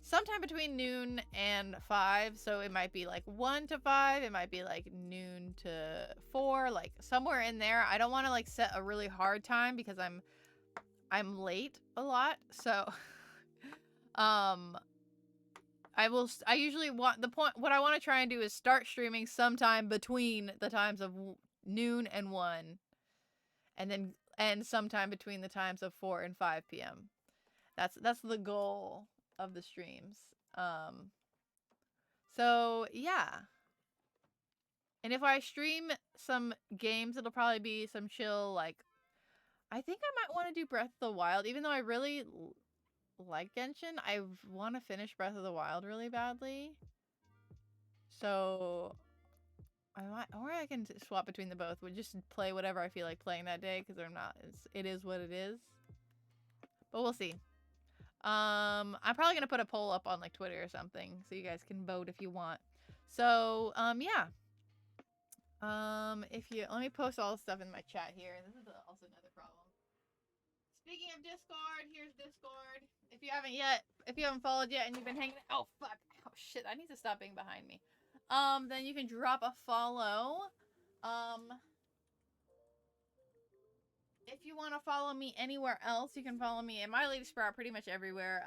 sometime between noon and 5. So it might be like 1 to 5, it might be like noon to 4, like somewhere in there. I don't want to like set a really hard time because I'm late a lot, so I usually want what I want to try and do is start streaming sometime between the times of noon and 1, and then and sometime between the times of 4 and 5 p.m. That's the goal of the streams. So yeah. And if I stream some games, it'll probably be some chill, like, I think I might want to do Breath of the Wild, even though I really like Genshin. I want to finish Breath of the Wild really badly. So I might, or I can swap between the both. Would just play whatever I feel like playing that day, because I'm not. It is what it is. But we'll see. I'm probably gonna put a poll up on like Twitter or something, so you guys can vote if you want. So yeah. If you let me post all the stuff in my chat here. This is also another problem. Speaking of Discord, here's Discord. If you haven't followed yet and you've been hanging, oh fuck, oh shit, I need to stop being behind me. Then you can drop a follow. If you want to follow me anywhere else, you can follow me in My Lady Sprout pretty much everywhere.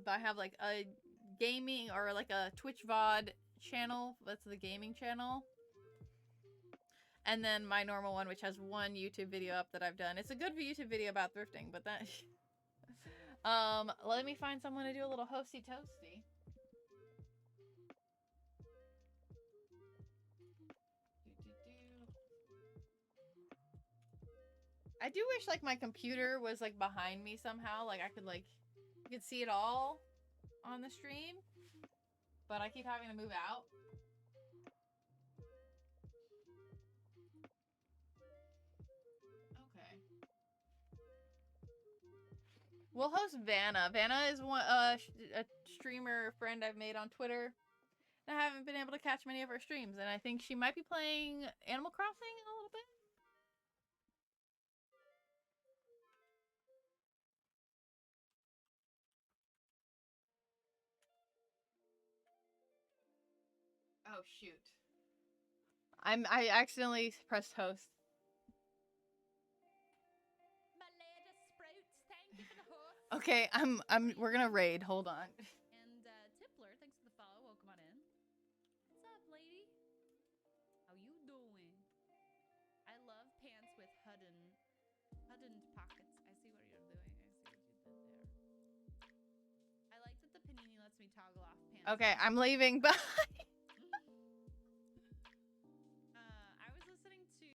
But I have like a gaming or like a Twitch VOD channel. That's the gaming channel. And then my normal one, which has one YouTube video up that I've done. It's a good YouTube video about thrifting, but that... let me find someone to do a little hosty toasty. I do wish like my computer was like behind me somehow. Like I could like, you could see it all on the stream. But I keep having to move out. We'll host Vanna. Vanna is one a streamer friend I've made on Twitter. I haven't been able to catch many of her streams, and I think she might be playing Animal Crossing a little bit. Oh shoot. I accidentally pressed host. Okay, we're gonna raid. Hold on. And Tippler, thanks for the follow. Welcome on in. What's up, lady? How you doing? I love pants with hudden pockets. I see what you're doing. I see what you did there. I like that the panini lets me toggle off pants. Okay, I'm leaving. Bye.